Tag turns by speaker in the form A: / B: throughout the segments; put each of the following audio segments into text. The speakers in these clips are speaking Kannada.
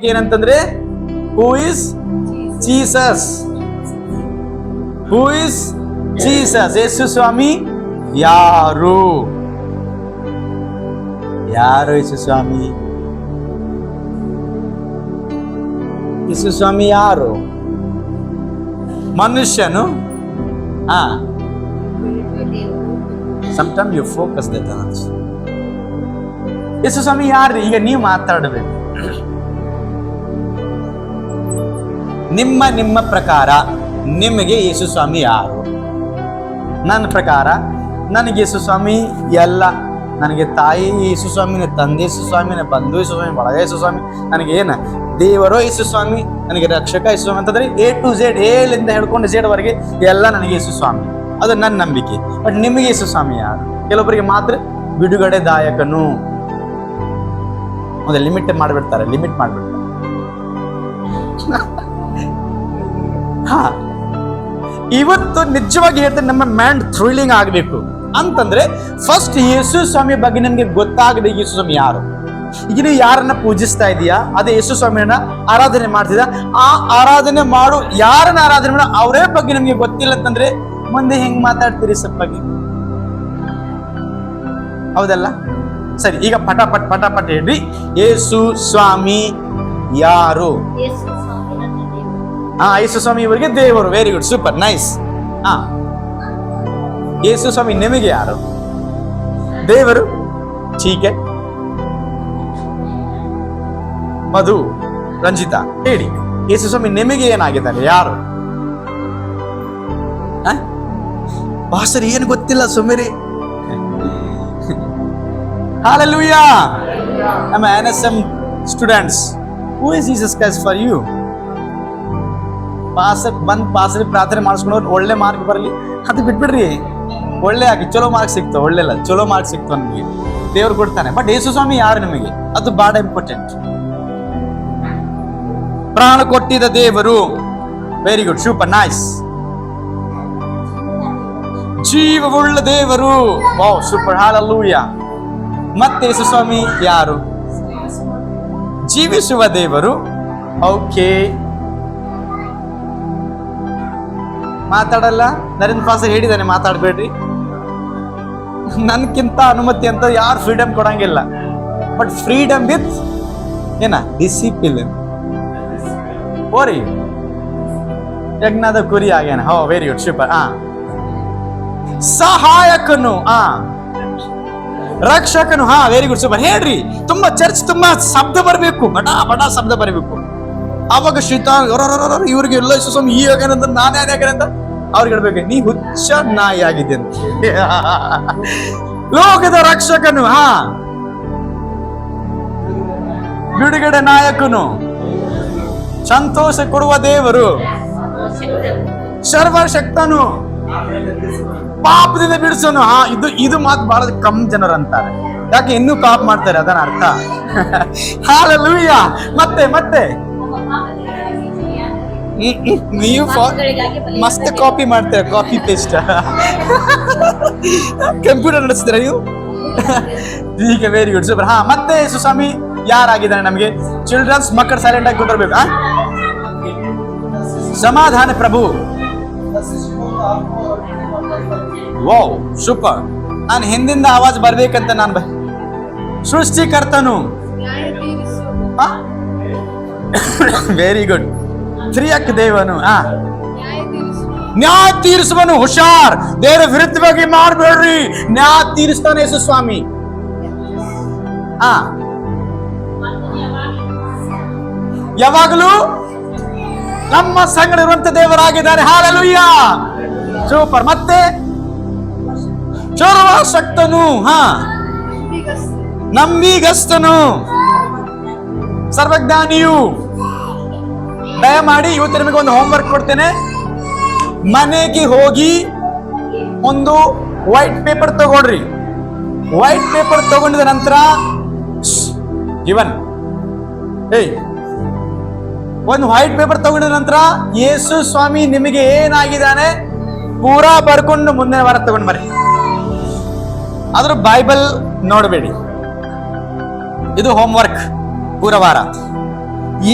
A: ಏನಂತಂದ್ರೆ who is Jesus, who is Jesus. Yesu Swami ಯಾರು? ಯಾರು ಯೇಸು ಸ್ವಾಮಿ? ಯೇಸು ಸ್ವಾಮಿ ಯಾರು? ಮನುಷ್ಯನು? Sometime you focus that. Yesu Swami ಯಾರು? ಈಗ ನೀವು ಮಾತಾಡಬೇಕು. ನಿಮ್ಮ ಪ್ರಕಾರ ನಿಮಗೆ ಯೇಸು ಸ್ವಾಮಿ ಯಾರು? ನನ್ನ ಪ್ರಕಾರ ನನಗೆ ಯೇಸು ಸ್ವಾಮಿ ಎಲ್ಲ. ನನಗೆ ತಾಯಿ ಯೇಸು ಸ್ವಾಮಿನ, ತಂದೆ ಯೇಸು ಸ್ವಾಮಿನ, ಬಂಧು ಯೇಸು ಸ್ವಾಮಿ, ಬಳಗ ಯೇಸು ಸ್ವಾಮಿ. ನನಗೆ ಏನು ದೇವರೋ ಯೇಸು ಸ್ವಾಮಿ, ನನಗೆ ರಕ್ಷಕ ಯೇಸು ಸ್ವಾಮಿ ಅಂತಂದ್ರೆ A to Z, ಏಲಿಂದ ಹಿಡ್ಕೊಂಡು Z ವರೆಗೆ ಎಲ್ಲ ನನಗೆ ಯೇಸು ಸ್ವಾಮಿ. ಅದು ನನ್ನ ನಂಬಿಕೆ. ಬಟ್ ನಿಮಗೆ ಯೇಸು ಸ್ವಾಮಿ ಯಾರು? ಕೆಲವೊಬ್ಬರಿಗೆ ಮಾತ್ರ ಬಿಡುಗಡೆದಾಯಕನು. ಒಂದು ಲಿಮಿಟ್ ಮಾಡಿಬಿಡ್ತಾರೆ. ಇವತ್ತು ನಿಜವಾಗಿ ಹೇಳ್ತಾರೆ, ನಮ್ಮ ಮೈಂಡ್ ಥ್ರಿಲ್ಲಿಂಗ್ ಆಗಬೇಕು ಅಂತಂದ್ರೆ ಫಸ್ಟ್ ಯೇಸು ಸ್ವಾಮಿ ಬಗ್ಗೆ ನಮ್ಗೆ ಗೊತ್ತಾಗಬೇಕು. ಯೇಸು ಸ್ವಾಮಿ ಯಾರು? ಈಗ ನೀವು ಯಾರನ್ನ ಪೂಜಿಸ್ತಾ ಇದೀಯಾ, ಅದೇ ಯೇಸು ಸ್ವಾಮಿಯನ್ನ ಆರಾಧನೆ ಮಾಡ್ತಿದ, ಆ ಆರಾಧನೆ ಮಾಡು ಯಾರನ್ನ ಆರಾಧನೆ ಮಾಡೋ ಅವರೇ ಬಗ್ಗೆ ನಮ್ಗೆ ಗೊತ್ತಿಲ್ಲ ಅಂತಂದ್ರೆ ಮುಂದೆ ಹೆಂಗ್ ಮಾತಾಡ್ತೀರಿ ಸ್ವಲ್ಪ ಬಗ್ಗೆ? ಹೌದಲ್ಲ? ಸರಿ, ಈಗ ಪಟಾಪಟ್ ಹೇಳ್ರಿ. ಯೇಸು ಸ್ವಾಮಿ ಯಾರು? ಯೇಸು ಸ್ವಾಮಿ ಇವರಿಗೆ ದೇವರು. Very good, super, nice. Yesu Swami ನಿಮಗೆ ಯಾರು? ದೇವರು. ಠೀಕೆ. ಮಧು, ರಂಜಿತಾ ಹೇಳಿ, ಯೇಸು ಸ್ವಾಮಿ ನಿಮಗೆ ಏನಾಗಿದ್ದಾರೆ? ಯಾರು? ಸರಿ, ಏನು ಗೊತ್ತಿಲ್ಲ ಸುಮ್ಮಿರಿ. Hallelujah. I'm NSM students. Who is Jesus Christ for you? ಪಾಸರಿ ಪ್ರಾರ್ಥನೆ ಮಾಡಿಸ್ಕೊಂಡು ಒಳ್ಳೆ ಮಾರ್ಕ್ ಬರಲಿ, ಅದು ಬಿಟ್ಬಿಡ್ರಿ. ಒಳ್ಳೆ ಆಗಿ ಚಲೋ ಮಾರ್ಕ್ ಸಿಕ್ತು, ಒಳ್ಳೆಲ್ಲ ಚಲೋ ಮಾರ್ಕ್ ಸಿಕ್ತು ನಮಗೆ, ದೇವ್ರು ಕೊಡ್ತಾನೆ. ಬಟ್ ಯೇಸು ಸ್ವಾಮಿ ಯಾರು ನಿಮಗೆ? ಅದು ಬಹಳ ಇಂಪಾರ್ಟೆಂಟ್. ಪ್ರಾಣ ಕೊಟ್ಟಿದ ದೇವರು. Very good, super, nice. ಜೀವವುಳ್ಳ ದೇವರು. Wow, super, hallelujah. ಮತ್ತೆ ಯೇಸು ಸ್ವಾಮಿ ಯಾರು? ಜೀವಿಸುವ ದೇವರು. ಓಕೆ, ಮಾತಾಡಲ್ಲ. ನರೇಂದ್ರ ಪಾಸರ್ ಹೇಳಿದಾನೆ ಮಾತಾಡ್ಬೇಡ್ರಿ. ನನ್ಕಿಂತ ಅನುಮತಿ ಅಂತ ಯಾರು ಫ್ರೀಡಮ್ ಕೊಡಂಗಿಲ್ಲ. But freedom with discipline. ಓರಿ ಯಜ್ಞದ ಕುರಿ ಆಗ್ಯಾನ. Very good, super. ಸಹಾಯಕನು, ರಕ್ಷಕನು. Very good, super. ಹೇಳ್ರಿ. ತುಂಬಾ ಚರ್ಚ್ ತುಂಬಾ ಶಬ್ದ ಬರಬೇಕು, ಬಡ ಶಬ್ದ ಬರಬೇಕು. ಅವಾಗ ಶ್ರೀತಾ ಇವ್ರಿಗೆ ಎಲ್ಲ ಯೇಸು ಸ್ವಾಮಿ ಈ ಆಗ್ಯಾನಂತ, ನಾನೇ ಆಗ್ಯಾನಂತ ಅವ್ರಿಗೆ ಹೇಳ್ಬೇಕು, ನೀ ಹುಚ್ಚ ನಾಯಿ ಆಗಿದ್ದೆ ಅಂತ. ಲೋಕದ ರಕ್ಷಕನು, ಬಿಡುಗಡೆ ನಾಯಕನು, ಸಂತೋಷ ಕೊಡುವ ದೇವರು, ಸರ್ವಶಕ್ತನು, ಪಾಪದಿಂದ ಬಿಡಿಸೋನು. ಇದು ಮಾತು ಬಹಳ ಕಮ್ಮಿ ಜನರು ಅಂತಾರೆ. ಯಾಕೆ? ಇನ್ನೂ ಪಾಪ ಮಾಡ್ತಾರೆ, ಅದನ್ನ ಅರ್ಥ. ಹಲ್ಲೆಲೂಯಾ. ಮತ್ತೆ ನೀವು ಮಸ್ತ್ ಕಾಪಿ ಮಾಡ್ತೀರ, ಕಾಪಿ ಪೇಸ್ಟ್. ಕಂಪ್ಯೂಟರ್ ನಡೆಸ್ತೀರ ನೀವು? ಈಗ ವೆರಿ ಗುಡ್, ಸೂಪರ್. ಮತ್ತೆ ಯೇಸು ಸ್ವಾಮಿ ಯಾರಾಗಿದ್ದಾನೆ ನಮಗೆ? ಚಿಲ್ಡ್ರನ್ಸ್, ಮಕ್ಕಳು ಸೈಲೆಂಟ್ ಆಗಿ ಕೂತಿರ್ಬೇಕು. ಸಮಾಧಾನ ಪ್ರಭು. Wow, super. ನಾನು ಹಿಂದಿಂದ ಆವಾಜ್ ಬರ್ಬೇಕಂತ ನಾನು ಸೃಷ್ಟಿಕರ್ತನು. Very good. ತ್ರಿಯಕ್ ದೇವನು. ನ್ಯಾಯ ತೀರಿಸುವನು. ಹುಷಾರ್, ದೇವರ ವಿರುದ್ಧವಾಗಿ ಮಾಡಬೇಡ್ರಿ. ನ್ಯಾಯ ತೀರಿಸ್ತಾನೆ ಯೇಸು ಸ್ವಾಮಿ. ಯಾವಾಗಲೂ ನಮ್ಮ ಸಂಗಡ ಇರುವಂತ ದೇವರಾಗಿದ್ದಾರೆ. Hallelujah, super. ಮತ್ತೆ ಸರ್ವಶಕ್ತನು, ನಂಬಿಗಸ್ತನು, ಸರ್ವಜ್ಞಾನಿಯು. ದಯಮಾಡಿ ಇವತ್ತು ನಿಮಗೆ ಒಂದು ಹೋಮ್ವರ್ಕ್ ಕೊಡ್ತೇನೆ. ಮನೆಗೆ ಹೋಗಿ ಒಂದು ವೈಟ್ ಪೇಪರ್ ತಗೊಳ್ರಿ. ವೈಟ್ ಪೇಪರ್ ತಗೊಂಡಿದ ನಂತರ ಒಂದು ವೈಟ್ ಪೇಪರ್ ತಗೊಂಡಿದ ನಂತರ ಯೇಸು ಸ್ವಾಮಿ ನಿಮಗೆ ಏನಾಗಿದ್ದಾನೆ ಪೂರಾ ಬರ್ಕೊಂಡು ಮುಂದಿನ ವಾರ ತಗೊಂಡು ಬರ್ರಿ. ಆದ್ರೂ ಬೈಬಲ್ ನೋಡಬೇಡಿ. ಇದು ಹೋಮ್ವರ್ಕ್ ಪೂರ ವಾರ.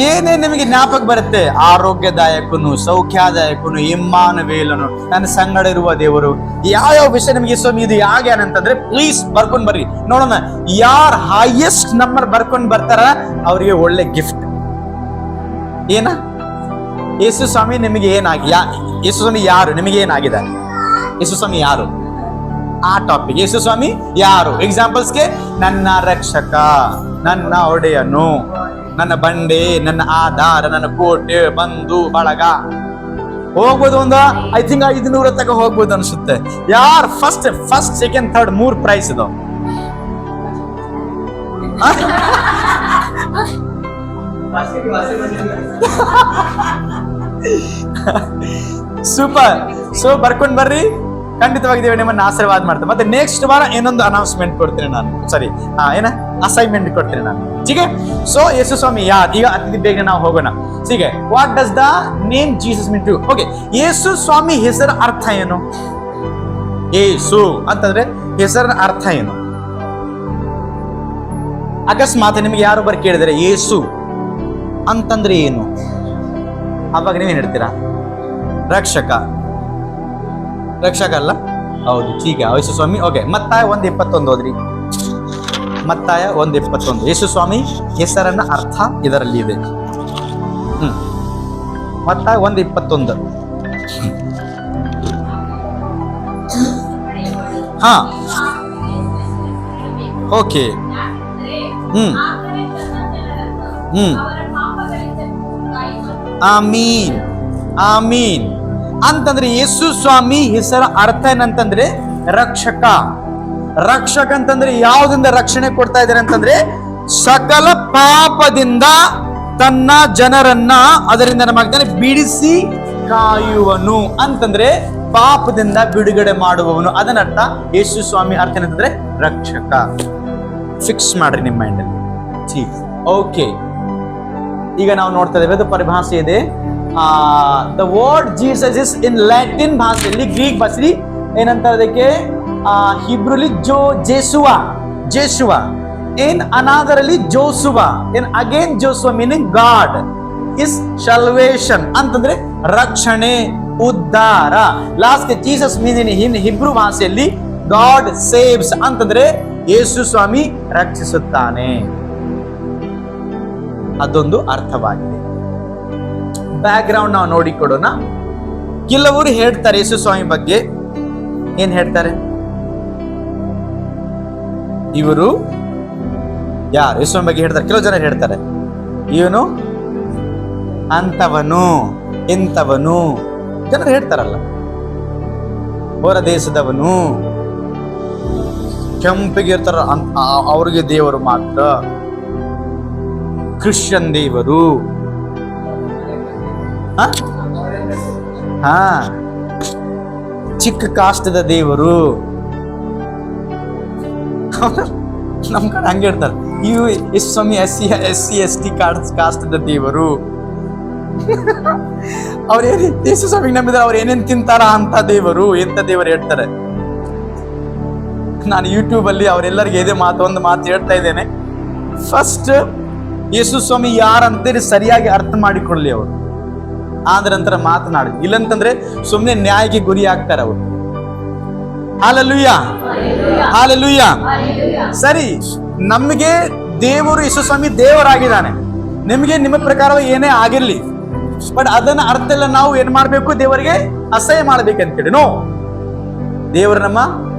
A: ಏನೇ ನಿಮಗೆ ಜ್ಞಾಪಕ ಬರುತ್ತೆ, ಆರೋಗ್ಯದಾಯಕನು, ಸೌಖ್ಯದಾಯಕನು, ಇಮ್ಮಾನುವೇಲನು, ನನ್ನ ಸಂಗಡ ಇರುವ ದೇವರು, ಯಾವ ವಿಷಯ ನಿಮಗೆ ಸ್ವಾಮಿ ಇದು ಯಾಕೆ ಅಂತಂದ್ರೆ ಪ್ಲೀಸ್ ಬರ್ಕೊಂಡ್ ಬರ್ರಿ ನೋಡೋಣ. ಯಾರ್ ಹೈಯೆಸ್ಟ್ ನಂಬರ್ ಬರ್ಕೊಂಡ್ ಬರ್ತಾರ ಅವ್ರಿಗೆ ಒಳ್ಳೆ ಗಿಫ್ಟ್. ಏನ ಯೇಸು ಸ್ವಾಮಿ ನಿಮಗೆ ಏನಾಗಿ, ಯೇಸು ಸ್ವಾಮಿ ಯಾರು, ನಿಮಗೆ ಏನಾಗಿದೆ, ಯೇಸು ಸ್ವಾಮಿ ಯಾರು, ಆ ಟಾಪಿಕ್. ಯೇಸು ಸ್ವಾಮಿ ಯಾರು? ಎಕ್ಸಾಂಪಲ್ಸ್ಗೆ ನನ್ನ ರಕ್ಷಕ, ನನ್ನ ಒಡೆಯನು, ನನ್ನ ಬಂಡೆ, ನನ್ನ ಆಧಾರ, ನನ್ನ ಕೋಟೆ, ಬಂಧು ಬಳಗ. ಹೋಗ್ಬೋದು ಒಂದು ಐ ಥಿಂಕ್ 500 ತಕ ಹೋಗ್ಬೋದು ಅನ್ಸುತ್ತೆ. ಯಾರ್ ಫಸ್ಟ್ ಸೆಕೆಂಡ್ ಥರ್ಡ್ 3 ಪ್ರೈಸ್ ಇದು. ಸೂಪರ್. ಸೊ ಬರ್ಕೊಂಡ್ ಬರ್ರಿ, ಖಂಡಿತವಾಗಿ ದೇವರು ನಿಮ್ಮನ್ನ ಆಶೀರ್ವಾದ ಮಾಡ್ತಾರೆ. ಮತ್ತೆ ನೆಕ್ಸ್ಟ್ ವಾರ ಏನೊಂದು ಅನೌನ್ಸ್ಮೆಂಟ್ ಕೊಡ್ತೀನಿ ನಾನು, ಸಾರಿ ಅಸೈನ್ಮೆಂಟ್ ಕೊಡ್ತೀನಿ ನಾನು. ಹೀಗೆ ಸೊ ಯೇಸು ಸ್ವಾಮಿ ಯಾರು, ಈಗ ಅತಿ ಬೇಗ ನಾವು ಹೋಗೋಣ. ಹೀಗೆ what does the name Jesus mean to? Okay, ಯೇಸು ಸ್ವಾಮಿ ಹೆಸರ ಅರ್ಥ ಏನು? ಯೇಸು ಅಂತಂದ್ರೆ ಹೆಸರಿನ ಅರ್ಥ ಏನು? ಅಕಸ್ಮಾತ್ ನಿಮ್ಗೆ ಯಾರೊಬ್ಬರು ಕೇಳಿದರೆ ಯೇಸು ಅಂತಂದ್ರೆ ಏನು, ಅವಾಗ ನೀವೇನ್ ಹೇಳ್ತೀರಾ? ರಕ್ಷಕ. ರಕ್ಷಕ ಅಲ್ಲ? ಹೌದು, ठीक है ಯೇಸು ಸ್ವಾಮಿ. ಓಕೆ, ಮತ್ತಾಯ 1:21 ಓದ್ರಿ. ಮತ್ತಾಯ 1:21. ಯೇಸು ಸ್ವಾಮಿ ಹೆಸರನ್ನ ಅರ್ಥ ಇದರಲ್ಲಿ ಇದೆ. ಮತ್ತಾಯ 1:21. ಹಾ, ಓಕೆ. ಆಮೀನ್, ಆಮೀನ್ ಅಂತಂದ್ರೆ ಯೇಸು ಸ್ವಾಮಿ ಹೆಸರ ಅರ್ಥ ಏನಂತಂದ್ರೆ ರಕ್ಷಕ. ರಕ್ಷಕ ಅಂತಂದ್ರೆ ಯಾವುದರಿಂದ ರಕ್ಷಣೆ ಕೊಡ್ತಾ ಇದ್ದಾರೆ ಅಂತಂದ್ರೆ ಸಕಲ ಪಾಪದಿಂದ ತನ್ನ ಜನರನ್ನ ಅದರಿಂದ ನಮಗೆ ಬಿಡಿಸಿ ಕಾಯುವನು ಅಂತಂದ್ರೆ ಪಾಪದಿಂದ ಬಿಡುಗಡೆ ಮಾಡುವವನು. ಅದನ್ನರ್ಥ ಯೇಸು ಸ್ವಾಮಿ ಅರ್ಥ ಏನಂತಂದ್ರೆ ರಕ್ಷಕ. ಫಿಕ್ಸ್ ಮಾಡ್ರಿ ನಿಮ್ಮ ಮೈಂಡ್ ಅಲ್ಲಿ. ಓಕೆ, ಈಗ ನಾವು ನೋಡ್ತಾ ಇದ್ದೇವೆ ಅದು ಪರಿಭಾಷೆ ಇದೆ. The word Jesus is in Latin ಭಾಷೆಯಲ್ಲಿ, ಗ್ರೀಕ್ ಭಾಷೆಯಲ್ಲಿ ಏನಂತಾರೆ ಅದಕ್ಕೆ, ಹಿಬ್ರುಲಿ ಜೇಸುವಾ, ಜೇಸುವಾ. ಇನ್ ಅನಾದರಲ್ಲಿ Joshua, in again Joshua meaning God is salvation ಅಂತಂದ್ರೆ ರಕ್ಷಣೆ, ಉದ್ಧಾರ. Last Jesus meaning in Hebrew ಭಾಷೆಯಲ್ಲಿ ಗಾಡ್ ಸೇವ್ಸ್ ಅಂತಂದ್ರೆ ಯೇಸು ಸ್ವಾಮಿ ರಕ್ಷಿಸುತ್ತಾನೆ. ಅದೊಂದು ಅರ್ಥವಾಗಿದೆ. ಬ್ಯಾಕ್ ಗ್ರೌಂಡ್ ನಾವು ನೋಡಿಕೊಡೋಣ. ಕೆಲವರು ಹೇಳ್ತಾರೆ ಯೇಸು ಸ್ವಾಮಿ ಬಗ್ಗೆ, ಏನ್ ಹೇಳ್ತಾರೆ? ಇವರು ಯಾರು ಯೇಸು ಸ್ವಾಮಿ ಬಗ್ಗೆ ಹೇಳ್ತಾರೆ? ಕೆಲವು ಜನ ಹೇಳ್ತಾರೆ ಇವನು ಅಂತವನು ಇಂಥವನು, ಜನರು ಹೇಳ್ತಾರಲ್ಲ. ಹೊರ ದೇಶದವನು, ಕೆಂಪಿಗೆ ಇರ್ತಾರ ಅವ್ರಿಗೆ ದೇವರು ಮಾತ್ರ, ಕ್ರಿಶ್ಚಿಯನ್ ದೇವರು, ಹಾ ಚಿಕ್ಕ ಕಾಷ್ಟದ ದೇವರು. ನಮ್ ಕಡೆ ಹಂಗೆ ಹೇಳ್ತಾರೆ, ಇವು ಯೇಸು ಸ್ವಾಮಿ SC/ST ಕಾಷ್ಟದ ದೇವರು. ಅವ್ರೇನು ಯೇಸು ಸ್ವಾಮಿಗೆ ನಂಬಿದ್ರೆ ಅವ್ರು ಏನೇನ್ ತಿಂತಾರ ಅಂತ ದೇವರು, ಎಂತ ದೇವರು ಹೇಳ್ತಾರೆ. ನಾನು ಯೂಟ್ಯೂಬ್ ಅಲ್ಲಿ ಅವರೆಲ್ಲರಿಗೆ ಒಂದು ಮಾತು ಹೇಳ್ತಾ ಇದ್ದೇನೆ. ಫಸ್ಟ್ ಯೇಸು ಸ್ವಾಮಿ ಯಾರಂತೇಳಿ ಸರಿಯಾಗಿ ಅರ್ಥ ಮಾಡಿಕೊಳ್ಳಿ ಅವರು, ಆದ ನಂತರ ಮಾತನಾಡಿ. ಇಲ್ಲಂತಂದ್ರೆ ಸುಮ್ಮನೆ ನ್ಯಾಯಕ್ಕೆ ಗುರಿ ಆಗ್ತಾರೆ ಅವರು. Hallelujah, hallelujah. ಸರಿ, ನಮಗೆ ದೇವರು ಯೇಸು ಸ್ವಾಮಿ ದೇವರಾಗಿದ್ದಾನೆ. ನಿಮಗೆ ನಿಮ್ಮ ಪ್ರಕಾರ ಏನೇ ಆಗಿರ್ಲಿ, ಬಟ್ ಅದನ್ನ ಅರ್ಥ ಎಲ್ಲ ನಾವು ಏನ್ ಮಾಡ್ಬೇಕು? ದೇವರಿಗೆ ಅಸಹ್ಯ ಮಾಡ್ಬೇಕಂತೇಳಿ. ನೋ, ದೇವರು ನಮ್ಮ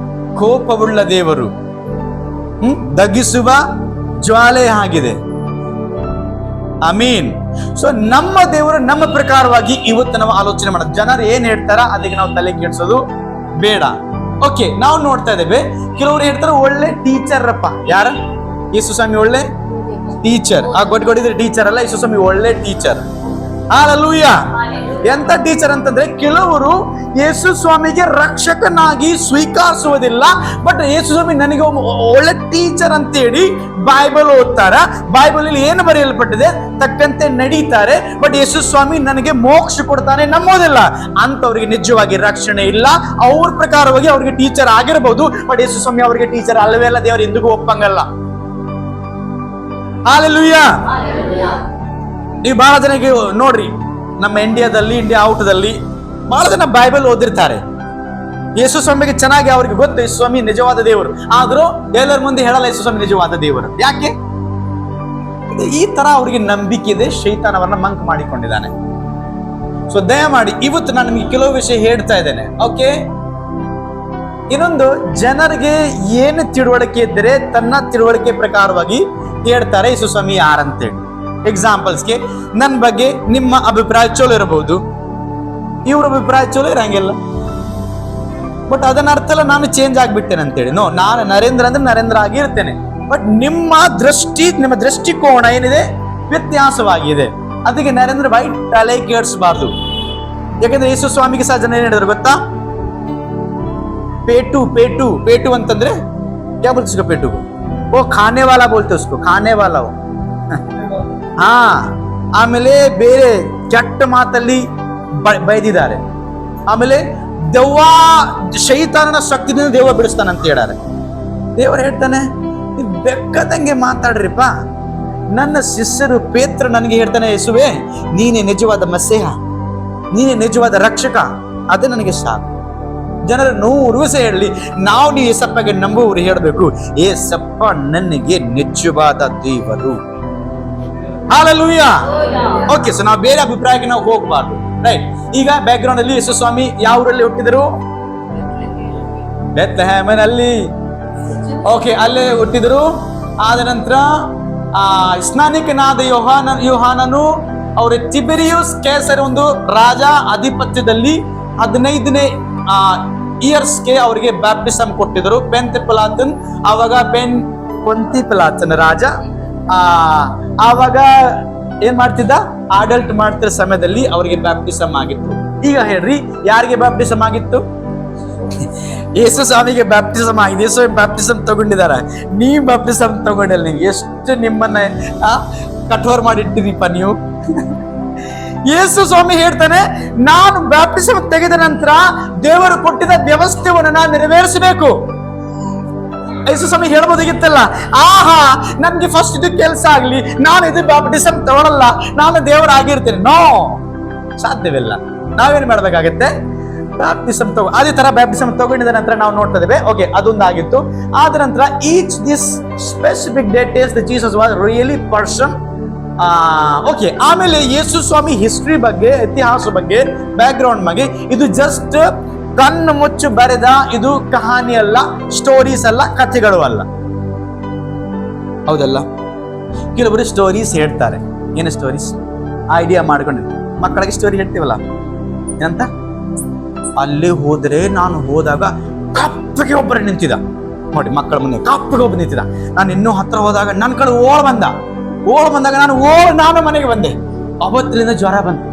A: ಕೋಪವುಳ್ಳ ದೇವರು, ದಗಿಸುವ ಜ್ವಾಲೆ ಆಗಿದೆ. ಆಮೀನ್. ಸೊ ನಮ್ಮ ದೇವರು ನಮ್ಮ ಪ್ರಕಾರವಾಗಿ ಇವತ್ತು ನಾವು ಆಲೋಚನೆ ಮಾಡೋದು. ಜನರು ಏನ್ ಹೇಳ್ತಾರ ಅದಕ್ಕೆ ನಾವು ತಲೆ ಕೆಡ್ಸೋದು ಬೇಡ. ಓಕೆ, ನಾವು ನೋಡ್ತಾ ಇದ್ದೇವೆ ಕೆಲವರು ಹೇಳ್ತಾರೆ ಒಳ್ಳೆ ಟೀಚರ್ ಅಪ್ಪ. ಯಾರ? ಯೇಸು ಸ್ವಾಮಿ ಒಳ್ಳೆ ಟೀಚರ್. ಆ ಗೊಡ್ಡಿದ್ರೆ ಟೀಚರ್ ಅಲ್ಲ, ಯೇಸು ಸ್ವಾಮಿ ಒಳ್ಳೆ ಟೀಚರ್. ಹಾಲೆಲೂಯಾ. ಎಂತ ಟೀಚರ್ ಅಂತಂದ್ರೆ ಕೆಲವರು ಯೇಸು ಸ್ವಾಮಿಗೆ ರಕ್ಷಕನಾಗಿ ಸ್ವೀಕರಿಸುವುದಿಲ್ಲ, ಬಟ್ ಯೇಸು ಸ್ವಾಮಿ ನನಗೆ ಒಳ್ಳೆ ಟೀಚರ್ ಅಂತೇಳಿ ಬೈಬಲ್ ಓದ್ತಾರ. ಬೈಬಲ್ ಅಲ್ಲಿ ಏನು ಬರೆಯಲ್ಪಟ್ಟಿದೆ ತಕ್ಕಂತೆ ನಡೀತಾರೆ, ಬಟ್ ಯೇಸು ಸ್ವಾಮಿ ನನಗೆ ಮೋಕ್ಷ ಕೊಡ್ತಾನೆ ನಂಬೋದಿಲ್ಲ. ಅಂತವ್ರಿಗೆ ನಿಜವಾಗಿ ರಕ್ಷಣೆ ಇಲ್ಲ. ಅವ್ರ ಪ್ರಕಾರವಾಗಿ ಅವ್ರಿಗೆ ಟೀಚರ್ ಆಗಿರಬಹುದು, ಬಟ್ ಯೇಸು ಸ್ವಾಮಿ ಅವ್ರಿಗೆ ಟೀಚರ್ ಅಲ್ಲವೇ ಅಲ್ಲ. ದೇವರು ಎಂದಿಗೂ ಒಪ್ಪಂಗಲ್ಲ. ಹಾಲೆಲೂಯಾ. ನೀವು ಬಹಳ ಜನಕ್ಕೆ ನೋಡ್ರಿ, ನಮ್ಮ ಇಂಡಿಯಾ ಔಟ್ದಲ್ಲಿ ಬಹಳ ಜನ ಬೈಬಲ್ ಓದಿರ್ತಾರೆ. ಯೇಸು ಸ್ವಾಮಿಗೆ ಚೆನ್ನಾಗಿ ಅವ್ರಿಗೆ ಗೊತ್ತು ಯೇಸು ಸ್ವಾಮಿ ನಿಜವಾದ ದೇವರು, ಆದ್ರೂ ಎಲ್ಲರ ಮುಂದೆ ಹೇಳಲ್ಲ ಯೇಸು ಸ್ವಾಮಿ ನಿಜವಾದ ದೇವರು. ಯಾಕೆ? ಈ ತರ ಅವ್ರಿಗೆ ನಂಬಿಕೆ ಇದೆ, ಶೈತಾನವನ್ನ ಮಂಕ್ ಮಾಡಿಕೊಂಡಿದ್ದಾನೆ. ಸೊ ದಯಮಾಡಿ ಇವತ್ತು ನಾನು ನಿಮಗೆ ಕೆಲವು ವಿಷಯ ಹೇಳ್ತಾ ಇದ್ದೇನೆ. ಓಕೆ, ಇನ್ನೊಂದು, ಜನರಿಗೆ ಏನು ತಿಳುವಳಿಕೆ ಇದ್ದರೆ ತನ್ನ ತಿಳುವಳಿಕೆ ಪ್ರಕಾರವಾಗಿ ಹೇಳ್ತಾರೆ ಯೇಸು ಸ್ವಾಮಿ ಯಾರಂತೇಳಿ. ಎಕ್ಸಾಂಪಲ್ಸ್ಗೆ, ನನ್ನ ಬಗ್ಗೆ ನಿಮ್ಮ ಅಭಿಪ್ರಾಯ ಚಲೋ ಇರಬಹುದು, ಇವ್ರ ಅಭಿಪ್ರಾಯ ಚಲೋ ಇರಂಗಿಲ್ಲ. ಬಟ್ ಅದನ್ನ ಅರ್ಥ ಅಲ್ಲ ನಾನು ಚೇಂಜ್ ಆಗ್ಬಿಟ್ಟೇನೆ ಅಂತೇಳಿ. ನೋ, ನಾನು ನರೇಂದ್ರ ಅಂದ್ರೆ ನರೇಂದ್ರ ಆಗಿರ್ತೇನೆ. ಬಟ್ ನಿಮ್ಮ ದೃಷ್ಟಿಕೋನ ಏನಿದೆ ವ್ಯತ್ಯಾಸವಾಗಿದೆ. ಅದಕ್ಕೆ ನರೇಂದ್ರ ಭಾಯಿ ತಲೆ ಕೇಳಿಸಬಾರ್ದು. ಯಾಕಂದ್ರೆ ಯೇಸು ಸ್ವಾಮಿಗೆ ಸಹ ಜನ ಏನ್ ಹೇಳಿದ್ರು ಗೊತ್ತಾ? ಪೇಟು ಪೇಟು ಪೇಟು ಅಂತಂದ್ರೆ ಕ್ಯಾ ಬೋಲ್ತೆ ಉಸ್ಕೋ? ಪೇಟು ಓ ಖಾನೆ ವಾಲಾ ಬೋಲ್ತೆ ಉಸ್ಕೋ, ಖಾನೆ ವಾಲಾ. ಹಾ, ಆಮೇಲೆ ಬೇರೆ ಕೆಟ್ಟ ಮಾತಲ್ಲಿ ಬೈದಿದ್ದಾರೆ. ಆಮೇಲೆ ದೆವ್ವ, ಶೈತಾನನ ಶಕ್ತಿದಿಂದ ದೇವ ಬಿಡಿಸ್ತಾನಂತ ಹೇಳ್ಯಾರೆ. ದೇವರು ಹೇಳ್ತಾನೆ, ನೀವು ಬೆಕ್ಕದಂಗೆ ಮಾತಾಡ್ರಿಪ್ಪ. ನನ್ನ ಶಿಷ್ಯರು ಪೇತ್ರ ನನಗೆ ಹೇಳ್ತಾನೆ, ಯೇಸುವೆ ನೀನೇ ನಿಜವಾದ ಮಸ್ಸೇಹ, ನೀನೇ ನಿಜವಾದ ರಕ್ಷಕ, ಅದೇ ನನಗೆ ಸಾಕು. ಜನರು 100 ವಿಷಯ ಹೇಳಲಿ, ನಾವು ನೀವು ಏಸಪ್ಪಗೆ ನಂಬುವವರು ಹೇಳಬೇಕು, ಏಸಪ್ಪ ನನಗೆ ನಿಜವಾದ ದೇವರು. ಹಾಲೆಲೂಯಾ. ಓಕೆ, ಸೊ ನಾವು ಬೇರೆ ಅಭಿಪ್ರಾಯಕ್ಕೆ ನಾವು ಹೋಗಬಾರ್ದು, ರೈಟ್? ಈಗ ಬ್ಯಾಕ್ ಗ್ರೌಂಡ್ ಅಲ್ಲಿ ಯೇಸು ಸ್ವಾಮಿ ಯಾವ ಊರಲ್ಲಿ ಹುಟ್ಟಿದರು? ಬೆತ್ಲೆಹೇಮಿನಲ್ಲಿ. ಓಕೆ, ಅಲ್ಲೇ ಹುಟ್ಟಿದರು. ಆದ ನಂತರ ಸ್ನಾನಿಕನಾದ ಯೋಹಾನನು ಅವ್ರ ತಿಬೆರಿಯುಸ್ ಕೇಸರ್ ಒಂದು ರಾಜ ಅಧಿಪತ್ಯದಲ್ಲಿ 15ನೇ ಇಯರ್ಸ್ಗೆ ಅವರಿಗೆ ಬ್ಯಾಪ್ಟಿಸಮ್ ಕೊಟ್ಟಿದ್ರು. ಪೆಂತಿಪಿಲಾತನ್ ಅವಾಗ ಪೊಂತಿಪಿಲಾತನ್ ರಾಜ ಆವಾಗ ಏನ್ ಮಾಡ್ತಿದ್ದ? ಆಡಲ್ಟ್ ಮಾಡ್ತಿರೋ ಸಮಯದಲ್ಲಿ ಅವರಿಗೆ ಬ್ಯಾಪ್ಟಿಸಮ್ ಆಗಿತ್ತು. ಈಗ ಹೇಳ್ರಿ, ಯಾರಿಗೆ ಬ್ಯಾಪ್ಟಿಸಮ್ ಆಗಿತ್ತು? ಯೇಸು ಸ್ವಾಮಿಗೆ ಬ್ಯಾಪ್ಟಿಸಮ್ ಆಗಿದೆ. ಯೇಸು ಬ್ಯಾಪ್ಟಿಸಮ್ ತಗೊಂಡಿದ್ದಾರೆ, ನೀವು ಬ್ಯಾಪ್ಟಿಸಮ್ ತಗೊಂಡಿಲ್ಲ. ನೀವು ಎಷ್ಟು ನಿಮ್ಮನ್ನ ಕಠೋರ ಮಾಡಿಟ್ಟಿರಿಪ್ಪ ನೀವು. ಯೇಸು ಸ್ವಾಮಿ ಹೇಳ್ತಾನೆ, ನಾನು ಬ್ಯಾಪ್ಟಿಸಮ್ ತೆಗೆದ ನಂತರ ದೇವರು ಕೊಟ್ಟಿದ್ದ ವ್ಯವಸ್ಥೆಯನ್ನು ನಾನು ನೆರವೇರಿಸಬೇಕು. ಯೇಸು ಸ್ವಾಮಿ ಹೇಳ್ಬೋದಾಗಿತ್ತಲ್ಲ, ಆಹಾ ನನ್ಗೆ ಫಸ್ಟ್ ಇದು ಕೆಲಸ ಆಗ್ಲಿ, ನಾನು ಇದು ಬ್ಯಾಪ್ಟಿಸಮ್ ತಗೊಳಲ್ಲ, ನಾನು ದೇವರಾಗಿರ್ತೇನೆ. ನೋ, ಸಾಧ್ಯವಿಲ್ಲ. ನಾವೇನ್ ಮಾಡ್ಬೇಕಾಗತ್ತೆ? ಬ್ಯಾಪ್ಟಿಸಮ್ ಅದೇ ತರ ಬ್ಯಾಪ್ಟಿಸಮ್ ತಗೊಂಡಿದ ನಂತರ ನಾವು ನೋಡ್ತಾ ಇದ್ದೇವೆ. ಓಕೆ, ಅದೊಂದಾಗಿತ್ತು. ಆದ ನಂತರ each this specific date is the Jesus was really person. Okay, ಆಮೇಲೆ ಯೇಸು ಸ್ವಾಮಿ ಹಿಸ್ಟ್ರಿ ಬಗ್ಗೆ, ಇತಿಹಾಸ ಬಗ್ಗೆ, ಬ್ಯಾಕ್ ಗ್ರೌಂಡ್ ಬಗ್ಗೆ, ಇದು ಜಸ್ಟ್ ಕಣ್ಣು ಮುಚ್ಚು ಬರೆದ ಇದು ಕಹಾನಿ ಅಲ್ಲ, ಸ್ಟೋರೀಸ್ ಅಲ್ಲ, ಕಥೆಗಳು ಅಲ್ಲ. ಹೌದಲ್ಲ? ಕೆಲವರು ಸ್ಟೋರೀಸ್ ಹೇಳ್ತಾರೆ. ಏನು ಸ್ಟೋರೀಸ್? ಐಡಿಯಾ ಮಾಡ್ಕೊಂಡಿರ್ತೀವಿ. ಮಕ್ಕಳಿಗೆ ಸ್ಟೋರಿ ಹೇಳ್ತೀವಲ್ಲ, ಏನಂತ? ಅಲ್ಲಿ ಹೋದ್ರೆ ನಾನು ಹೋದಾಗ ಕಪ್ಪಗೆ ಒಬ್ಬರು ನಿಂತಿದ್ದ ನೋಡಿ, ಮಕ್ಕಳ ಮುಂದೆ ಕಪ್ಪಗೆ ಒಬ್ಬ ನಿಂತಿದ್ದ. ನಾನು ಇನ್ನೂ ಹತ್ರ ಹೋದಾಗ ನನ್ನ ಕಡೆ ಬಂದಾಗ ನಾನು ಮನೆಗೆ ಬಂದೆ. ಅವತ್ತಿನಿಂದ ಜ್ವರ ಬಂತು.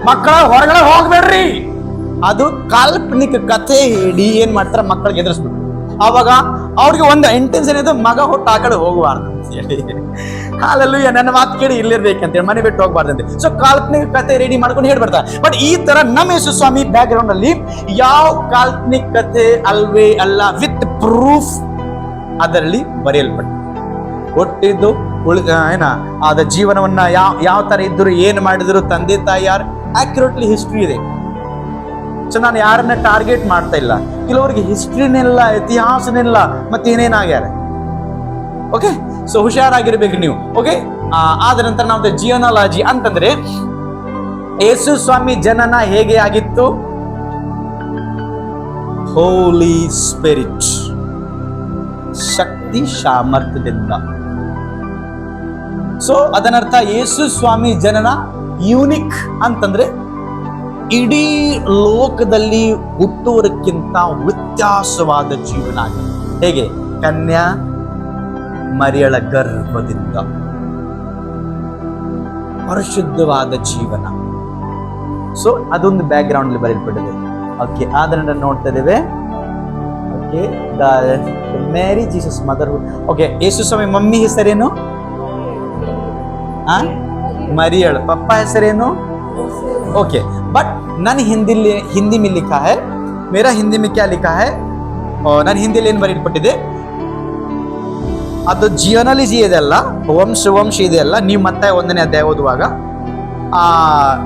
A: ಮಕ್ಕಳ ಹೊರಗಡೆ ಹೋಗ್ಬೇಡ್ರಿ, ಅದು ಕಾಲ್ಪನಿಕ ಕಥೆ ಹೇಳಿ ಏನ್ ಮಾಡ್ತಾರ, ಮಕ್ಕಳಿಗೆ ಎದುರಿಸ್ಬಿಟ್ಟು. ಅವಾಗ ಅವ್ರಿಗೆ ಒಂದು ಇಂಟೆನ್ಷನ್ ಇದೆ, ಮಗ ಹೊಟ್ಟು ಆ ಕಡೆ ಹೋಗಬಾರ್ದು ಅಂತ ಹೇಳಿ. ಹಾಲೆಲೂಯಾ, ನನ್ನ ಮಾತು ಕೇಳಿ ಇಲ್ಲಿರ್ಬೇಕಂತೇಳಿ, ಮನೆ ಬಿಟ್ಟು ಹೋಗ್ಬಾರ್ದಂತೆ. ಸೊ ಕಾಲ್ಪನಿಕ ಕಥೆ ರೆಡಿ ಮಾಡ್ಕೊಂಡು ಹೇಳ್ಬರ್ತಾರೆ. ಬಟ್ ಈ ತರ ನಮ್ಮ ಯೇಸು ಸ್ವಾಮಿ ಬ್ಯಾಕ್ ಗ್ರೌಂಡ್ ಅಲ್ಲಿ ಯಾವ ಕಾಲ್ಪನಿಕ ಕಥೆ ಅಲ್ವೇ ಅಲ್ಲ, ವಿತ್ ಪ್ರೂಫ್ ಅದರಲ್ಲಿ ಬರೆಯಲ್ಪಟ್ಟ. ಹುಟ್ಟಿದ್ದು ಆದ ಜೀವನವನ್ನ ಯಾವ ತರ ಇದ್ರು, ಏನ್ ಮಾಡಿದ್ರು, ತಂದೆ ತಾಯಿ ಯಾರು, ಆಕ್ಯುರೇಟ್ಲಿ ಹಿಸ್ಟ್ರಿ ಇದೆ. ಸೊ ನಾನು ಯಾರನ್ನ ಟಾರ್ಗೆಟ್ ಮಾಡ್ತಾ ಇಲ್ಲ. ಕೆಲವರಿಗೆ ಹಿಸ್ಟ್ರಿನಿಲ್ಲ, ಇತಿಹಾಸನಿಲ್ಲ, ಮತ್ತೆ ಏನೇನಾಗ್ಯಾರ. ಓಕೆ, ಸೊ ಹುಷಾರಾಗಿರ್ಬೇಕು ನೀವು. ಓಕೆ, ಆದ ನಂತರ ನಾವು ಜಿಯೋನಾಲಜಿ ಅಂತಂದ್ರೆ ಯೇಸು ಸ್ವಾಮಿ ಜನನ ಹೇಗೆ ಆಗಿತ್ತು? ಹೋಲಿ ಸ್ಪಿರಿಟ್, ಶಕ್ತಿ ಸಾಮರ್ಥ್ಯದಿಂದ. ಸೊ ಅದನ್ನರ್ಥ ಯೇಸು ಸ್ವಾಮಿ ಜನನ ಯೂನಿಕ್ ಅಂತಂದ್ರೆ ಇಡೀ ಲೋಕದಲ್ಲಿ ಹುಟ್ಟುವರಕ್ಕಿಂತ ವ್ಯತ್ಯಾಸವಾದ ಜೀವನ ಆಗಿದೆ. ಹೇಗೆ? ಕನ್ಯಾ ಮರಿಯಳ ಗರ್ಭದಿಂದ ಪರಿಶುದ್ಧವಾದ ಜೀವನ. ಸೊ ಅದೊಂದು ಬ್ಯಾಕ್ ಗ್ರೌಂಡ್ ಅಲ್ಲಿ ಬರೆಯಲ್ಪಟ್ಟಿದೆ. ಓಕೆ, ಅದನ್ನ ನೋಡ್ತಾ ಇದ್ದೇವೆ. ಓಕೆ, ಮೇರಿ ಜೀಸಸ್ ಮದರ್ಹುಡ್. ಓಕೆ, ಯೇಸು ಸ್ವಾಮಿ ಮಮ್ಮಿ ಹೆಸರೇನು? ಮರಿಯಳು. ಪಪ್ಪ ಹೆಸರೇನು? ओके, बट नन हिंदी में लिखा है, मेरा हिंदी में क्या लिखा है, और नन हिंदी लेन बरीपट्टिदे ಅದು ಜಿಯೋನಾಲಜಿ ಇದೆಲ್ಲ, ವಂಶ ಇದೆಲ್ಲ. ನೀವು ಮತ್ತೆ 1ನೇ ಅಧ್ಯಾಯ ಓದುವಾಗ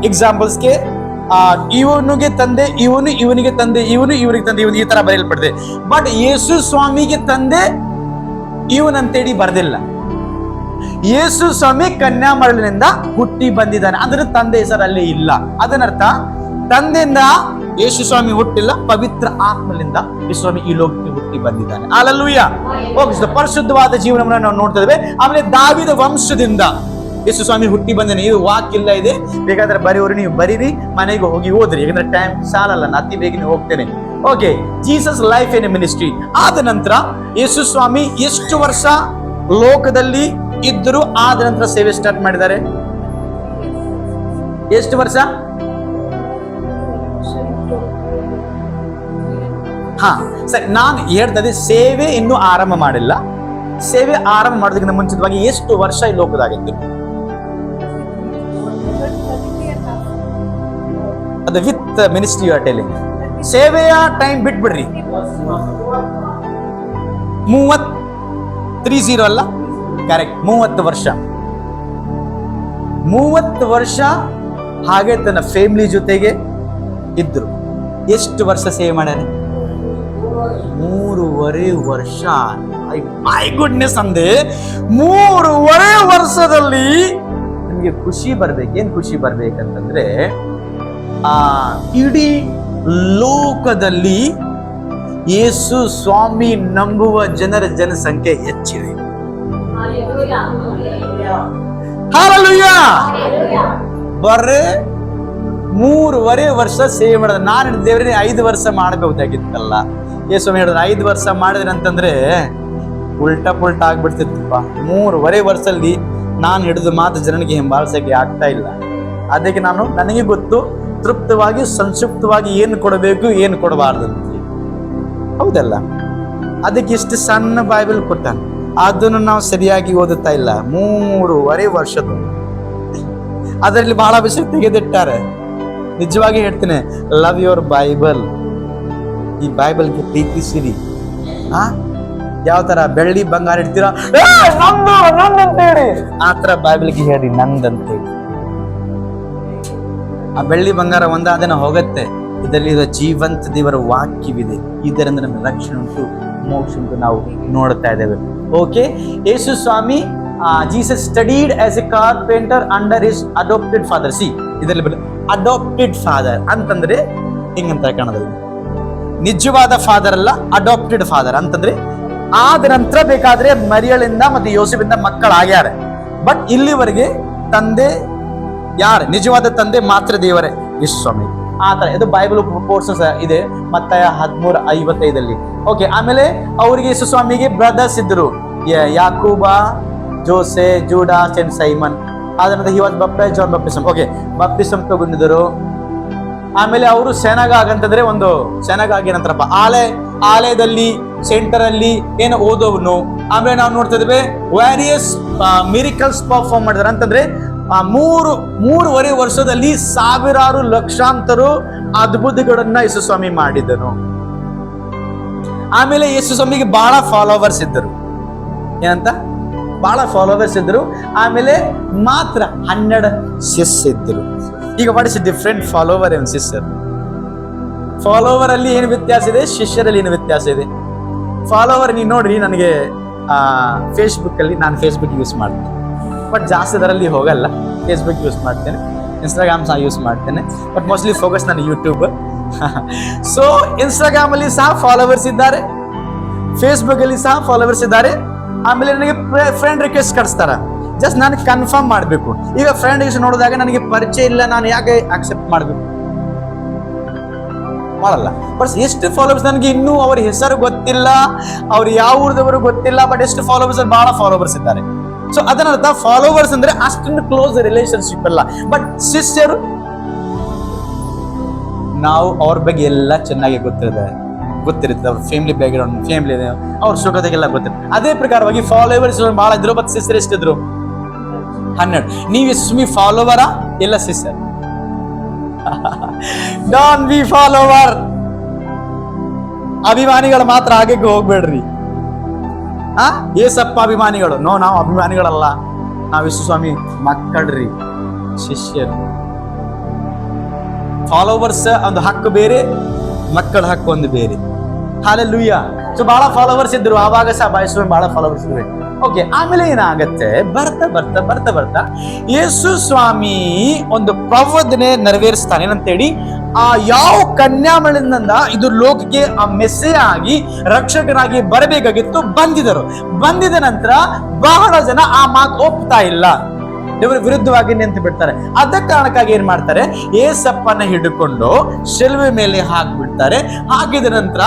A: ಎಕ್ಸಾಂಪಲ್ಸ್ಗೆ ಇವನಿಗೆ ತಂದೆ ಇವನು, ಇವನಿಗೆ ತಂದೆ ಇವನು, ಇವನಿಗೆ ತಂದೆ ಇವನು, ಈ ತರ ಬರೆಯಲ್ಪಟ್ಟಿದೆ. ಬಟ್ ಯೇಸು ಸ್ವಾಮಿಗೆ ತಂದೆ ಇವನಂತೇಳಿ ಬರ್ದಿಲ್ಲ. ಯೇಸು ಸ್ವಾಮಿ ಕನ್ಯಾಮರಳಿನಿಂದ ಹುಟ್ಟಿ ಬಂದಿದ್ದಾನೆ ಅಂದ್ರೆ ತಂದೆ ಹೆಸರಲ್ಲಿ ಇಲ್ಲ. ಅದನ್ನರ್ಥ ತಂದೆಯಿಂದ ಯೇಸು ಸ್ವಾಮಿ ಹುಟ್ಟಿಲ್ಲ, ಪವಿತ್ರ ಆತ್ಮಲಿಂದ ಯೇಸು ಸ್ವಾಮಿ ಈ ಲೋಕಕ್ಕೆ ಹುಟ್ಟಿ ಬಂದಿದ್ದಾನೆ. ಹಲ್ಲೆಲೂಯಾ. ಪರಿಶುದ್ಧವಾದ ಜೀವನವನ್ನು ನಾವು ನೋಡ್ತಾ ಇದ್ದೇವೆ. ಆಮೇಲೆ ದಾವೀದ ವಂಶದಿಂದ ಯೇಸು ಸ್ವಾಮಿ ಹುಟ್ಟಿ ಬಂದೇನೆ. ಇದು ವಾಕ್ಯ ಇದೆ, ಬೇಕಾದ್ರೆ ಬರೆಯೋರು ನೀವು ಬರೀರಿ, ಮನೆಗೆ ಹೋಗಿ ಓದ್ರಿ, ಯಾಕಂದ್ರೆ ಟೈಮ್ ಸಾಲಲ್ಲ, ನಾನು ಅತಿ ಬೇಗನೆ ಹೋಗ್ತೇನೆ. Okay, Jesus life in ministry ಆದ ನಂತರ ಯೇಸು ಸ್ವಾಮಿ ಎಷ್ಟು ವರ್ಷ ಲೋಕದಲ್ಲಿ ಇದ್ದರು, ಆದ ನಂತರ ಸೇವೆ ಸ್ಟಾರ್ಟ್ ಮಾಡಿದ್ದಾರೆ? ಎಷ್ಟು ವರ್ಷ? ಸರಿ, ನಾನು ಹೇಳ್ತದೆ ಸೇವೆ ಇನ್ನೂ ಆರಂಭ ಮಾಡಿಲ್ಲ. ಸೇವೆ ಆರಂಭ ಮಾಡೋದಕ್ಕಿಂತ ಮುಂಚಿತವಾಗಿ ಎಷ್ಟು ವರ್ಷ ಈ ಲೋಕದಾಗಿತ್ತು? ಅದು with ministry you are telling. ಸೇವೆಯ ಟೈಮ್ ಬಿಟ್ಬಿಡ್ರಿ. 30 ಅಲ್ಲ, ಕರೆಕ್ಟ್, 30 ವರ್ಷ. 30 ವರ್ಷ ಹಾಗೆ ತನ್ನ ಫ್ಯಾಮಿಲಿ ಜೊತೆಗೆ ಇದ್ರು. ಎಷ್ಟು ವರ್ಷ ಸೇವೆ ಮಾಡ್ಯಾನೆ? 3.5 ವರ್ಷ. ಮೈ ಗುಡ್ನೆಸ್ ಅಂದೆ, 3.5 ವರ್ಷದಲ್ಲಿ ನಿಮ್ಗೆ ಖುಷಿ ಬರ್ಬೇಕು. ಏನ್ ಖುಷಿ ಬರ್ಬೇಕಂತಂದ್ರೆ, ಇಡೀ ಲೋಕದಲ್ಲಿ ಯೇಸು ಸ್ವಾಮಿ ನಂಬುವ ಜನರ ಜನಸಂಖ್ಯೆ ಹೆಚ್ಚಿದೆ. ಹಲ್ಲೆಲೂಯಾ. ಬರ್ರೆ 3.5 ವರ್ಷ ಸೇವೆ ಮಾಡಿದ. ನಾನು ದೇವರೇ 5 ವರ್ಷ ಮಾಡಬಹುದಾಗಿತ್ತಲ್ಲ. ಯೇಸು ಹೇಳಿದ್ರೆ 5 ವರ್ಷ ಮಾಡಿದ್ರೆ ಅಂತಂದ್ರೆ ಉಲ್ಟಾ ಪುಲ್ಟಾ ಆಗ್ಬಿಡ್ತಿತ್ತಪ್ಪ. 3.5 ವರ್ಷದಲ್ಲಿ ನಾನು ಹಿಡಿದು ಮಾತು ಜನನಿಗೆ ಹಿಂಬಾಲಿಸಕ್ಕೆ ಆಗ್ತಾ ಇಲ್ಲ. ಅದಕ್ಕೆ ನನಗೆ ಗೊತ್ತು ತೃಪ್ತವಾಗಿ ಸಂಕ್ಷಿಪ್ತವಾಗಿ ಏನು ಕೊಡಬೇಕು ಏನು ಕೊಡಬಾರ್ದು ಅಂತ. ಹೌದಲ್ಲ? ಅದಕ್ಕೆ ಇಷ್ಟು ಸಣ್ಣ ಬೈಬಲ್ ಕೊಟ್ಟ, ಅದನ್ನು ನಾವು ಸರಿಯಾಗಿ ಓದುತ್ತಾ ಇಲ್ಲ. 3.5 ವರ್ಷದ ಅದರಲ್ಲಿ ಬಹಳ ವಿಷಯ ತೆಗೆದಿಟ್ಟಾರೆ. ನಿಜವಾಗಿ ಹೇಳ್ತೀನಿ, ಲವ್ ಯುವರ್ ಬೈಬಲ್. ಈ ಬೈಬಲ್ಗೆ ಪ್ರೀತಿಸಿರಿ. ಯಾವ ತರ ಬೆಳ್ಳಿ ಬಂಗಾರ ಇಡ್ತೀರಾ, ನಂದಂತೇಳಿ ಆ ತರ ಬೈಬಲ್ಗೆ ಹೇಳಿ ನಂದಂತೇಳಿ. ಆ ಬೆಳ್ಳಿ ಬಂಗಾರ ಒಂದಾದನ ಹೋಗತ್ತೆ. ಇದರಲ್ಲಿ ಜೀವಂತ ದೇವರ ವಾಕ್ಯವಿದೆ. ಇದರಿಂದ ನಮಗೆ ರಕ್ಷಣೆ ಉಂಟು, ಮೋಕ್ಷ ಉಂಟು, ನಾವು ನೋಡ್ತಾ ಇದ್ದೇವೆ. ಓಕೆ, ಯೇಸು ಸ್ವಾಮಿ Jesus studied as a carpenter under his adopted father. See, ಇದರಲ್ಲಿ ಅಡಾಪ್ಟೆಡ್ ಫಾದರ್ ಅಂತಂದ್ರೆ ಹಿಂಗಂತ ಕಾಣೋದು. ನಿಜವಾದ ಫಾದರ್ ಅಲ್ಲ, ಅಡಾಪ್ಟೆಡ್ ಫಾದರ್ ಅಂತಂದ್ರೆ ಆದ ನಂತರ ಬೇಕಾದ್ರೆ ಮರಿಯಳಿಂದ ಮತ್ತೆ ಯೋಸೆಫಿಂದ ಮಕ್ಕಳಾಗ್ಯಾರ. ಬಟ್ ಇಲ್ಲಿವರೆಗೆ ತಂದೆ ಯಾರು? ನಿಜವಾದ ತಂದೆ ಮಾತ್ರ ದೇವರೇ, ಯೇಸು ಸ್ವಾಮಿ. ಆತರ ಇದು ಬೈಬಲ್ ಪೋರ್ಷನ್ಸ್ ಇದೆ, ಮತ್ತಾಯ 13:55. ಓಕೆ, ಆಮೇಲೆ ಅವರಿಗೆ ಯೇಸು ಸ್ವಾಮಿಗೆ ಬ್ರದರ್ಸ್ ಇದ್ರು, ಯಾಕೂಬ, ಜೋಸೆ, ಜೂಡಾಸ್ ಅಂಡ್ ಸೈಮನ್. ಅದರಿಂದ ಹಿ ವಾಸ್ ಬಾಪ್ಟೈಸ್ಡ್ ಜಾನ್ ಬಾಪ್ಟಿಸಮ್. ಓಕೆ, ಬಾಪ್ಟಿಸಮ್ ತಗೊಂಡಿದ್ರು. ಆಮೇಲೆ ಅವರು ಸೆನಗಾಗ್ ಅಂತಂದ್ರೆ ಒಂದು ಸೆನಗಾಗ್ ಏನಂತಾರಪ್ಪ, ಆಲಯದಲ್ಲಿ ಸೆಂಟರ್ ಅಲ್ಲಿ ಏನು ಓದೋವನು. ಆಮೇಲೆ ನಾವು ನೋಡ್ತಾ ಇದ್ದೇವೆ ವ್ಯಾರಿಯಸ್ ಮಿರಿಕಲ್ಸ್ ಪರ್ಫಾರ್ಮ್ ಮಾಡಿದಾರೆ. ಅಂತಂದ್ರೆ 3.5 ವರ್ಷದಲ್ಲಿ ಸಾವಿರಾರು ಲಕ್ಷಾಂತರ ಅದ್ಭುತಗಳನ್ನ ಯೇಸು ಸ್ವಾಮಿ ಮಾಡಿದನು. ಆಮೇಲೆ ಯೇಸು ಸ್ವಾಮಿಗೆ ಬಹಳ ಫಾಲೋವರ್ಸ್ ಇದ್ದರು. ಏನಂತ? ಬಹಳ ಫಾಲೋವರ್ಸ್ ಇದ್ರು. ಆಮೇಲೆ ಮಾತ್ರ 12 ಶಿಷ್ಯ ಇದ್ದರು. ಈಗ what is different follower and ಶಿಷ್ಯರ್? ಫಾಲೋವರ್ ಅಲ್ಲಿ ಏನು ವ್ಯತ್ಯಾಸ ಇದೆ, ಶಿಷ್ಯರಲ್ಲಿ ಏನು ವ್ಯತ್ಯಾಸ ಇದೆ? ಫಾಲೋವರ್ ನೀವು ನೋಡ್ರಿ, ನನಗೆ ಫೇಸ್ಬುಕ್ ಅಲ್ಲಿ ನಾನು ಫೇಸ್ಬುಕ್ ಯೂಸ್ ಮಾಡ್ತೇನೆ, ಬಟ್ ಜಾಸ್ತಿ ಅದರಲ್ಲಿ ಹೋಗಲ್ಲ. ಫೇಸ್ಬುಕ್ ಯೂಸ್ ಮಾಡ್ತೇನೆ, ಇನ್ಸ್ಟಾಗ್ರಾಮ್ ಸಹ ಯೂಸ್ ಮಾಡ್ತೇನೆ, ಬಟ್ ಮೋಸ್ಟ್ಲಿ ಫೋಕಸ್ ನಾನು ಯೂಟ್ಯೂಬ್. ಸೊ ಇನ್ಸ್ಟಾಗ್ರಾಮ್ ಅಲ್ಲಿ ಸಹ ಫಾಲೋವರ್ಸ್ ಇದ್ದಾರೆ, ಫೇಸ್ಬುಕ್ ಅಲ್ಲಿ ಸಹ ಫಾಲೋವರ್ಸ್ ಇದ್ದಾರೆ. ಆಮೇಲೆ ನನಗೆ ಫ್ರೆಂಡ್ ರಿಕ್ವೆಸ್ಟ್ ಕಳಿಸ್ತಾರ, ಜಸ್ಟ್ ನಾನು ಕನ್ಫರ್ಮ್ ಮಾಡಬೇಕು. ಈಗ ಫ್ರೆಂಡ್ ರಿಕ್ವೆಸ್ಟ್ ನೋಡಿದಾಗ ನನಗೆ ಪರಿಚಯ ಇಲ್ಲ, ನಾನು ಯಾಕೆ ಅಕ್ಸೆಪ್ಟ್ ಮಾಡಬೇಕು? ಮಾಡಲ್ಲ. ಬಟ್ ಎಷ್ಟು ಫಾಲೋವರ್ಸ್ ನನಗೆ ಇನ್ನೂ ಅವ್ರ ಹೆಸರು ಗೊತ್ತಿಲ್ಲ, ಅವ್ರು ಯಾವ ಊರದವರು ಗೊತ್ತಿಲ್ಲ, ಬಟ್ ಎಷ್ಟು ಫಾಲೋವರ್ಸ್, ಬಹಳ ಫಾಲೋವರ್ಸ್ ಇದ್ದಾರೆ. ಸೊ ಅದನ್ನರ್ಥ ಫಾಲೋವರ್ಸ್ ಅಂದ್ರೆ ಅಷ್ಟೊಂದು ಕ್ಲೋಸ್ ರಿಲೇಶನ್ಶಿಪ್ ಅಲ್ಲ. ಬಟ್ ಶಿಷ್ಯರು, ನಾವು ಅವ್ರ ಬಗ್ಗೆ ಎಲ್ಲ ಚೆನ್ನಾಗಿ ಗೊತ್ತಿರುತ್ತೆ, ಅವ್ರ ಫ್ಯಾಮಿಲಿ ಬ್ಯಾಕ್ಗ್ರೌಂಡ್, ಫ್ಯಾಮಿಲಿ ಅವ್ರ ಸುಖತೆಗೆಲ್ಲ ಗೊತ್ತಿರುತ್ತೆ. ಅದೇ ಪ್ರಕಾರವಾಗಿ ಫಾಲೋವರ್ಸ್ ಬಹಳ ಇದ್ರು, ಬಟ್ ಶಿಷ್ಯರು ಎಷ್ಟಿದ್ರು? 12. ನೀವು ಎಷ್ಟು ಫಾಲೋವರಾ ಎಲ್ಲ ಶಿಷ್ಯರ್? Don't be follower. ಅಭಿಮಾನಿಗಳು ಮಾತ್ರ ಹಾಗೆ ಹೋಗ್ಬೇಡ್ರಿ. ಏಸಪ್ಪ ಅಭಿಮಾನಿಗಳು. ನಾವು ಅಭಿಮಾನಿಗಳಲ್ಲ, ನಾವು ಯೇಸು ಸ್ವಾಮಿ ಮಕ್ಕಳ್ರಿ, ಶಿಷ್ಯರು. ಫಾಲೋವರ್ಸ್ ಒಂದು ಹಕ್ಕು ಬೇರೆ, ಮಕ್ಕಳ ಹಕ್ಕು ಒಂದು ಬೇರೆ. ಹಲ್ಲೆಲೂಯಾ. ಸೊ ಬಹಳ ಫಾಲೋವರ್ಸ್ ಇದ್ರು ಆವಾಗ ಸಹ ಬಾಯಸ್ವಾಮಿ ಬಹಳ ಫಾಲೋವರ್ಸ್ ಇದ್ರು. ಓಕೆ, ಆಮೇಲೆ ಏನಾಗತ್ತೆ, ಬರ್ತಾ ಬರ್ತಾ ಬರ್ತಾ ಬರ್ತಾ ಯೇಸು ಸ್ವಾಮಿ ಒಂದು ಪ್ರವಾದನೆ ನೆರವೇರಿಸ್ತಾನೆ. ಏನಂತೇಳಿ, ಆ ಯಾವ ಕನ್ಯಾಮಣಿಯಿಂದ ಇದು ಲೋಕಕ್ಕೆ ಆ ಮೆಸ್ಸೇ ಆಗಿ ರಕ್ಷಕನಾಗಿ ಬರಬೇಕಾಗಿತ್ತು, ಬಂದಿದ ನಂತರ ಬಹಳ ಜನ ಆ ಮಾತು ಒಪ್ತಾ ಇಲ್ಲ, ಇವರ ವಿರುದ್ಧವಾಗಿ ನಿಂತು ಬಿಡ್ತಾರೆ. ಅದ ಕಾರಣಕ್ಕಾಗಿ ಏನ್ ಮಾಡ್ತಾರೆ, ಏಸಪ್ಪನ ಹಿಡ್ಕೊಂಡು ಶಿಲುವೆ ಮೇಲೆ ಹಾಕ್ಬಿಡ್ತಾರೆ. ಹಾಕಿದ ನಂತರ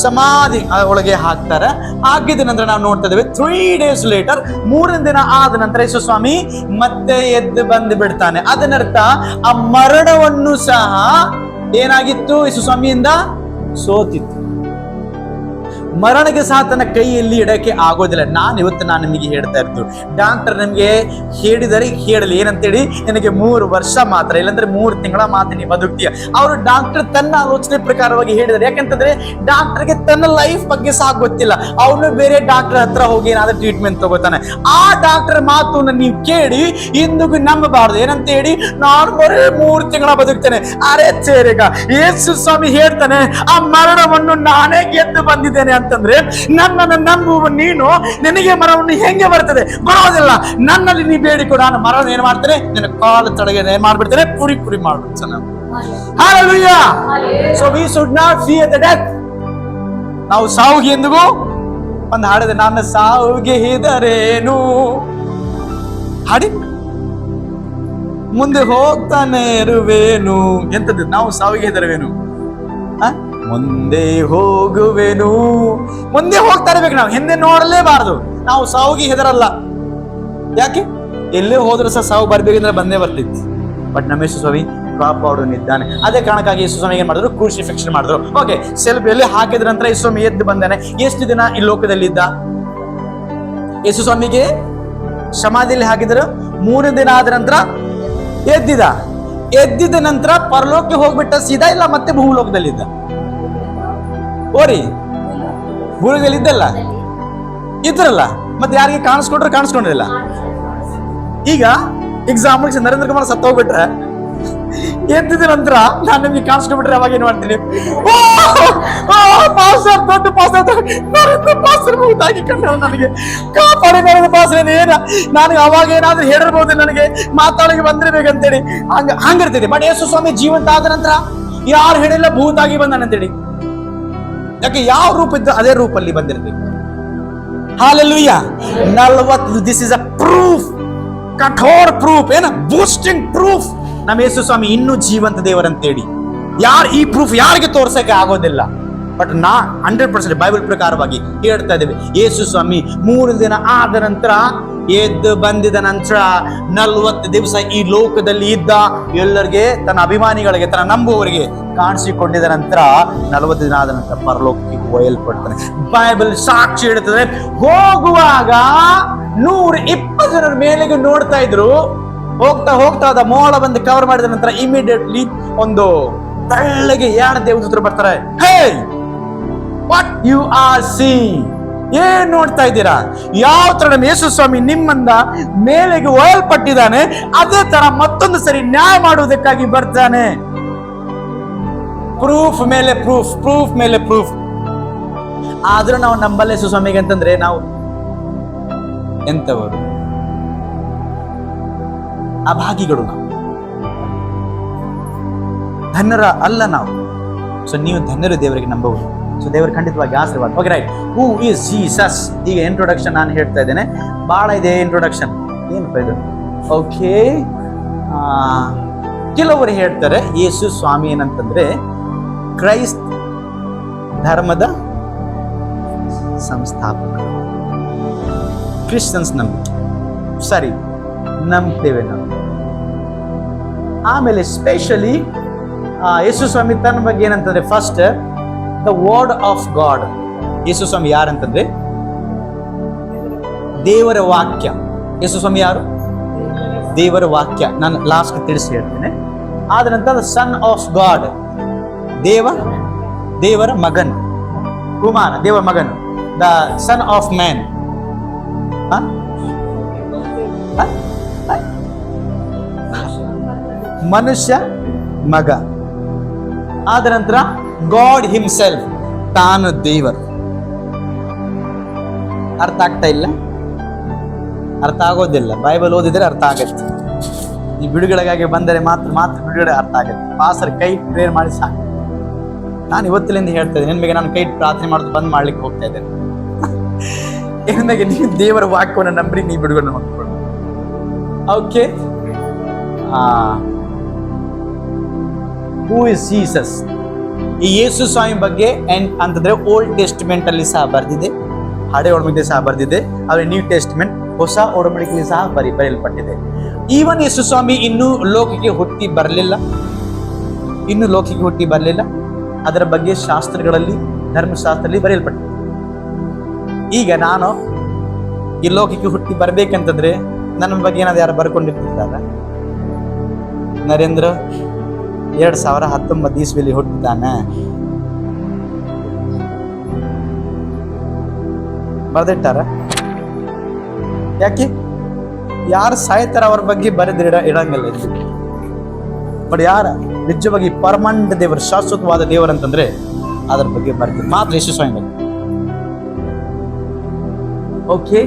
A: ಸಮಾಧಿ ಒಳಗೆ ಹಾಕ್ತಾರೆ. ಹಾಕಿದ ನಂತರ ನಾವು ನೋಡ್ತಾ ಇದ್ದೇವೆ 3 days ಲೇಟರ್, 3ನೇ ದಿನ ಆದ ನಂತರ ಯೇಸು ಸ್ವಾಮಿ ಮತ್ತೆ ಎದ್ದು ಬಂದು ಬಿಡ್ತಾನೆ. ಅದನ್ನರ್ಥ ಆ ಮರಣವನ್ನು ಸಹ ಏನಾಗಿತ್ತು, ಯೇಸು ಸ್ವಾಮಿಯಿಂದ ಸೋತಿತ್ತು. ಮರಣಕ್ಕೆ ಸಹ ತನ್ನ ಕೈಯಲ್ಲಿ ಇಡಕ್ಕೆ ಆಗೋದಿಲ್ಲ. ಇವತ್ತು ನಾನು ನಿಮಗೆ ಹೇಳ್ತಾ ಇರ್ತೀನಿ, ಡಾಕ್ಟರ್ ನಿಮಗೆ ಹೇಳಲಿ ಏನಂತೇಳಿ, ನಿನಗೆ 3 ವರ್ಷ ಮಾತ್ರ, ಇಲ್ಲಾಂದ್ರೆ 3 ತಿಂಗಳ ಮಾತ್ರ ನೀವು ಬದುಕ್ತೀಯ. ಅವರು ಡಾಕ್ಟರ್ ತನ್ನ ಆಲೋಚನೆ ಪ್ರಕಾರವಾಗಿ ಹೇಳಿದ್ದಾರೆ. ಯಾಕಂತಂದ್ರೆ ಡಾಕ್ಟರ್ಗೆ ತನ್ನ ಲೈಫ್ ಬಗ್ಗೆ ಸಹ ಗೊತ್ತಿಲ್ಲ. ಅವನು ಬೇರೆ ಡಾಕ್ಟರ್ ಹತ್ರ ಹೋಗಿ ಏನಾದ್ರೂ ಟ್ರೀಟ್ಮೆಂಟ್ ತಗೋತಾನೆ. ಆ ಡಾಕ್ಟರ್ ಮಾತನ್ನ ನೀವು ಕೇಳಿ ಇಂದಿಗೂ ನಂಬಬಾರ್ದು. ಏನಂತ ಹೇಳಿ, ನಾನು ಬರೀ 3 ತಿಂಗಳ ಬದುಕ್ತೇನೆ. ಅರೆ ಚೇರಿಗ ಯೇಸು ಸ್ವಾಮಿ ಹೇಳ್ತಾನೆ, ಆ ಮರಣವನ್ನು ನಾನೇ ಗೆದ್ದು ಬಂದಿದ್ದೇನೆ ಅಂತಂದ್ರೆ, ನನ್ನನ್ನು ನಂಬುವ ನೀನು, ನಿನಗೆ ಮರಣವನ್ನು ಹೆಂಗೆ ಬರ್ತದೆ? ಬರೋದಿಲ್ಲ. ನನ್ನಲ್ಲಿ ನೀ ಬೇಡಿಕೊಡು, ನಾನು ಮರಣ ಏನ್ ಮಾಡ್ತೇನೆ, ನಿನ್ನ ಕಾಲು ತಡೆಗೆ ಏನ್ ಮಾಡ್ಬಿಡ್ತೇನೆ, Puri ಮಾಡ್ಬಿಡ್ತೇನೆ. Hallelujah. So we should not fear the death. ನಾವು ಸಾವುಗೆ ಎಂದಿಗೂ ಒಂದು ಹಾಡಿದೆ, ನಾನು ಸಾವುಗೆ ಹೆದರೇನು, ಹಾಡಿ ಮುಂದೆ ಹೋಗ್ತಾನೆ ಇರುವೇನು. ಎಂತದ್ದು, ನಾವು ಸಾವಿಗೆ ಹೆದರುವೇನು, ಮುಂದೆ ಹೋಗುವೆನು. ಮುಂದೆ ಹೋಗ್ತಾ ಇರ್ಬೇಕು, ನಾವು ಹಿಂದೆ ನೋಡಲೇಬಾರದು. ನಾವು ಸಾವಿಗೆ ಹೆದರಲ್ಲ. ಯಾಕೆ? ಎಲ್ಲೇ ಹೋದ್ರೂ ಸಹ ಸಾವು ಬರ್ಬೇಕಂದ್ರೆ ಬಂದೇ ಬರ್ತಿತ್ತು. ಬಟ್ ನಮ್ಮ ಯೇಸು ಸ್ವಾಮಿ ಕಾಪಾಡೋನಿದ್ದಾನೆ. ಅದೇ ಕಾರಣಕ್ಕಾಗಿ ಯೇಸು ಸ್ವಾಮಿ ಏನ್ ಮಾಡಿದ್ರು, ಕ್ರೂಸಿಫಿಕ್ಷನ್ ಮಾಡಿದ್ರು. ಓಕೆ, ಸೆಲ್ಫಿಯಲ್ಲಿ ಹಾಕಿದ ನಂತರ ಯೇಸು ಸ್ವಾಮಿ ಎದ್ದು ಬಂದಾನೆ. ಎಷ್ಟು ದಿನ ಈ ಲೋಕದಲ್ಲಿದ್ದ? ಯೇಸು ಸ್ವಾಮಿಗೆ ಸಮಾಧಿಯಲ್ಲಿ ಹಾಕಿದ್ರು, 3ನೇ ದಿನ ಆದ ನಂತರ ಎದ್ದಿದ ನಂತರ ಪರಲೋಕಕ್ಕೆ ಹೋಗ್ಬಿಟ್ಟ ಸೀದಾ, ಇಲ್ಲ ಮತ್ತೆ ಭೂಲೋಕದಲ್ಲಿದ್ದ? ಓರಿ, ಭೂಲೋಕದಲ್ಲಿದ್ದಲ್ಲ, ಇದ್ರಲ್ಲ, ಮತ್ತೆ ಯಾರಿಗೆ ಕಾಣಿಸ್ಕೊಂಡ್ರಿಲ್ಲ. ಈಗ ಎಕ್ಸಾಂಪಲ್ ನರೇಂದ್ರ ಕುಮಾರ್ ಸತ್ತ ಹೋಗ್ಬಿಟ್ರೆ, ಎದ್ದಿದ ನಂತರ ನಾನು ನಿಮ್ಗೆ ಕಾಣಿಸ್ಕೊಂಡ್ಬಿಟ್ರೆ ಅವಾಗ ಏನ್ ಮಾಡ್ತೀನಿ, ದೊಡ್ಡ ಪಾಸ್ಟರ್ ಬಹುದಾಗಿ ಕಂಡ ನನಗೆ ಕಾಪಾಡಿ ಪಾಸ್ಟರ್ ಏನ, ನಾನು ಅವಾಗ ಏನಾದ್ರೂ ಹೇಳಿರ್ಬೋದು, ನನಗೆ ಮಾತಾಡೋಕೆ ಬಂದಿರ್ಬೇಕಂತೇಳಿ ಹಂಗಿರ್ತಿದೆ. ಬಟ್ ಯೇಸು ಸ್ವಾಮಿ ಜೀವಂತ ಆದ ನಂತರ ಯಾರು ಹೇಳಿಲ್ಲ ಭೂತಾಗಿ ಬಂದಾನಂತೇಳಿ. ಯಾಕೆ? ಯಾವ ರೂಪ ಇದ್ದು ಅದೇ ರೂಪಲ್ಲಿ ಬಂದಿರ್ಬೇಕು. Hallelujah. 40 this is a proof, ಕಠೋರ್ ಪ್ರೂಫ್, ಏನ ಬೂಸ್ಟಿಂಗ್ ಪ್ರೂಫ್, ನಮ್ಮ ಯೇಸು ಸ್ವಾಮಿ ಇನ್ನೂ ಜೀವಂತ ದೇವರಂತೇಳಿ. ಈ ಪ್ರೂಫ್ ಯಾರಿಗೆ ತೋರ್ಸಕ್ಕೆ ಆಗೋದಿಲ್ಲ. ಬಟ್ 100% ಬೈಬಲ್ ಪ್ರಕಾರವಾಗಿ ಹೇಳ್ತಾ ಇದ್ದೇವೆ, ಯೇಸು ಸ್ವಾಮಿ 3 ದಿನ ಆದ ನಂತರ ಎದ್ದು ಬಂದಿದ ನಂತರ 40 ದಿವಸ ಈ ಲೋಕದಲ್ಲಿ ಇದ್ದ ಎಲ್ಲರಿಗೆ, ತನ್ನ ಅಭಿಮಾನಿಗಳಿಗೆ, ತನ್ನ ನಂಬುವವರಿಗೆ ಕಾಣಿಸಿಕೊಂಡಿದ ನಂತರ 40 ದಿನ ಆದ ನಂತರ ಪರಲೋಕಕ್ಕೆ ಒಯ್ಯಲ್ಪಡ್ತಾನೆ. ಬೈಬಲ್ ಸಾಕ್ಷಿ ಹೇಳ್ತದೆ, ಹೋಗುವಾಗ 120 ಜನರ ಮೇಲೆಗೆ ನೋಡ್ತಾ ಇದ್ರು. ಹೋಗ್ತಾ ಅದ ಮೋಡ ಬಂದು ಕವರ್ ಮಾಡಿದ ನಂತರ ಇಮಿಡಿಯೇಟ್ಲಿ ಒಂದು ಬೆಳ್ಳಗೆ 2 ದೇವದೂತರು ಬರ್ತಾರೆ. ಹೇ, ವಾಟ್ ಯು ಆರ್ ಸೀಯಿಂಗ್? ಏನ್ ನೋಡ್ತಾ ಇದ್ದೀರಾ? ಯಾವ ತರ ನಮ್ಮ ಯೇಸು ಸ್ವಾಮಿ ನಿಮ್ಮಂದ ಮೇಲೆಗೆ ಒಯ್ಯಲ್ಪಟ್ಟಿದ್ದಾನೆ, ಅದೇ ತರ ಮತ್ತೊಂದು ಸರಿ ನ್ಯಾಯ ಮಾಡುವುದಕ್ಕಾಗಿ ಬರ್ತಾನೆ. ಪ್ರೂಫ್ ಮೇಲೆ ಪ್ರೂಫ್. ಆದ್ರೂ ನಾವು ನಂಬಲ್ಲ ಯೇಸು ಸ್ವಾಮಿಗೆ ಅಂತಂದ್ರೆ ನಾವು ಎಂತವರು? ಅಭಾಗಿಗಳು ನಾವು, ಧನ್ಯರ ಅಲ್ಲ ನಾವು. ಸೊ ನೀವು ಧನ್ಯರು, ದೇವರಿಗೆ ನಂಬಬಹುದು. ಸೊ ದೇವರು ಖಂಡಿತವಾಗಿ ಆಶೀರ್ವಾದ. Okay, right. Who is Jesus? ಈಗ ಇಂಟ್ರೊಡಕ್ಷನ್ ನಾನು ಹೇಳ್ತಾ ಇದ್ದೇನೆ, ಬಹಳ ಇದೆ ಇಂಟ್ರೊಡಕ್ಷನ್. ಏನಪ್ಪ ಇದು? ಓಕೆ, ಕೆಲವರು ಹೇಳ್ತಾರೆ ಯೇಸು ಸ್ವಾಮಿ ಏನಂತಂದ್ರೆ ಕ್ರೈಸ್ತ ಧರ್ಮದ ಸಂಸ್ಥಾಪಕ. ಕ್ರಿಶ್ಚಿಯನ್ಸ್ ನಂಬ್ತೇವೆ ನಾವು. ಆಮೇಲೆ ಸ್ಪೆಷಲಿ ಯೇಸು ಸ್ವಾಮಿ ತನ್ನ ಬಗ್ಗೆ ಏನಂತಂದ್ರೆ, first the word of God. Yesu Swami ಯಾರಂತಂದ್ರೆ ದೇವರ ವಾಕ್ಯ. ಯೇಸು ಸ್ವಾಮಿ ಯಾರು? ದೇವರ ವಾಕ್ಯ. ನಾನು ಲಾಸ್ಟ್ ತಿಳಿಸಿ ಹೇಳ್ತೇನೆ. ಆದ ನಂತರ ಸನ್ ಆಫ್ ಗಾಡ್, ದೇವರ ಮಗನ್, ಕುಮಾರ, ದೇವರ ಮಗನು. ದ ಸನ್ ಆಫ್ ಮ್ಯಾನ್, ಮನುಷ್ಯ ಮಗ. ಆದ ನಂತರ ಗಾಡ್ ಹಿಮ್ಸೆಲ್ಫ್, ತಾನು ದೇವರು. ಅರ್ಥ ಆಗ್ತಾ ಇಲ್ಲ? ಅರ್ಥ ಆಗೋದಿಲ್ಲ. ಬೈಬಲ್ ಓದಿದ್ರೆ ಅರ್ಥ ಆಗತ್ತೆ. ಈ ಬಿಡುಗಡೆಗಾಗಿ ಬಂದರೆ ಮಾತ್ರ ಬಿಡುಗಡೆ ಅರ್ಥ ಆಗುತ್ತೆ. ಪಾಸ್ಟರ್ ಕೈ ಪ್ರೇಯರ್ ಮಾಡಿ ಸಾಕು. ನಾನು ಇವತ್ತಿನಿಂದ ಹೇಳ್ತಾ ಇದ್ದೇನೆ, ನಿಮಗೆ ನಾನು ಕೈ ಪ್ರಾರ್ಥನೆ ಮಾಡೋದು ಬಂದ್ ಮಾಡ್ಲಿಕ್ಕೆ ಹೋಗ್ತಾ ಇದ್ದೇನೆ. ನಿಮಗೆ ನೀವು ದೇವರ ವಾಕ್ಯವನ್ನು ನಂಬಿ ನೀವು ಬಿಡುಗಡೆ ಮಾಡ್ಕೊಂಡು. Okay, who is Jesus? ಈ ಯೇಸು ಸ್ವಾಮಿ ಬಗ್ಗೆ ಅಂತಂದ್ರೆ ಓಲ್ಡ್ ಟೆಸ್ಟಿಮೆಂಟ್ ಅಲ್ಲಿ ಸಹ ಬರ್ದಿದೆ, ಹಳೆ ಒಡಂಬಡಿಕೆ ಸಹ ಬರ್ದಿದೆ, ಆದ್ರೆ ನ್ಯೂ ಟೆಸ್ಟಿಮೆಂಟ್ ಹೊಸ ಒಡಂಬಡಿಕೆಯಲ್ಲಿ ಸಹ ಬರೆಯಲ್ಪಟ್ಟಿದೆ. ಈವನ್ ಯೇಸು ಸ್ವಾಮಿ ಇನ್ನೂ ಲೋಕಕ್ಕೆ ಹುಟ್ಟಿ ಬರಲಿಲ್ಲ. ಅದರ ಬಗ್ಗೆ ಶಾಸ್ತ್ರಗಳಲ್ಲಿ, ಧರ್ಮಶಾಸ್ತ್ರದಲ್ಲಿ ಬರೆಯಲ್ಪಟ್ಟಿದೆ. ಈಗ ನಾನು ಈ ಲೋಕಕ್ಕೆ ಹುಟ್ಟಿ ಬರ್ಬೇಕಂತಂದ್ರೆ ನನ್ನ ಬಗ್ಗೆ ಏನಾದ್ರು ಯಾರು ಬರ್ಕೊಂಡಿರ್ತಿದ್ದಾರ? ನರೇಂದ್ರ 2019 ಇಸ್ವಿಯಲ್ಲಿ ಹುಟ್ಟಿದ್ದಾನೆ, ಬರ್ದಿಟ್ಟಾರ? ಯಾಕೆ? ಯಾರು ಸಾಯ್ತಾರ ಅವ್ರ ಬಗ್ಗೆ ಬರೆದ್ರೆ ಇಡಂಗಿಲ್ಲ. ಬಟ್ ಯಾರ ನಿಜವಾಗಿ ಪರ್ಮನೆಂಟ್ ದೇವರು, ಶಾಶ್ವತವಾದ ದೇವರು ಅಂತಂದ್ರೆ ಅದ್ರ ಬಗ್ಗೆ ಬರ್ತೀವಿ ಮಾತ್ರ ಯೇಸು ಸ್ವಾಮಿ ಬಗ್ಗೆ. ಓಕೆ,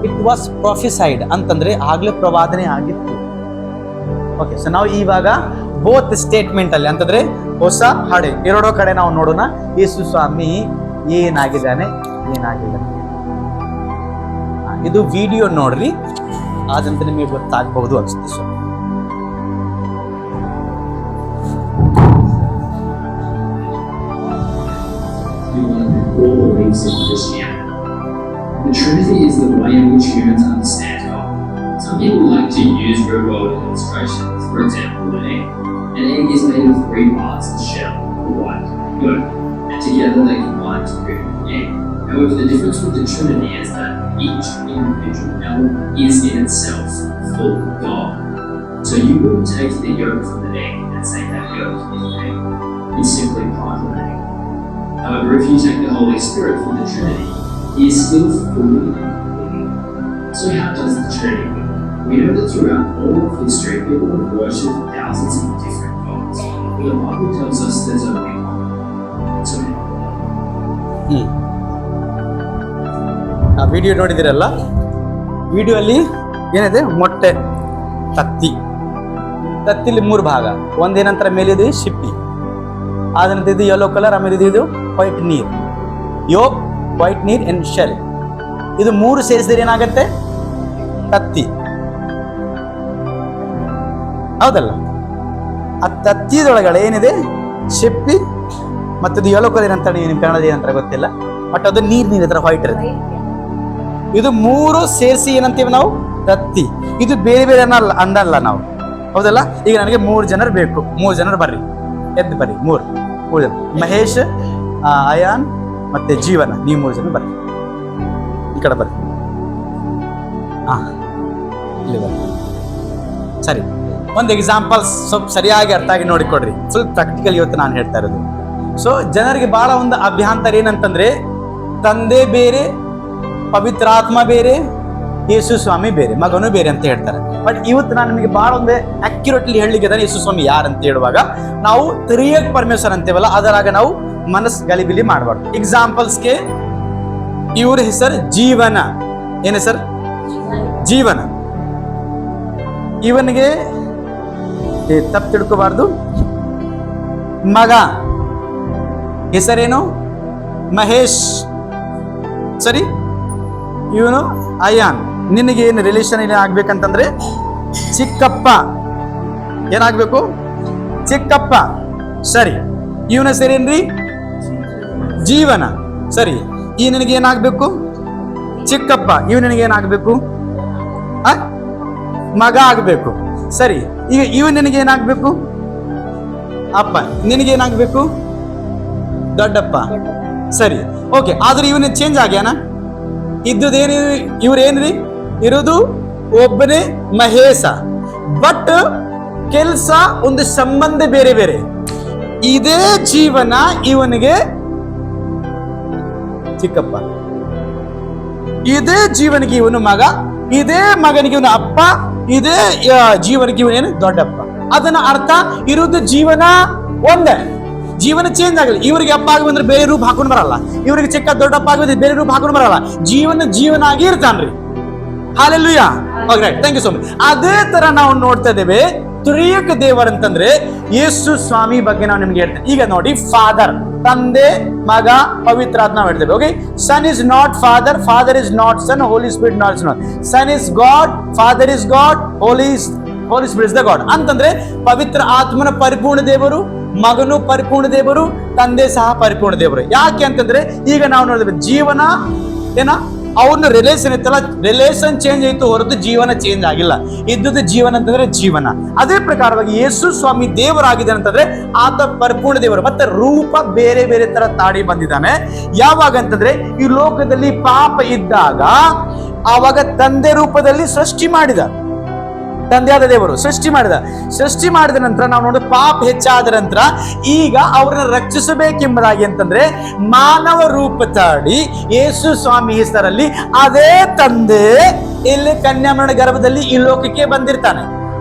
A: ಇಟ್ ವಾಸ್ ಪ್ರೊಫೆಸೈಡ್ ಅಂತಂದ್ರೆ ಆಗ್ಲೇ ಪ್ರವಾದನೆ ಆಗಿತ್ತು. ಓಕೆ, ಸೊ ನಾವು ಇವಾಗ ಬೋತ್ ಸ್ಟೇಟ್ಮೆಂಟ್ ಅಲ್ಲಿ ಅಂತಂದ್ರೆ ಹೊಸ ಹಳೆ ಎರಡೋ ಕಡೆ ನಾವು ನೋಡೋಣ. ಯೇಸು ಸ್ವಾಮಿ ಏನಾಗಿದ್ದಾನೆ. ಇದು ವಿಡಿಯೋ ನೋಡ್ರಿ, ಆದಂತ ನಿಮಗೆ ಗೊತ್ತಾಗಬಹುದು ಅನ್ಸುತ್ತೆ. So
B: The Trinity is the way in which humans understand God. Some people like to use real-world illustrations. For example, an egg. An egg is made of 3 parts: the shell, the white, yolk, and together they combine to create an egg. However, the difference with the Trinity is that each individual element is in itself full of God. So you wouldn't take the yolk from an egg and say that yolk is an egg. It's simply part of an egg. However, if you take the Holy Spirit from the Trinity, He is still fully complete. So how does the Trinity work? We know that throughout all of history, people have worshipped thousands of different gods. But the Bible tells us there's only one. So
A: ಆ ವಿಡಿಯೋ ನೋಡಿದಿರಲ್ಲ, ವಿಡಿಯೋ ಅಲ್ಲಿ ಏನಿದೆ? ಮೊಟ್ಟೆ, ತತ್ತಿಲಿ 3 ಭಾಗ. ಒಂದೇನಂತರ ಮೇಲಿದೆ ಶಿಪ್ಪಿ, ಆದಂತ ಇದು ಯೆಲ್ಲೋ ಕಲರ್, ಆಮೇಲೆ ಇದು ವೈಟ್ ನೀರ್, ಯೋಕ್, ವೈಟ್ ನೀರ್ ಅಂಡ್ ಶೆಲ್. ಇದು 3 ಸೇರಿಸಿದ್ರೆ ಏನಾಗತ್ತೆ? ತತ್ತಿ. ಹೌದಲ್ಲ? ಆ ತತ್ತಿದೊಳಗಡೆ ಏನಿದೆ? ಶಿಪ್ಪಿ ಮತ್ತದು ಯೆಲ್ಲೋ ಕಲರ್ ಅಂತ, ನಿಮ್ ಕನ್ನಡ ಏನಂತ ಗೊತ್ತಿಲ್ಲ, ಬಟ್ ಅದು ನೀರ್ ಹತ್ರ ವೈಟ್ ಇರುತ್ತೆ. ಇದು 3 ಸೇರಿಸಿ ಏನಂತೀವಿ ನಾವು? ತತ್ತಿ. ಇದು ಬೇರೆ ಅಂದಲ್ಲ ನಾವು, ಹೌದಲ್ಲ? ಈಗ ನನಗೆ 3 ಜನರು ಬೇಕು. 3 ಜನರು ಬರ್ರಿ, ಎದ್ದು ಬರ್ರಿ. 3 ಜನ, ಮಹೇಶ್, ಅಯಾನ್ ಮತ್ತೆ ಜೀವನ, ನೀವು 3 ಜನ ಬರ್ರಿ. ಈ ಕಡೆ ಬರ್ರಿ. ಇಲ್ಲಿ ಬರ್ರಿ. ಸರಿ, ಒಂದು ಎಕ್ಸಾಂಪಲ್ ಸ್ವಲ್ಪ ಸರಿಯಾಗಿ ಅರ್ಥ ಆಗಿ ನೋಡಿಕೊಡ್ರಿ. ಫುಲ್ ಪ್ರಾಕ್ಟಿಕಲ್ ಇವತ್ತು ನಾನು ಹೇಳ್ತಾ ಇರೋದು. ಸೊ ಜನರಿಗೆ ಬಹಳ ಒಂದು ಅಭ್ಯಂತರ ಏನಂತಂದ್ರೆ, ತಂದೆ ಬೇರೆ, ಪವಿತ್ರಾತ್ಮ ಬೇರೆ, ಯೇಸು ಸ್ವಾಮಿ ಬೇರೆ, ಮಗನು ಬೇರೆ ಅಂತ ಹೇಳ್ತಾರೆ. ಬಟ್ ಇವತ್ತು ನಾನು ನಿಮಗೆ ಬಹಳ ಒಂದು ಅಕ್ಯುರೇಟ್ಲಿ ಹೇಳಲಿಕ್ಕೆ ಯೇಸು ಸ್ವಾಮಿ ಯಾರಂತ ಹೇಳುವಾಗ ನಾವು ತ್ರಿಯೇಕ ಪರಮೇಶ್ವರ ಅಂತೇವಲ್ಲ, ಅದರಾಗ ನಾವು ಮನಸ್ಸು ಗಲಿಬಿಲಿ ಮಾಡಬಾರ್ದು. ಎಕ್ಸಾಂಪಲ್ಸ್ಗೆ ಇವ್ರ ಹೆಸರು ಜೀವನ. ಏನ್ ಹೆಸರು? ಜೀವನ. ಇವನಿಗೆ ತಪ್ಪು ತಿಳ್ಕೋಬಾರ್ದು. ಮಗ ಹೆಸರೇನು? ಮಹೇಶ್. ಸರಿ, ಇವನು ಅಯಾನ್. ನಿನಗೆ ಏನು ರಿಲೇಷನ್ ಏನೇ ಆಗ್ಬೇಕಂತಂದ್ರೆ ಚಿಕ್ಕಪ್ಪ. ಏನಾಗ್ಬೇಕು? ಚಿಕ್ಕಪ್ಪ. ಸರಿ, ಇವನ ಹೆಸರೇನ್ರಿ? ಜೀವನ. ಸರಿ, ಈ ನಿನಗೆ ಏನಾಗ್ಬೇಕು? ಚಿಕ್ಕಪ್ಪ. ಇವ್ ನಿನಗೆ ಏನಾಗ್ಬೇಕು? ಮಗ ಆಗ್ಬೇಕು. ಸರಿ, ಈಗ ಇವ್ ನಿನಗೆ ಏನಾಗ್ಬೇಕು? ಅಪ್ಪ. ನಿನಗೇನಾಗ್ಬೇಕು? ದೊಡ್ಡಪ್ಪ. ಸರಿ, ಓಕೆ. ಆದ್ರೆ ಇವನ ಚೇಂಜ್ ಆಗ್ಯಾನ? ಇದ್ದುದೇನು? ಇವ್ರೇನ್ರಿ? ಇರೋದು ಒಬ್ಬನೇ ಮಹೇಶ, ಬಟ್ ಕೆಲ್ಸ ಒಂದು ಸಂಬಂಧ ಬೇರೆ ಬೇರೆ. ಇದೇ ಜೀವನ ಇವನಿಗೆ ಚಿಕ್ಕಪ್ಪ, ಇದೇ ಜೀವನಿಗೆ ಇವನು ಮಗ, ಇದೇ ಮಗನಿಗೆ ಇವನು ಅಪ್ಪ, ಇದೇ ಜೀವನಿಗೆ ಇವನೇನು ದೊಡ್ಡಪ್ಪ. ಅದನ್ನ ಅರ್ಥ ಇರುವುದು ಜೀವನ ಒಂದೇ, ಜೀವನ ಚೇಂಜ್ ಆಗಲಿ. ಇವರಿಗೆ ಅಪ್ಪ ಆಗಿ ಬಂದ್ರೆ ಬೇರೆ ರೂಪ ಹಾಕೊಂಡು ಬರಲ್ಲ, ಇವರಿಗೆ ಚಿಕ್ಕ ದೊಡ್ಡಪ್ಪ ಆಗಿ ಬಂದ್ರೆ ಬೇರೆ ರೂಪ ಹಾಕೊಂಡು ಬರಲ್ಲ. ಜೀವನ ಆಗಿ ಇರ್ತಾನ್ರಿ. Hallelujah. Okay, thank you so much. ಅದೇ ತರ ನಾವು ನೋಡ್ತಾ ಇದ್ದೇವೆ ತ್ರಿಯೇಕ ದೇವರಂತಂದ್ರೆ ಯೇಸು ಸ್ವಾಮಿ ಬಗ್ಗೆ ನಾವು ನಿಮ್ಗೆ ಹೇಳ್ತೇನೆ. ಈಗ ನೋಡಿ, ಫಾದರ್ ತಂದೆ, ಮಗ, ಪವಿತ್ರಾತ್ಮ ಹೇಳ್ತೇವೆ. Okay, son is not father, father is not son, Holy Spirit not son. Son is God, father is God, Holy Spirit is the God. ಅಂತಂದ್ರೆ ಪವಿತ್ರ ಆತ್ಮನ ಪರಿಪೂರ್ಣ ದೇವರು, ಮಗನು ಪರಿಪೂರ್ಣ ದೇವರು, ತಂದೆ ಸಹ ಪರಿಪೂರ್ಣ ದೇವರು. ಯಾಕೆ ಅಂತಂದ್ರೆ ಈಗ ನಾವು ನೋಡಿದ್ವಿ ಜೀವನ ಏನ ಅವ್ರನ್ನ ರಿಲೇಷನ್ ಇತ್ತಲ್ಲ, ರಿಲೇಷನ್ ಚೇಂಜ್ ಆಯ್ತು ಹೊರತು ಜೀವನ ಚೇಂಜ್ ಆಗಿಲ್ಲ. ಇದ್ದದ್ದು ಜೀವನ ಅಂತಂದ್ರೆ ಜೀವನ. ಅದೇ ಪ್ರಕಾರವಾಗಿ ಯೇಸು ಸ್ವಾಮಿ ದೇವರಾಗಿದೆ ಅಂತಂದ್ರೆ ಆತ ಪರಿಪೂರ್ಣ ದೇವರು. ಮತ್ತೆ ರೂಪ ಬೇರೆ ಬೇರೆ ತರ ತಾಡಿ ಬಂದಿದ್ದಾನೆ. ಯಾವಾಗ ಅಂತಂದ್ರೆ ಈ ಲೋಕದಲ್ಲಿ ಪಾಪ ಇದ್ದಾಗ ಆವಾಗ ತಂದೆ ರೂಪದಲ್ಲಿ ಸೃಷ್ಟಿ ಮಾಡಿದ, ತಂದೆಯಾದ ದೇವರು ಸೃಷ್ಟಿ ಮಾಡಿದ ನಂತರ ನಾವು ನೋಡಿ ಪಾಪ ಹೆಚ್ಚಾದ ನಂತರ ಈಗ ಅವ್ರನ್ನ ರಕ್ಷಿಸಬೇಕೆಂಬುದಾಗಿ ಅಂತಂದ್ರೆ ಮಾನವ ರೂಪ ತಾಡಿ ಯೇಸು ಸ್ವಾಮಿ ಹೆಸರಲ್ಲಿ ಅದೇ ತಂದೆ ಇಲ್ಲಿ ಕನ್ಯಾಮರಣ ಗರ್ಭದಲ್ಲಿ ಈ ಲೋಕಕ್ಕೆ ಬಂದಿರ್ತಾನೆ.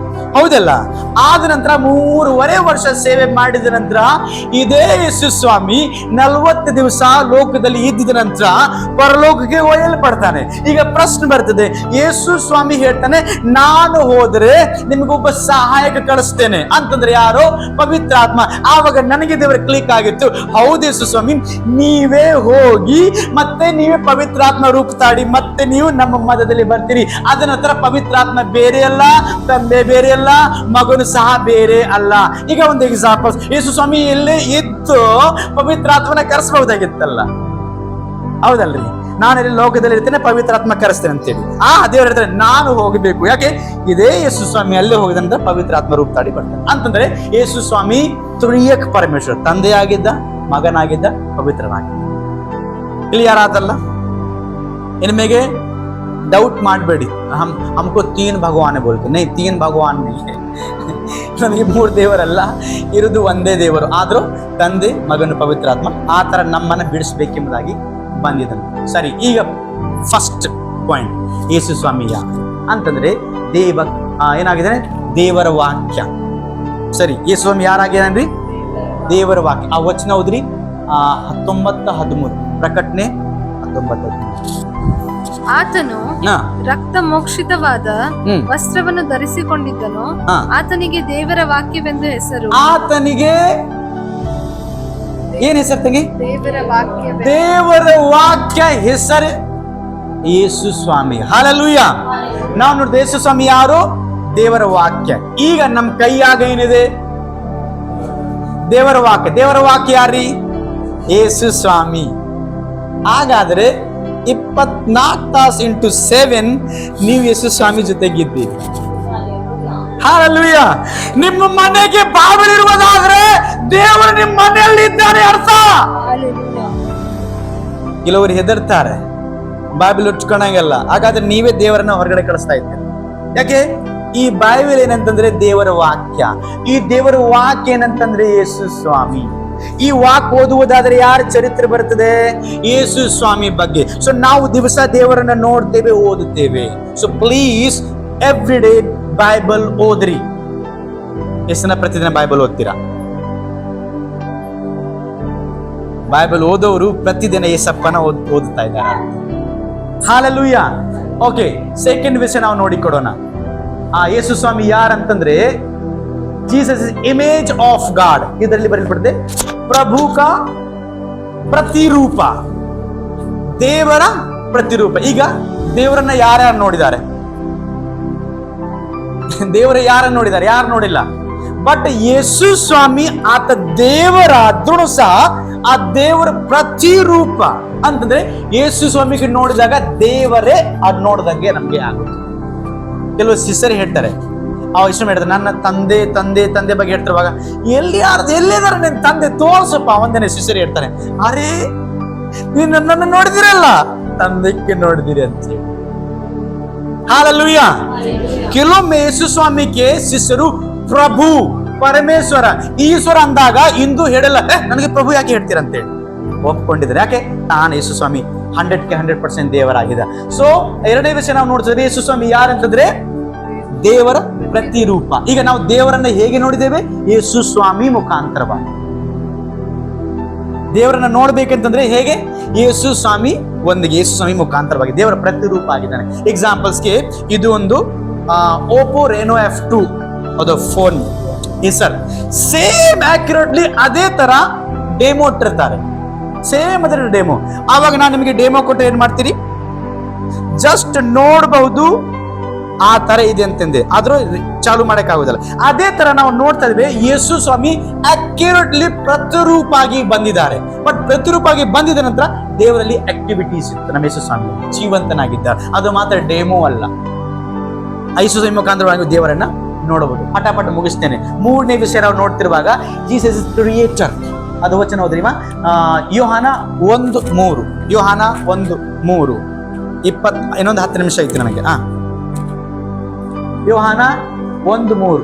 A: ಹೌದಲ್ಲ? ಆದ ನಂತರ 3.5 ವರ್ಷ ಸೇವೆ ಮಾಡಿದ ನಂತರ ಇದೇ ಯೇಸು ಸ್ವಾಮಿ 40 ದಿವಸ ಲೋಕದಲ್ಲಿ ಇದ್ದಿದ ನಂತರ ಪರಲೋಕಕ್ಕೆ ಒಯ್ಯಲ್ಪಡ್ತಾನೆ. ಈಗ ಪ್ರಶ್ನೆ ಬರ್ತದೆ, ಯೇಸು ಸ್ವಾಮಿ ಹೇಳ್ತಾನೆ ನಾನು ಹೋದ್ರೆ ನಿಮಗೊಬ್ಬ ಸಹಾಯಕ ಕಳಿಸ್ತೇನೆ ಅಂತಂದ್ರೆ ಯಾರೋ? ಪವಿತ್ರಾತ್ಮ. ಆವಾಗ ನನಗೆ ದೇವರ ಕ್ಲಿಕ್ ಆಗಿತ್ತು, ಹೌದು ಯೇಸು ಸ್ವಾಮಿ, ನೀವೇ ಹೋಗಿ ಮತ್ತೆ ನೀವೇ ಪವಿತ್ರಾತ್ಮ ರೂಪ ತಾಡಿ ಮತ್ತೆ ನೀವು ನಮ್ಮ ಮಧ್ಯದಲ್ಲಿ ಬರ್ತೀರಿ. ಅದ ನಂತರ ಪವಿತ್ರಾತ್ಮ ಬೇರೆ ಅಲ್ಲ, ತಂದೆ ಬೇರೆ ಅಲ್ಲ, ಮಗನು ಸಹ ಬೇರೆ ಅಲ್ಲ. ಈಗ ಒಂದು ಎಕ್ಸಾಂಪಲ್, ಯೇಸು ಸ್ವಾಮಿ ಎಲ್ಲೇ ಇದ್ದು ಪವಿತ್ರಾತ್ಮನ ಕರೆಸಬಹುದಾಗಿತ್ತಲ್ಲ, ಹೌದಲ್ರಿ? ನಾನೆಲ್ಲಿ ಲೋಕದಲ್ಲಿ ಇರ್ತೇನೆ, ಪವಿತ್ರಾತ್ಮ ಕರೆಸ್ತೇನೆ ಅಂತೇಳಿ ದೇವರು ಹೇಳ್ತಾರೆ ನಾನು ಹೋಗಬೇಕು. ಯಾಕೆ? ಇದೇ ಯೇಸು ಸ್ವಾಮಿ ಅಲ್ಲೇ ಹೋಗಿದಂತ ಪವಿತ್ರಾತ್ಮ ರೂಪ ತಾಡಿ ಬರ್ತಾನೆ. ಅಂತಂದ್ರೆ ಯೇಸು ಸ್ವಾಮಿ ತ್ರಿಯೇಕ ಪರಮೇಶ್ವರ, ತಂದೆಯಾಗಿದ್ದ, ಮಗನಾಗಿದ್ದ, ಪವಿತ್ರನಾಗಿದ್ದ. ಕ್ಲಿಯರ್ ಆತಲ್ಲ? ಇನ್ಮೇಗೆ ಡೌಟ್ ಮಾಡಬೇಡಿ, हमको 3 भगवान बोलते नहीं, 3 भगवान नहीं है. ನಮಗೆ 3 ದೇವರಲ್ಲ ಇರುವುದು ಒಂದೇ ದೇವರು. ಆದ್ರೂ ತಂದೆ, ಮಗನು, ಪವಿತ್ರಾತ್ಮ ಆ ತರ ನಮ್ಮನ್ನ ಬಿಡಿಸ್ಬೇಕೆಂಬುದಾಗಿ ಬಂದಿದ್ದನು. ಸರಿ, ಈಗ ಫಸ್ಟ್ ಪಾಯಿಂಟ್, ಯೇಸು ಸ್ವಾಮಿಯ ಅಂತಂದ್ರೆ ಏನಾಗಿದ್ದಾನೆ? ದೇವರ ವಾಕ್ಯ. ಸರಿ, ಯೇಸು ಸ್ವಾಮಿ ಯಾರಾಗಿದ್ದಾನ್ರಿ? ದೇವರ ವಾಕ್ಯ. ಆ ವಚನ ಓದ್ರಿ, 19:13 ಪ್ರಕಟಣೆ 19:13.
C: ಆತನು ರಕ್ತ ಮೋಕ್ಷಿತವಾದ ವಸ್ತ್ರವನ್ನು ಧರಿಸಿಕೊಂಡಿದ್ದನು. ಆತನಿಗೆ ದೇವರ ವಾಕ್ಯವೆಂದು ಹೆಸರು.
A: ಆತನಿಗೆ ಏನ್ ಹೆಸರು ತಂಗಿ?
C: ದೇವರ
A: ವಾಕ್ಯ ಹೆಸರು ಯೇಸು ಸ್ವಾಮಿ. ಹಲ್ಲೆಲೂಯಾ. ನಾವು ನೋಡಿದ ಯೇಸು ಸ್ವಾಮಿ ಯಾರು? ದೇವರ ವಾಕ್ಯ. ಈಗ ನಮ್ ಕೈಯಾಗ ಏನಿದೆ? ದೇವರ ವಾಕ್ಯ. ದೇವರ ವಾಕ್ಯ ಯಾರಿ? ಯೇಸು ಸ್ವಾಮಿ. ಹಾಗಾದ್ರೆ 24 ತಾಸು ಇಂಟು 7 ನೀವು ಯೇಸು ಸ್ವಾಮಿ ಜೊತೆಗಿದ್ದೀರಿ. ಹಲ್ಲೆಲೂಯಾ. ನಿಮ್ಮ ಮನೆಗೆ ಬಾಗಿಲಿರುವುದಾದ್ರೆ ದೇವರು ನಿಮ್ಮ ಮನೆಯಲ್ಲಿ ಇದ್ದಾನೆ ಅರ್ಥ. ಕೆಲವರು ಹೆದರ್ತಾರೆ, ಬೈಬಲ್ ಉಚ್ಕೊಂಡಂಗೆಲ್ಲ. ಹಾಗಾದ್ರೆ ನೀವೇ ದೇವರನ್ನ ಹೊರಗಡೆ ಕಳಿಸ್ತಾ ಇದ್ದೀರಿ. ಯಾಕೆ? ಈ ಬೈಬಲ್ ಏನಂತಂದ್ರೆ ದೇವರ ವಾಕ್ಯ. ಈ ದೇವರ ವಾಕ್ಯ ಏನಂತಂದ್ರೆ ಯೇಸು ಸ್ವಾಮಿ. ಈ ವಾಕ್ ಓದುವುದಾದ್ರೆ ಯಾರ ಚರಿತ್ರೆ ಬರ್ತದೆ? ಯೇಸು ಸ್ವಾಮಿ ಬಗ್ಗೆ. ಸೊ ನಾವು ದಿವಸ ದೇವರನ್ನ ನೋಡ್ತೇವೆ, ಓದುತ್ತೇವೆ. So please every day Bible ಓದ್ರಿ. ಎಷ್ಟನ ಪ್ರತಿದಿನ ಬೈಬಲ್ ಓದ್ತೀರಾ? ಬೈಬಲ್ ಓದೋರು ಪ್ರತಿದಿನ ಯೇಸಪ್ಪನ ಓದುತ್ತಾ ಇದ್ದಾರೆ. ಹಲ್ಲೆಲೂಯಾ. ಓಕೆ, ಸೆಕೆಂಡ್ ವಿಷಯ ನಾವು ನೋಡಿಕೊಡೋಣ. ಯೇಸು ಸ್ವಾಮಿ ಯಾರಂತಂದ್ರೆ Jesus is image of God. ಇದರಲ್ಲಿ ಬರೆಯಲ್ಪಟ್ಟಿದೆ ಪ್ರಭು ಕಾ ಪ್ರತಿರೂಪ, ದೇವರ ಪ್ರತಿರೂಪ. ಈಗ ದೇವರನ್ನ ಯಾರ್ಯಾರು ನೋಡಿದ್ದಾರೆ? ದೇವರ ಯಾರನ್ನು ನೋಡಿದ್ದಾರೆ? ಯಾರು ನೋಡಿಲ್ಲ. ಬಟ್ ಯೇಸು ಸ್ವಾಮಿ ಆತ ದೇವರಾದ್ರೂ ಸಹ ಆ ದೇವರ ಪ್ರತಿರೂಪ. ಅಂತಂದ್ರೆ ಯೇಸು ಸ್ವಾಮಿಗೆ ನೋಡಿದಾಗ ದೇವರೇ ಅದ್ ನೋಡಿದಂಗೆ ನಮ್ಗೆ ಆಗುತ್ತೆ. ಕೆಲವು ಶಿಷ್ಯರು ಹೇಳ್ತಾರೆ, ಇಷ್ಟ ಹೇಳ್ತಾರೆ, ನನ್ನ ತಂದೆ ತಂದೆ ತಂದೆ ಬಗ್ಗೆ ಹೇಳ್ತಿರುವಾಗ ಎಲ್ಲಿದಾರ ನಿನ್ ತಂದೆ ತೋರ್ಸಪ್ಪ. ಒಂದನೇ ಶಿಷ್ಯರು ಹೇಳ್ತಾರೆ, ಅರೇ ನೀನ್ ನನ್ನನ್ನು ನೋಡಿದಿರಲ್ಲ, ತಂದೆಗೆ ನೋಡಿದಿರಿ ಅಂತ. ಹಲ್ಲೆಲೂಯಾ. ಕೆಲವೊಮ್ಮೆ ಯೇಸು ಸ್ವಾಮಿಗೆ ಶಿಷ್ಯರು ಪ್ರಭು, ಪರಮೇಶ್ವರ, ಈಶ್ವರ ಅಂದಾಗ ಇಂದು ಹೇಳಲ್ಲ, ನನಗೆ ಪ್ರಭು ಯಾಕೆ ಹೇಳ್ತೀರಂತೇಳಿ ಒಪ್ಕೊಂಡಿದ್ದಾರೆ. ಯಾಕೆ? ನಾನು ಯೇಸು ಸ್ವಾಮಿ 100ಕ್ಕೆ 100% ದೇವರಾಗಿದೆ. ಸೊ ಎರಡನೇ ವಿಷಯ ನಾವು ನೋಡ್ತಿದ್ರೆ ಯೇಸು ಸ್ವಾಮಿ ಯಾರಂತಂದ್ರೆ ದೇವರ ಪ್ರತಿರೂಪ. ಈಗ ನಾವು ದೇವರನ್ನ ಹೇಗೆ ನೋಡಿದ್ದೇವೆ? ಯೇಸು ಸ್ವಾಮಿ ಮುಖಾಂತರವಾಗಿ. ದೇವರನ್ನ ನೋಡ್ಬೇಕಂತಂದ್ರೆ ಹೇಗೆ? ಯೇಸು ಸ್ವಾಮಿ ಯೇಸು ಸ್ವಾಮಿ ಮುಖಾಂತರವಾಗಿ ದೇವರ ಪ್ರತಿರೂಪ ಆಗಿದ್ದಾನೆ. ಎಕ್ಸಾಂಪಲ್ಸ್ಗೆ ಇದು ಒಂದು ಓಪೋ ರೆನೋ F2 ಅದು ಫೋನ್ ಸರ್, ಸೇಮ್ ಆಕ್ಯುರೇಟ್ಲಿ ಅದೇ ತರ ಡೆಮೋ ಇಟ್ಟಿರ್ತಾರೆ, ಸೇಮ್ ಅದೇ ಡೆಮೋ. ಆವಾಗ ನಾನು ನಿಮಗೆ ಡೆಮೋ ಕೊಟ್ಟು ಏನ್ ಮಾಡ್ತೀರಿ? ಜಸ್ಟ್ ನೋಡಬಹುದು ಆ ತರ ಇದೆ ಅಂತಂದೆ, ಆದ್ರೂ ಚಾಲು ಮಾಡಕ್ ಆಗುದಿಲ್ಲ. ಅದೇ ತರ ನಾವು ನೋಡ್ತಾ ಇದ್ದೇವೆ, ಯೇಸು ಸ್ವಾಮಿ ಅಕ್ಯುರೇಟ್ಲಿ ಪ್ರತಿರೂಪಾಗಿ ಬಂದಿದ್ದಾರೆ. ಬಟ್ ಪ್ರತಿರೂಪಾಗಿ ಬಂದಿದ ನಂತರ ದೇವರಲ್ಲಿ ಆಕ್ಟಿವಿಟೀಸ್ ಇತ್ತು. ನಮ್ಮ ಯೇಸು ಸ್ವಾಮಿ ಜೀವಂತನಾಗಿದ್ದಾರೆ, ಅದು ಮಾತ್ರ ಡೆಮೋ ಅಲ್ಲ. ಯೇಸು ಸ್ವಾಮಿ ಮುಖಾಂತರವಾಗಿ ದೇವರನ್ನ ನೋಡಬಹುದು. ಪಟಾಪಟ ಮುಗಿಸ್ತೇನೆ. ಮೂರನೇ ವಿಷಯ ನಾವು ನೋಡ್ತಿರುವಾಗ ಜೀಸಸ್ ಇಸ್ ಕ್ರಿಯೇಟರ್. ಅದು ವಚನ ಹೋದ್ರಿ ಯೋಹಾನ 1:3. ಯೋಹಾನ 1:3 ಇನ್ನೊಂದು 10 ನಿಮಿಷ ಐತಿ ನನಗೆ. ಯೋಹಾನ 1:3.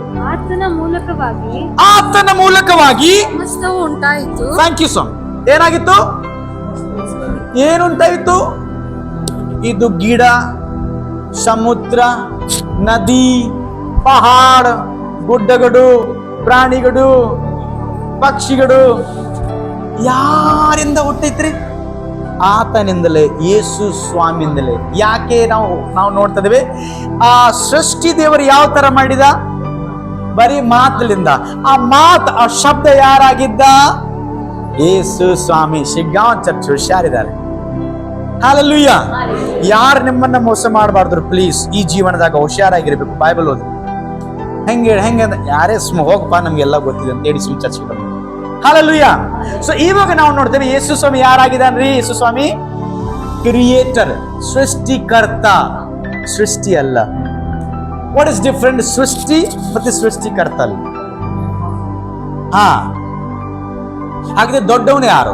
A: ಆತನ ಮೂಲಕವಾಗಿ
C: ಸಮಸ್ತವು ಉಂಟಾಯಿತು.
A: ಥ್ಯಾಂಕ್ ಯು ಸ್ವಾಮಿ. ಏನಾಗಿತ್ತು? ಏನುಂಟಾಯಿತು? ಇದು ಗಿಡ, ಸಮುದ್ರ, ನದಿ, ಪಹಾಡ, ಗುಡ್ಡಗಳು, ಪ್ರಾಣಿಗಳು, ಪಕ್ಷಿಗಳು ಯಾರಿಂದ ಹುಟ್ಟೈತ್ರಿ? ಆತನಿಂದಲೇ, ಯೇಸು ಸ್ವಾಮಿಯಿಂದಲೇ. ಯಾಕೆ ನಾವು ನೋಡ್ತಾ ಇದ್ದೇವೆ? ಆ ಸೃಷ್ಟಿ ದೇವರು ಯಾವ ತರ ಮಾಡಿದ? ಬರೀ ಮಾತಲಿಂದ. ಆ ಶಬ್ದ ಯಾರಾಗಿದ್ದ? ಯೇಸು ಸ್ವಾಮಿ. ಶಿಗ್ಗಾಂವ್ ಚರ್ಚ್ ಹುಷಾರಿದ್ದಾರೆ. ಹಲ್ಲೆಲೂಯ. ಯಾರು ನಿಮ್ಮನ್ನ ಮೋಸ ಮಾಡಬಾರ್ದು ಪ್ಲೀಸ್. ಈ ಜೀವನದಾಗ ಹುಷಾರಾಗಿರ್ಬೇಕು. ಬೈಬಲ್ ಓದಿ. ಹೆಂಗೆ ಯಾರೇ ಹೋಗಪ್ಪ, ನಮ್ಗೆಲ್ಲ ಗೊತ್ತಿದೆ ಅಂತ ಹೇಳಿ ಸುಮ್ ಚರ್ಚೆಗೆ ಬಂದ. ಹಲ್ಲೆಲೂಯ. ಸೊ ಇವಾಗ ನಾವು ನೋಡ್ತೇವೆ ಯೇಸು ಸ್ವಾಮಿ ಯಾರಾಗಿದ್ದಾನ್ರಿ? ಯೇಸು ಸ್ವಾಮಿ ಕ್ರಿಯೇಟರ್, ಸೃಷ್ಟಿಕರ್ತ. ಸೃಷ್ಟಿ ಅಲ್ಲ. What is different? ಸೃಷ್ಟಿ ಮತ್ತೆ ಸೃಷ್ಟಿಕರ್ತ ಅಲ್ಲ. ಹಾಗಾದ್ರೆ ದೊಡ್ಡವನು ಯಾರು?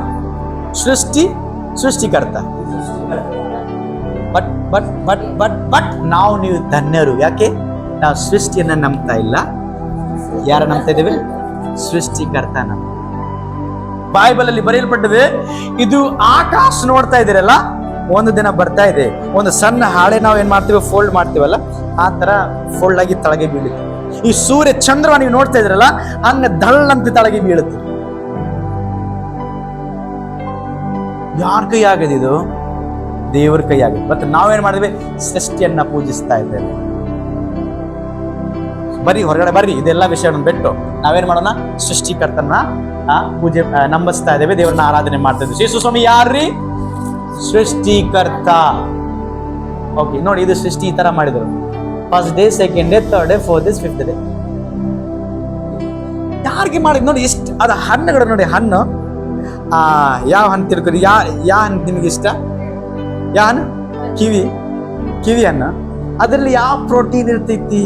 A: ಸೃಷ್ಟಿಕರ್ತ. ಬಟ್ ನೀವು ಧನ್ಯರು. ಯಾಕೆ? ನಾವು ಸೃಷ್ಟಿಯನ್ನ ನಂಬ್ತಾ ಇಲ್ಲ. ಯಾರ ನಂಬ್ತಾ ಇದ್ದೇವೆ? ಸೃಷ್ಟಿಕರ್ತನ. ಬೈಬಲ್ ಅಲ್ಲಿ ಬರೆಯಲ್ಪಟ್ಟಿದೆ, ಇದು ಆಕಾಶ ನೋಡ್ತಾ ಇದ್ದೀರಲ್ಲ, ಒಂದು ದಿನ ಬರ್ತಾ ಇದೆ, ಒಂದು ಸಣ್ಣ ಹಾಳೆ ನಾವು ಏನ್ ಮಾಡ್ತೀವಿ, ಫೋಲ್ಡ್ ಮಾಡ್ತೀವಲ್ಲ, ಆ ತರ ಫೋಲ್ಡ್ ಆಗಿ ತಳಗೆ ಬೀಳುತ್ತೆ. ಈ ಸೂರ್ಯ ಚಂದ್ರ ನೀವು ನೋಡ್ತಾ ಇದ್ರಲ್ಲ, ಹಂಗ ದಳ್ಳಂತೆ ತಳಗೆ ಬೀಳುತ್ತೆ. ಯಾರ ಕೈ ಆಗದೆ? ಇದು ದೇವರ ಕೈ ಆಗಿದೆ. ಮತ್ತೆ ನಾವೇನ್ ಮಾಡಿದ್ವಿ? ಸೃಷ್ಟಿಯನ್ನ ಪೂಜಿಸ್ತಾ ಇದ್ದೇವೆ. ಬರ್ರಿ ಹೊರಗಡೆ ಬರ್ರಿ, ಇದೆಲ್ಲ ವಿಷಯವನ್ನು ಬಿಟ್ಟು ನಾವೇನ್ ಮಾಡೋಣ? ಸೃಷ್ಟಿಕರ್ತನ ಪೂಜೆ ನಂಬಿಸ್ತಾ ಇದ್ದೇವೆ, ದೇವರನ್ನ ಆರಾಧನೆ ಮಾಡ್ತಾ ಇದ್ದೇವೆ. ಯೇಸು ಸ್ವಾಮಿ ಯಾರ್ರಿ? ಸೃಷ್ಟಿಕರ್ತ. ಓಕೆ, ನೋಡಿ, ಇದು ಸೃಷ್ಟಿ ಈ ತರ ಮಾಡಿದ್ರು. First day, second day, third day, fourth day, fifth day. ಯಾರಿಗೆ ಮಾಡಿದ್ ನೋಡಿ? ಎಷ್ಟು ಅದ ಹಣ್ಣುಗಳು ನೋಡಿ. ಹಣ್ಣು ಯಾವ ಹಣ್ಣು ತಿಳ್ಕೊರಿ? ಯಾವ ಹಣ್ಣು ನಿಮಗೆ ಇಷ್ಟ? ಯಾವ ಹಣ್ಣು? ಕಿವಿ ಹಣ್ಣು. ಅದರಲ್ಲಿ ಯಾವ ಪ್ರೋಟೀನ್ ಇರ್ತೈತಿ?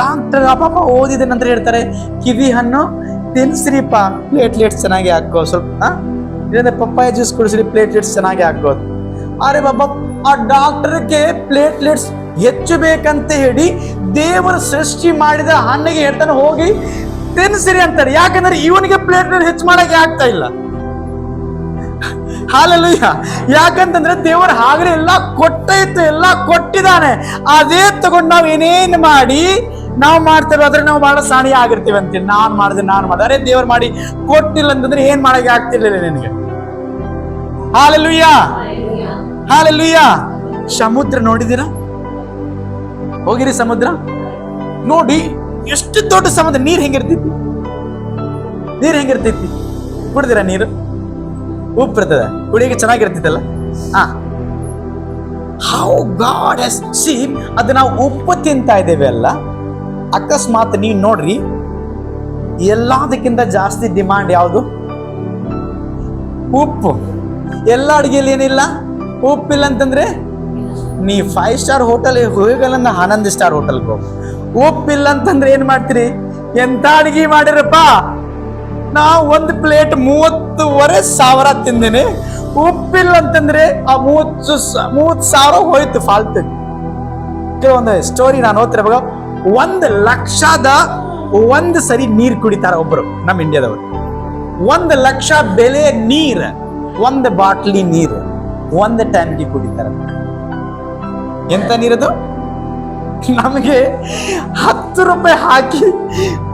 A: ಡಾಕ್ಟರ್ ಪಾಪ ಓದಿದ ನಂತರ ಹೇಳ್ತಾರೆ, ಕಿವಿ ಹಣ್ಣು ತಿನ್ಸ್ರಿಪ್ಪ, ಪ್ಲೇಟ್ಲೆಟ್ಸ್ ಚೆನ್ನಾಗಿ ಹಾಕೋ, ಸ್ವಲ್ಪ ಇಲ್ಲಂದ್ರೆ ಪಪ್ಪಾಯ ಜ್ಯೂಸ್ ಕುಡಿಸ್ರಿ, ಪ್ಲೇಟ್ಲೆಟ್ಸ್ ಚೆನ್ನಾಗಿ ಹಾಕೋದು. ಅರೆ ಬಾಬಾ, ಆ ಡಾಕ್ಟರ್ಗೆ ಪ್ಲೇಟ್ಲೆಟ್ಸ್ ಹೆಚ್ಚು ಬೇಕಂತ ಹೇಳಿ ದೇವರು ಸೃಷ್ಟಿ ಮಾಡಿದ ಹಣ್ಣಿಗೆ ಹೇಳ್ತಾನೆ, ಹೋಗಿ ತಿನ್ಸಿರಿ ಅಂತಾರೆ. ಯಾಕಂದ್ರೆ ಇವನಿಗೆ ಪ್ಲೇಟ್ಲೆಟ್ ಹೆಚ್ಚು ಮಾಡಕ್ಕೆ ಆಗ್ತಾ ಇಲ್ಲ. ಹಲ್ಲೆಲೂಯಾ. ಯಾಕಂತಂದ್ರೆ ದೇವರು ಹಾಗೆ ಎಲ್ಲ ಕೊಟ್ಟೈತೆ, ಎಲ್ಲ ಕೊಟ್ಟಿದ್ದಾನೆ. ಅದೇ ತಗೊಂಡು ನಾವು ಏನೇನು ಮಾಡಿ ನಾವು ಮಾಡ್ತೇವೆ, ಆದ್ರೆ ನಾವು ಬಹಳ ಸಾಣಿ ಆಗಿರ್ತೀವಿ ಅಂತೀವಿ. ನಾನ್ ಮಾಡಿದೆ. ಅರೆ ದೇವರು ಮಾಡಿ ಕೊಟ್ಟಿಲ್ಲ ಅಂತಂದ್ರೆ ಏನ್ ಮಾಡಕ್ಕೆ ಆಗ್ತಿರ್ಲಿಲ್ಲ ನಿನಗೆ. Hallelujah, hallelujah. ಸಮುದ್ರ ನೋಡಿದಿರಾ? ಹೋಗಿರಿ ಸಮುದ್ರ ನೋಡಿ, ಎಷ್ಟು ದೊಡ್ಡ ಸಮುದ್ರ. ನೀರ್ ಹೆಂಗಿರ್ತೈತಿ? ಕುಡಿದಿರಾ ನೀರು? ಉಪ್ಪು ಇರ್ತದೆ, ಕುಡಿಯಕ್ಕೆ ಚೆನ್ನಾಗಿರ್ತೈತಲ್ಲ. How God has seen. ಅದು ನಾವು ಉಪ್ಪು ತಿಂತಾ ಇದ್ದೇವೆ ಅಲ್ಲ, ಅಕಸ್ಮಾತ್ ನೀವು ನೋಡ್ರಿ, ಎಲ್ಲದಕ್ಕಿಂತ ಜಾಸ್ತಿ ಡಿಮಾಂಡ್ ಯಾವುದು? ಉಪ್ಪು. ಎಲ್ಲ ಅಡುಗೆಯಲ್ಲಿ ಏನಿಲ್ಲ, ಉಪ್ಪಿಲ್ಲ ಅಂತಂದ್ರೆ ನೀ 5 ಸ್ಟಾರ್ ಹೋಟೆಲ್ ಹೋಗಲ್ಲ, 11 ಸ್ಟಾರ್ ಹೋಟೆಲ್ಗೆ ಹೋಗಿ. ಉಪ್ಪಿಲ್ಲ ಅಂತಂದ್ರೆ ಏನ್ ಮಾಡ್ತೀರಿ? ಎಂತ ಅಡಿಗೆ ಮಾಡಿರಪ್ಪ, ನಾವು ಒಂದು ಪ್ಲೇಟ್ 30,500 ತಿಂದೇನೆ. ಉಪ್ಪಿಲ್ಲ ಅಂತಂದ್ರೆ ಆ 30,000 ಹೋಯ್ತು ಫಾಲ್ತು. ಒಂದು ಸ್ಟೋರಿ ನಾನು ಓದ್ತಿರುವಾಗ, 1,00,000 ಸರಿ ನೀರ್ ಕುಡಿತಾರ ಒಬ್ರು ನಮ್ಮ ಇಂಡಿಯಾದವರು. 1,00,000 ಬೆಲೆ ನೀರ್, 1 ಬಾಟ್ಲಿ ನೀರು. ಒಂದು ಟೈಮ್ಗೆ ಕುಡಿತಾರೆ. ಎಂತ ನೀರದು? ನಮಗೆ 10 ರೂಪಾಯಿ ಹಾಕಿ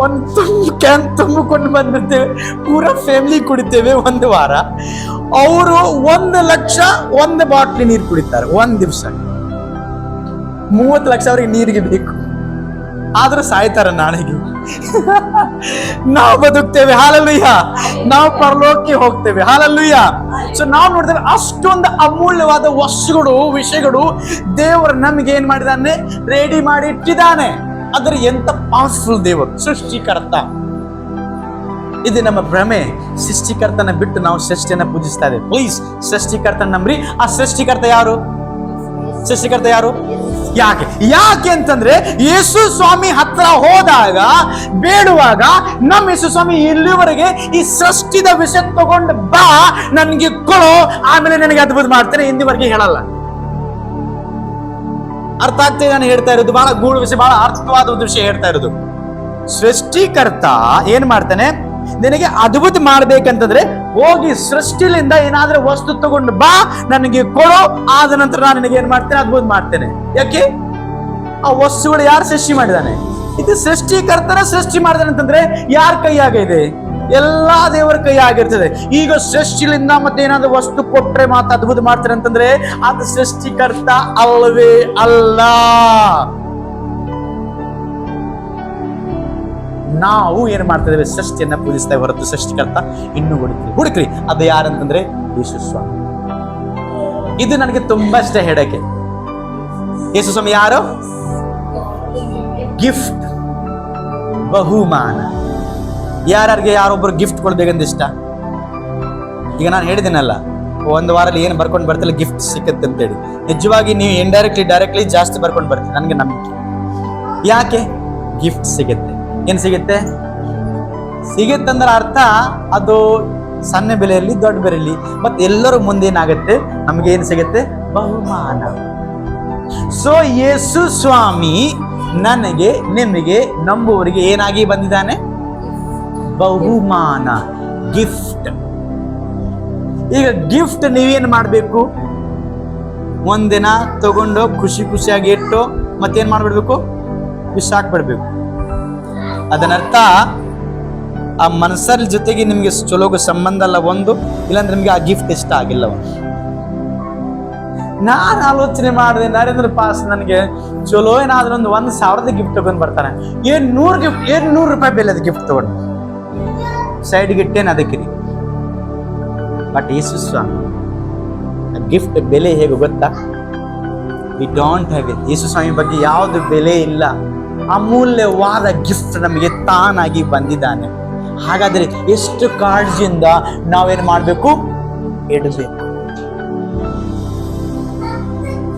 A: ಒಂದು ಕ್ಯಾನ್ ತುಂಬಿಕೊಂಡು ಬಂದಿರ್ತೇವೆ, ಪೂರಾ ಫ್ಯಾಮಿಲಿ ಕುಡಿತೇವೆ ಒಂದು ವಾರ. ಅವರು 1 ಲಕ್ಷ ಒಂದು ಬಾಟ್ಲಿ ನೀರು ಕುಡಿತಾರೆ ಒಂದ್ ದಿವಸ. 30 ಲಕ್ಷ ಅವ್ರಿಗೆ ನೀರಿಗೆ ಬೇಕು, ಆದ್ರೂ ಸಾಯ್ತಾರ ನಾಳೆಗೆ. ನಾವು ಬದುಕ್ತೇವೆ, ಹಾಲೆಲೂಯ. ನಾವು ಪರಲೋಕಕ್ಕೆ ಹೋಗ್ತೇವೆ, ಹಾಲೆಲೂಯ. ಸೊ ನಾವು ನೋಡಿದ್ರೆ ಅಷ್ಟೊಂದು ಅಮೂಲ್ಯವಾದ ವಸ್ತುಗಳು, ವಿಷಯಗಳು ದೇವರು ನಮ್ಗೆ ಏನ್ ಮಾಡಿದಾನೆ, ರೆಡಿ ಮಾಡಿ ಇಟ್ಟಿದ್ದಾನೆ. ಅದ್ರ ಎಂತ ಪವರ್ಫುಲ್ ದೇವರು, ಸೃಷ್ಟಿಕರ್ತ. ಇದು ನಮ್ಮ ಭ್ರಮೆ. ಸೃಷ್ಟಿಕರ್ತನ ಬಿಟ್ಟು ನಾವು ಸೃಷ್ಟಿಯನ್ನ ಪೂಜಿಸ್ತಾ ಇದ್ದೇವೆ. ಪ್ಲೀಸ್ ಸೃಷ್ಟಿಕರ್ತನ ನಂಬ್ರಿ. ಆ ಸೃಷ್ಟಿಕರ್ತ ಯಾರು? ಸೃಷ್ಟಿಕರ್ತ ಯಾರು? ಯಾಕೆ ಅಂತಂದ್ರೆ ಯೇಸು ಸ್ವಾಮಿ ಹತ್ರ ಹೋದಾಗ, ಬೇಡುವಾಗ, ನಮ್ಮ ಯೇಸು ಸ್ವಾಮಿ ಇಲ್ಲಿವರೆಗೆ ಈ ಸೃಷ್ಟಿದ ವಿಷಯ ತಗೊಂಡು ಬಾ, ನನ್ಗೆ ಕೊಡು, ಆಮೇಲೆ ನನಗೆ ಅದ್ಭುತ ಮಾಡ್ತೇನೆ ಇಂದಿವರೆಗೆ ಹೇಳಲ್ಲ. ಅರ್ಥ ಆಗ್ತದೆ ನಾನು ಹೇಳ್ತಾ ಇರೋದು? ಬಹಳ ಗೂಢ ವಿಷಯ, ಬಹಳ ಅರ್ಥವಾದ ವಿಷಯ ಹೇಳ್ತಾ ಇರೋದು. ಸೃಷ್ಟಿಕರ್ತ ಏನ್ ಮಾಡ್ತಾನೆ, ನಿನಗೆ ಅದ್ಭುತ ಮಾಡ್ಬೇಕಂತಂದ್ರೆ ಹೋಗಿ ಸೃಷ್ಟಿಲಿಂದ ಏನಾದ್ರೂ ವಸ್ತು ತಗೊಂಡು ಬಾ, ನನಗೆ ಕೊಡು, ಆದ ನಂತರ ನಾನು ನಿನಗೆ ಏನ್ ಮಾಡ್ತೇನೆ, ಅದ್ಭುತ ಮಾಡ್ತೇನೆ. ಯಾಕೆ? ಆ ವಸ್ತುಗಳು ಯಾರು ಸೃಷ್ಟಿ ಮಾಡಿದಾನೆ? ಇದು ಸೃಷ್ಟಿಕರ್ತನ ಸೃಷ್ಟಿ ಮಾಡಿದಾನೆ ಅಂತಂದ್ರೆ ಯಾರ ಕೈಯಾಗಿದೆ? ಎಲ್ಲಾ ದೇವರ ಕೈಯಾಗಿರ್ತದೆ. ಈಗ ಸೃಷ್ಟಿಲಿಂದ ಮತ್ತೆ ಏನಾದ್ರೂ ವಸ್ತು ಕೊಟ್ರೆ ಮಾತ್ರ ಅದ್ಭುತ ಮಾಡ್ತಾರೆ ಅಂತಂದ್ರೆ ಅದು ಸೃಷ್ಟಿಕರ್ತ ಅಲ್ಲವೇ ಅಲ್ಲ. ನಾವು ಏನ್ ಮಾಡ್ತಾ ಇದ್ದೇವೆ, ಸೃಷ್ಟಿಯನ್ನ ಪೂಜಿಸ್ತೇವೆ ಹೊರತು ಸೃಷ್ಟಿಕರ್ತ ಇನ್ನೂ ಹುಡುಕ್ರಿ. ಅದು ಯಾರಂತಂದ್ರೆ ಯೇಸು ಸ್ವಾಮಿ. ಇದು ನನಗೆ ತುಂಬಾ ಇಷ್ಟ ಹೇಳಕ್ಕೆ. ಯೇಸು ಸ್ವಾಮಿ ಯಾರು? ಗಿಫ್ಟ್, ಬಹುಮಾನ. ಯಾರ್ಯಾರಿಗೆ ಯಾರೊಬ್ರು ಗಿಫ್ಟ್ ಕೊಡ್ಬೇಕಂತ ಇಷ್ಟ? ಈಗ ನಾನು ಹೇಳಿದ್ದೀನಲ್ಲ, ಒಂದು ವಾರಲ್ಲಿ ಏನು ಬರ್ಕೊಂಡು ಬರ್ತಿಲ್ಲ, ಗಿಫ್ಟ್ ಸಿಕ್ಕತ್ತೆ ಅಂತೇಳಿ. ನಿಜವಾಗಿ ನೀವು ಡೈರೆಕ್ಟ್ಲಿ ಜಾಸ್ತಿ ಬರ್ಕೊಂಡು ಬರ್ತೀವಿ, ನನಗೆ ನಂಬಿಕೆ. ಯಾಕೆ? ಗಿಫ್ಟ್ ಸಿಗುತ್ತೆ. ಏನ್ ಸಿಗುತ್ತೆ? ಸಿಗುತ್ತಂದ್ರೆ ಅರ್ಥ ಅದು ಸಣ್ಣ ಬೆಲೆಯಲ್ಲಿ ದೊಡ್ಡ ಬೆಲೆಯಲ್ಲಿ, ಮತ್ತೆ ಎಲ್ಲರೂ ಮುಂದೆ ಏನಾಗುತ್ತೆ, ನಮ್ಗೆ ಏನ್ ಸಿಗುತ್ತೆ? ಬಹುಮಾನ. ಸೊ ಯೇಸು ಸ್ವಾಮಿ ನನಗೆ, ನಿಮಗೆ, ನಂಬುವರಿಗೆ ಏನಾಗಿ ಬಂದಿದ್ದಾನೆ? ಬಹುಮಾನ, ಗಿಫ್ಟ್. ಈಗ ಗಿಫ್ಟ್ ನೀವೇನ್ ಮಾಡ್ಬೇಕು? ಒಂದಿನ ತಗೊಂಡು ಖುಷಿಯಾಗಿ ಇಟ್ಟು ಮತ್ತೇನ್ ಮಾಡ್ಬಿಡ್ಬೇಕು? ಬಿಸಾಕ್ಬಿಡ್ಬೇಕು. ಅದನ್ನರ್ಥ ಆ ಮನಸ್ಸರ ಜೊತೆಗೆ ನಿಮ್ಗೆ ಚಲೋಗ ಸಂಬಂಧ ಅಲ್ಲ ಒಂದು, ಇಲ್ಲಾಂದ್ರೆ ನಿಮ್ಗೆ ಆ ಗಿಫ್ಟ್ ಇಷ್ಟ ಆಗಿಲ್ಲ ಒಂದು. ನಾನು ಆಲೋಚನೆ ಮಾಡಿದೆ, ನರೇಂದ್ರ ಪಾಸ್ ನನಗೆ ಚಲೋ ಏನಾದ್ರೂ 1,000 ಗಿಫ್ಟ್ ತಗೊಂಡ್ ಬರ್ತಾನೆ, 100 ರೂಪಾಯಿ ಬೆಲೆ ಅದು ಗಿಫ್ಟ್ ತಗೊಂಡು ಸೈಡ್ಗೆ ಇಟ್ಟೇನು ಅದಕ್ಕೆ. ಬಟ್ ಯೇಸು ಸ್ವಾಮಿ ಗಿಫ್ಟ್ ಬೆಲೆ ಹೇಗೆ ಗೊತ್ತಾ? We don't have it. Yesu Swami ಬಗ್ಗೆ ಯಾವ್ದು ಬೆಲೆ ಇಲ್ಲ. ಅಮೂಲ್ಯವಾದ ಗಿಫ್ಟ್ ನಮಗೆ ತಾನಾಗಿ ಬಂದಿದ್ದಾನೆ. ಹಾಗಾದ್ರೆ ಎಷ್ಟು ಕಾಳಜಿಯಿಂದ ನಾವೇನ್ ಮಾಡ್ಬೇಕು? ಇಡಬೇಕು.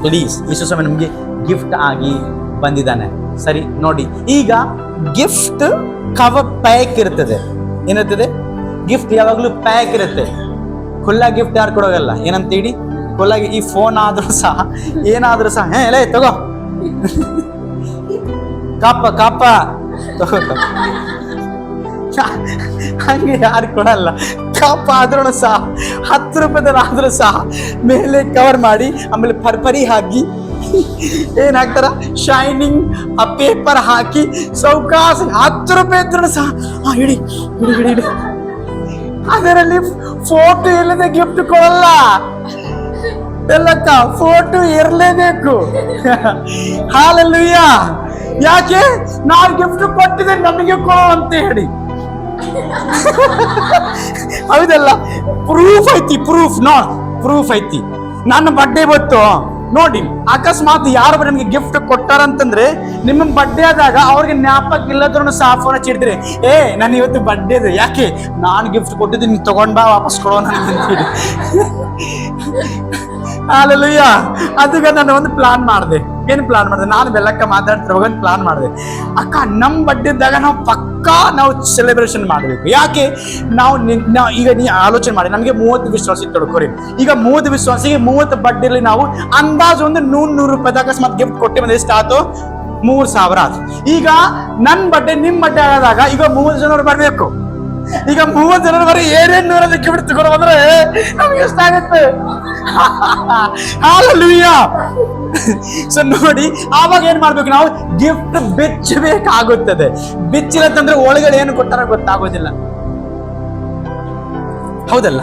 A: ಪ್ಲೀಸ್, ಯೇಸು ಸ್ವಾಮಿ ನಮಗೆ ಗಿಫ್ಟ್ ಆಗಿ ಬಂದಿದ್ದಾನೆ. ಸರಿ ನೋಡಿ, ಈಗ ಗಿಫ್ಟ್ ಕವರ್ ಪ್ಯಾಕ್ ಇರ್ತದೆ. ಏನಿರ್ತದೆ? ಗಿಫ್ಟ್ ಯಾವಾಗಲೂ ಪ್ಯಾಕ್ ಇರುತ್ತೆ. ಖುಲ್ಲಾ ಗಿಫ್ಟ್ ಯಾರು ಕೊಡೋಗಲ್ಲ. ಏನಂತೇಳಿ? ಖುಲ್ಲಾಗಿ ಈ ಫೋನ್ ಆದ್ರೂ ಸಹ, ಏನಾದ್ರೂ ಸಹ, ಲೇ ತಗೋ, ಕಾಪ ತಗೋ, ಹಂಗೆ ಯಾರು ಕೊಡಲ್ಲ. ಕಾಪ ಆದ್ರೂ ಸಹ 10 ರೂಪಾಯಿದಾದ್ರೂ ಸಹ ಮೇಲೆ ಕವರ್ ಮಾಡಿ, ಆಮೇಲೆ ಪರ್ಪರಿ ಹಾಕಿ ಏನ್ ಹಾಕ್ತಾರ, ಶೈನಿಂಗ್ ಆ ಪೇಪರ್ ಹಾಕಿ ಸೌಕಾಸ 10 ರೂಪಾಯಿ ಇದ್ರೂ ಸಹ ಹಿಡಿ. ಅದರಲ್ಲಿ ಫೋಟೋ ಇಲ್ಲದೆ ಗಿಫ್ಟ್ ಕೊಡಲ್ಲ. ಎಲ್ಲಕ್ಕ ಫೋಟೋ ಇರಲೇಬೇಕು. ಹಾಲೆಲೂಯ. ಯಾಕೆ? ನಾವು ಗಿಫ್ಟ್ ಕೊಟ್ಟಿದ್ರೆ ನಮಗೆ ಕೊಡೋ ಅಂತ ಹೇಳಿ. ಹೌದಲ್ಲ? ಪ್ರೂಫ್ ಐತಿ. ನನ್ನ ಬರ್ಡೇ ಬಂತು ನೋಡಿ, ಅಕಸ್ಮಾತ್ ಯಾರು ನಮ್ಗೆ ಗಿಫ್ಟ್ ಕೊಟ್ಟಾರಂತಂದ್ರೆ, ನಿಮ್ಮ ಬರ್ಡೇ ಆದಾಗ ಅವ್ರಿಗೆ ಜ್ಞಾಪಕ ಇಲ್ಲದ್ರೂ ಸಹ ಫೋನ್ ಹಚ್ಚಿಡ್ತೀರಿ, ನಾನು ಇವತ್ತು ಬರ್ಡೇ ಇದೆ, ಯಾಕೆ? ನಾನು ಗಿಫ್ಟ್ ಕೊಟ್ಟಿದ್ದು ನೀನು ತಗೊಂಡ್ ಬಾ, ವಾಪಸ್ ಕೊಡೋ ನನಗೆ. ಹಾಲೆಲೂಯ. ಅದಕ್ಕೆ ನಾನು ಒಂದು ಪ್ಲಾನ್ ಮಾಡಿದೆ. ಏನು ಪ್ಲಾನ್ ಮಾಡಿದೆ? ನಾನು ಬೆಲ್ಲಕ್ಕ ಮಾತಾಡ್ತಿರುವಾಗ ಒಂದು ಪ್ಲಾನ್ ಮಾಡಿದೆ. ಅಕ್ಕ, ನಮ್ಮ ಬರ್ಡೇ ಇದ್ದಾಗ ನಾವು ಸೆಲೆಬ್ರೇಷನ್ ಮಾಡಬೇಕು. ಯಾಕೆ? ಈಗ ನೀ ಆಲೋಚನೆ ಮಾಡಿ, ನಮಗೆ 30 ವಿಶ್ವಾಸ ತೊಡ್ಕೊರಿ. ಈಗ 30 ವಿಶ್ವಾಸಿಗೆ 30 ಬರ್ಡೇಲಿ ನಾವು ಅಂದಾಜು ಒಂದು 100 ರೂಪಾಯಿ ಅಕಸ್ಮಾತ್ ಗಿಫ್ಟ್ ಕೊಟ್ಟೆ ಬಂದ್ರೆ ಎಷ್ಟಾಯ್ತು? 3,000 ಆಯ್ತು. ಈಗ ನನ್ನ ಬರ್ಡೇ ನಿಮ್ಮ ಬರ್ಡೇ ಆದಾಗ ಈಗ 30 ಜನರು ಬರ್ಬೇಕು. ಈಗ 30 ಜನರು ಬರೀ 700 ಗಿಫ್ಟ್ ತಗೊಂಡು ಬಂದ್ರೆ ನಮ್ಗೆ ಎಷ್ಟಾಗತ್ತೆ? Hallelujah. ಸೊ ನೋಡಿ, ಆವಾಗ ಏನ್ ಮಾಡ್ಬೇಕು ನಾವು? ಗಿಫ್ಟ್ ಬಿಚ್ಚಬೇಕಾಗುತ್ತದೆ. ಬಿಚ್ಚಿಲ್ಲಂತಂದ್ರೆ ಒಳಗಡೆ ಏನು ಕೊಟ್ಟಾರ ಗೊತ್ತಾಗೋದಿಲ್ಲ. ಹೌದಲ್ಲ?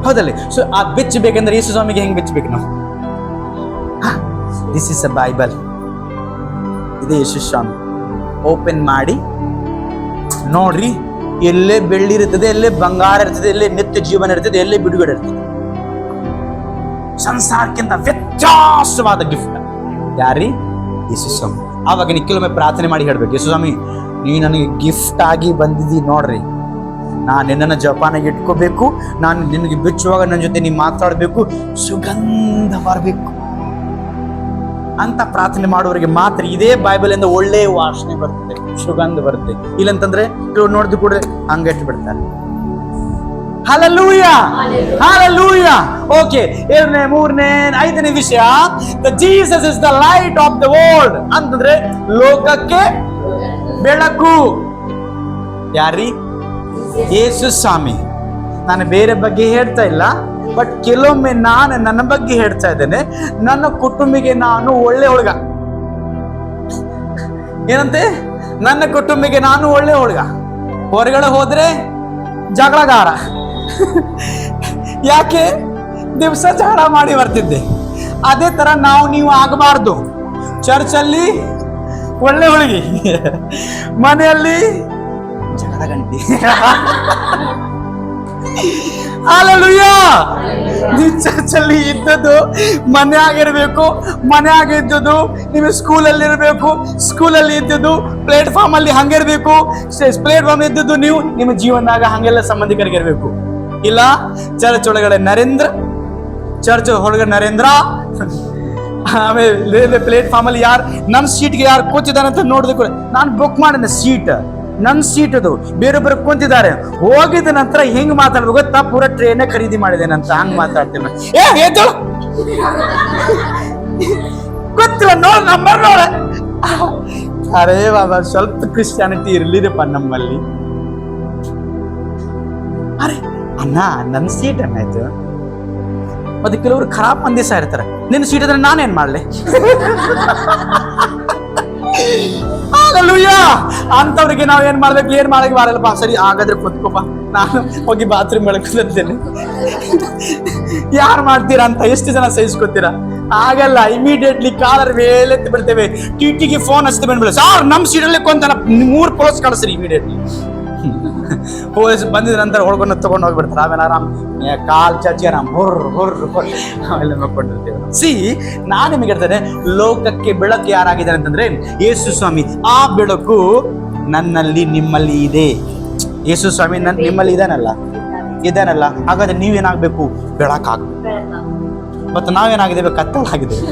A: ಹೌದಲ್ಲ? ಸೊ ಆ ಬಿಚ್ಚಬೇಕಂದ್ರೆ ಯೇಸು ಸ್ವಾಮಿಗೆ ಹೆಂಗ್ ಬಿಚ್ಚಬೇಕು ನಾವು? This is a Bible. ಇದೆ ಯೇಸು ಸ್ವಾಮಿ. ಓಪನ್ ಮಾಡಿ ನೋಡ್ರಿ, ಎಲ್ಲೇ ಬೆಳ್ಳಿ ಇರ್ತದೆ, ಎಲ್ಲೇ ಬಂಗಾರ ಇರ್ತದೆ, ಎಲ್ಲೇ ನಿತ್ಯ ಜೀವನ ಇರ್ತದೆ, ಎಲ್ಲೇ ಬಿಡುಗಡೆ ಇರ್ತದೆ. ಸಂಸಾರಕ್ಕಿಂತ ವ್ಯತ್ಯಾಸವಾದ ಗಿಫ್ಟ್ ಯಾರಿ? ಯೇಸು ಸ್ವಾಮಿ. ಆವಾಗ ನೀವು ಕೆಲವೊಮ್ಮೆ ಪ್ರಾರ್ಥನೆ ಮಾಡಿ ಹೇಳ್ಬೇಕು, ಯೇಸು ಸ್ವಾಮಿ, ನೀ ನನಗೆ ಗಿಫ್ಟ್ ಆಗಿ ಬಂದಿದ್ದೀ ನೋಡ್ರಿ, ನಾನು ನಿನ್ನನ್ನು ಜಪಾನಾಗಿ ಇಟ್ಕೋಬೇಕು, ನಾನು ನಿನಗೆ ಬಿಚ್ಚುವಾಗ ನನ್ನ ಜೊತೆ ನೀವು ಮಾತಾಡಬೇಕು, ಸುಗಂಧ ಬರಬೇಕು ಅಂತ ಪ್ರಾರ್ಥನೆ ಮಾಡೋರಿಗೆ ಮಾತ್ರ ಇದೇ ಬೈಬಲ್ ಇಂದ ಒಳ್ಳೆ ವಾಸನೆ ಬರ್ತದೆ, ಸುಗಂಧ ಬರುತ್ತೆ. ಇಲ್ಲಂತಂದ್ರೆ ನೋಡಿದ್ರು ಕೂಡ ಹಂಗಟ್ಟು ಬಿಡ್ತಾರೆ. Hallelujah. Hallelujah. Okay, 2ನೇ 3ನೇ 5ನೇ ವಿಷಯ, Jesus is the light of the world. ಅಂತಂದ್ರೆ ಲೋಕಕ್ಕೆ ಬೆಳಕು. ಯಾರಿ? ಯೇಸು ಸ್ವಾಮಿ. ನಾನು ಬೇರೆ ಬಗ್ಗೆ ಹೇಳ್ತಾ ಇಲ್ಲ, ಬಟ್ ಕೆಲವೊಮ್ಮೆ ನಾನು ನನ್ನ ಬಗ್ಗೆ ಹೇಳ್ತಾ ಇದ್ದೇನೆ. ನನ್ನ ಕುಟುಂಬಿಗೆ ನಾನು ಒಳ್ಳೆ ಹುಡುಗ. ಏನಂತೆ? ನನ್ನ ಕುಟುಂಬಿಗೆ ನಾನು ಒಳ್ಳೆ ಹುಡುಗ. ಹೊರಗಡೆ ಹೋದ್ರೆ ಜಗಳಗಾರ. ಯಾಕೆ? ದಿವಸ ಜಗಳ ಮಾಡಿ ಬರ್ತಿದ್ದೆ. ಅದೇ ತರ ನೀವು ಆಗಬಾರ್ದು. ಚರ್ಚಲ್ಲಿ ಒಳ್ಳೆ ಹುಡುಗಿ, ಮನೆಯಲ್ಲಿ ಜಗಳ ಗಂಟಿ. Hallelujah. ನೀವು ಚರ್ಚಲ್ಲಿ ಇದ್ದದ್ದು ಮನೆಯಾಗಿರ್ಬೇಕು, ಮನೆಯಾಗ ಇದ್ದದ್ದು ನೀವು ಸ್ಕೂಲಲ್ಲಿ ಇರಬೇಕು, ಸ್ಕೂಲಲ್ಲಿ ಇದ್ದದ್ದು ಪ್ಲೇಟ್ಫಾರ್ಮ್ ಅಲ್ಲಿ ಹಂಗಿರ್ಬೇಕು, ಪ್ಲೇಟ್ಫಾರ್ಮ್ ಇದ್ದದ್ದು ನೀವು ನಿಮ್ಮ ಜೀವನದಾಗ ಹಂಗೆಲ್ಲ ಸಂಬಂಧಿಕರಿಗೆ ಇರಬೇಕು. ಇಲ್ಲ ಚರ್ಚ್ ಒಳಗಡೆ ನರೇಂದ್ರ, ಚರ್ಚ್ ಹೊರಗಡೆ ನರೇಂದ್ರ, ಆಮೇಲೆ ಪ್ಲೇಟ್ಫಾರ್ಮ್ ಅಲ್ಲಿ ಯಾರು ನನ್ನ ಸೀಟ್ಗೆ ಯಾರು ಕೂತಿದ್ದಾನೆ ಅಂತ ನೋಡಿದ ಕೂಡ ನಾನು ಬುಕ್ ಮಾಡಿದ ಸೀಟ್, ನನ್ನ ಸೀಟ್ ಅದು, ಬೇರೊಬ್ಬರು ಕುಂತಿದ್ದಾರೆ. ಹೋಗಿದ ನಂತರ ಹೆಂಗ್ ಮಾತಾಡ್ಬೇಕು? ಪೂರ ಟ್ರೈನ್ ಖರೀದಿ ಮಾಡಿದೇನಂತ ಹಂಗ್ ಮಾತಾಡ್ತೇನೆ. ಗೊತ್ತಿಲ್ಲ, ನೋಡ್ ನಂಬರ್ ನೋಡ. ಅರೇ ಬಾಬಾ, ಸ್ವಲ್ಪ ಕ್ರಿಶ್ಚಿಯಾನಿಟಿ ಇರ್ಲಿರಪ್ಪ ನಮ್ಮಲ್ಲಿ. ಅರೆ ಅಣ್ಣ, ನನ್ನ ಸೀಟ್ ಅನ್ನಾಯ್ತು. ಮತ್ತೆ ಕೆಲವರು ಖರಾಬ್ ಮಂದಿ ಸಹ ಇರ್ತಾರೆ, ನಿನ್ನ ಸೀಟ್ ಇದ್ರೆ ನಾನೇನ್ ಮಾಡ್ಲಿ? ಅಂತವ್ರಿಗೆ ನಾವ್ ಏನ್ ಮಾಡ್ಬೇಕು? ಏನ್ ಮಾಡಕ್ ಬಾರಲ್ಲಪ್ಪ. ಸರಿ, ಹಾಗಾದ್ರೆ ಕೂತ್ಕೋಪ, ನಾನು ಹೋಗಿ ಬಾತ್ರೂಮ್ ಬೆಳಕುತ್ತೇನೆ. ಯಾರು ಮಾಡ್ತೀರಾ ಅಂತ ಎಷ್ಟು ಜನ ಸಹಿಸ್ಕೊತೀರಾ? ಆಗಲ್ಲ. ಇಮಿಡಿಯೇಟ್ಲಿ ಕಾಲರ್ ಮೇಲೆತ್ತಿ ಬಿಡ್ತೇವೆ, ಟಿಟಿಗೆ ಫೋನ್ ಹಚ್ತಿ ಬಂದ್ಬಿಡ, ಸಾರ್ ನಮ್ ಸೀಟಲ್ಲಿ ಕೊಂತ 3 ಪೋಸ್ ಕಳಿಸ್ರಿ ಇಮಿಡಿಯೇಟ್ಲಿ. ಪೊಲೀಸ್ ಬಂದಿದ ನಂತರ ಹೊಡ್ಕೊಂಡು ತಗೊಂಡು ಹೋಗ್ಬಿಡ್ತಾರೆ. ಆಮೇಲೆ ಆರಾಮ್ ಕಾಲ್ ಚಾಚಿ ಆರಾಮ್ ಆಮೇಲೆ ನೋಡ್ಕೊಂಡಿರ್ತೇವೆ. ನಾನು ನಿಮಗೆ ಹೇಳ್ತೇನೆ, ಲೋಕಕ್ಕೆ ಬೆಳಕು ಯಾರಾಗಿದ್ದಾರೆ ಅಂತಂದ್ರೆ ಯೇಸು ಸ್ವಾಮಿ. ಆ ಬೆಳಕು ನನ್ನಲ್ಲಿ ನಿಮ್ಮಲ್ಲಿ ಇದೆ. ಯೇಸು ಸ್ವಾಮಿ ನಿಮ್ಮಲ್ಲಿ ಇದಾನಲ್ಲ. ಹಾಗಾದ್ರೆ ನೀವೇನಾಗ್ಬೇಕು? ಬೆಳಕಾಗ್ಬೇಕು. ಮತ್ತೆ ನಾವೇನಾಗಿದ್ದೇವೆ? ಕತ್ತಲಾಗಿದ್ದೇವೆ.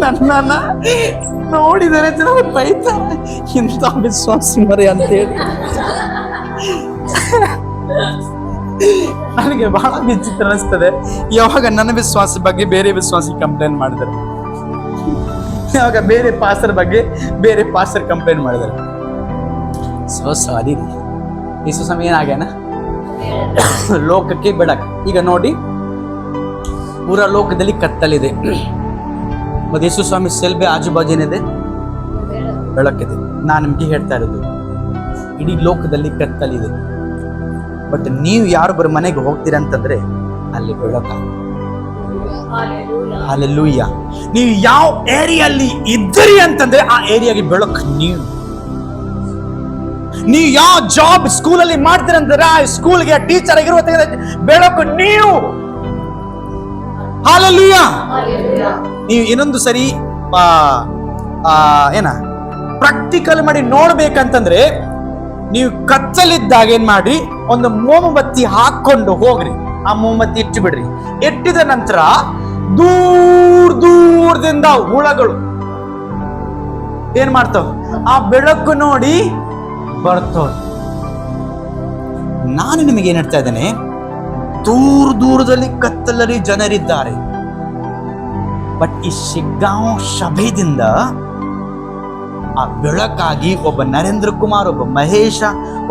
A: ನನ್ನ ನೋಡಿದರೆ ಜನ ಬೈತಾರೆ, ಇಂಥ ವಿಶ್ವಾಸಿ ಮರಿ ಅಂತೇಳಿ. ನನಗೆ ಬಹಳ ವಿಚಿತ್ರ ಅನಿಸ್ತದೆ ಯಾವಾಗ ನನ್ನ ವಿಶ್ವಾಸ ಬಗ್ಗೆ ಬೇರೆ ವಿಶ್ವಾಸಿ ಕಂಪ್ಲೇಂಟ್ ಮಾಡಿದ್ದಾರೆ, ಯಾವಾಗ ಬೇರೆ ಪಾಸ್ಟರ್ ಬಗ್ಗೆ ಬೇರೆ ಪಾಸ್ಟರ್ ಕಂಪ್ಲೇಂಟ್ ಮಾಡಿದ್ದಾರೆ. ಸೊ ಸಾರಿ, ಯೇಸು ಸ್ವಾಮಿ ಏನಾಗ್ಯಾನ? ಲೋಕಕ್ಕೆ ಬೆಳಕು. ಈಗ ನೋಡಿ, ಪೂರ ಲೋಕದಲ್ಲಿ ಕತ್ತಲಿದೆ, ಮತ್ತೆ ಯೇಸು ಸ್ವಾಮಿ ಸೆಲ್ಬೆ ಆಜು ಬಾಜು ಏನಿದೆ? ಬೆಳಕಿದೆ. ನಾನು ನಿಮ್ಗೆ ಹೇಳ್ತಾ ಇರೋದು, ಇಡೀ ಲೋಕದಲ್ಲಿ ಕತ್ತಲಿದೆ, ಬಟ್ ನೀವು ಯಾರೊಬ್ಬರ ಮನೆಗೆ ಹೋಗ್ತೀರಾ ಅಂತಂದ್ರೆ ಅಲ್ಲಿ ಬೆಳಕ. ಹಲ್ಲೆಲೂಯ. ನೀವು ಯಾವ ಏರಿಯಲ್ಲಿ ಇದ್ದೀರಿ ಅಂತಂದ್ರೆ ಆ ಏರಿಯಾಗೆ ಬೆಳಕು ನೀವು ಯಾವ ಜಾಬ್ ಸ್ಕೂಲಲ್ಲಿ ಮಾಡ್ತೀರ ಅಂತಂದ್ರೆ ಆ ಸ್ಕೂಲ್ಗೆ ಟೀಚರ್ ಆಗಿರುವ ಬೆಳಕು ನೀವು. ಹಲ್ಲೆಲೂಯ. ನೀವು ಇನ್ನೊಂದು ಸರಿ ಪ್ರಾಕ್ಟಿಕಲ್ ಮಾಡಿ ನೋಡ್ಬೇಕಂತಂದ್ರೆ, ನೀವು ಕತ್ತಲಿದ್ದಾಗ ಏನ್ ಮಾಡಿ, ಒಂದು ಮೋಮಬತ್ತಿ ಹಾಕೊಂಡು ಹೋಗ್ರಿ, ಆ ಮೋಮಬತ್ತಿ ಇಟ್ಟು ಬಿಡ್ರಿ. ಇಟ್ಟಿದ ನಂತರ ದೂರದಿಂದ ಹುಳಗಳು ಏನ್ ಮಾಡ್ತಾವ? ಆ ಬೆಳಕು ನೋಡಿ ಬರ್ತಾವ. ನಾನು ನಿಮಗೆ ಏನ್ ಹೇಳ್ತಾ ಇದ್ದೇನೆ, ದೂರದಲ್ಲಿ ಕತ್ತಲಲ್ಲಿ ಜನರಿದ್ದಾರೆ, ಬಟ್ ಈ ಶಿಗ್ಗಾಂವ್ ಸಭೆಯಿಂದ ಆ ಬೆಳಕಾಗಿ ಒಬ್ಬ ನರೇಂದ್ರ ಕುಮಾರ್, ಒಬ್ಬ ಮಹೇಶ,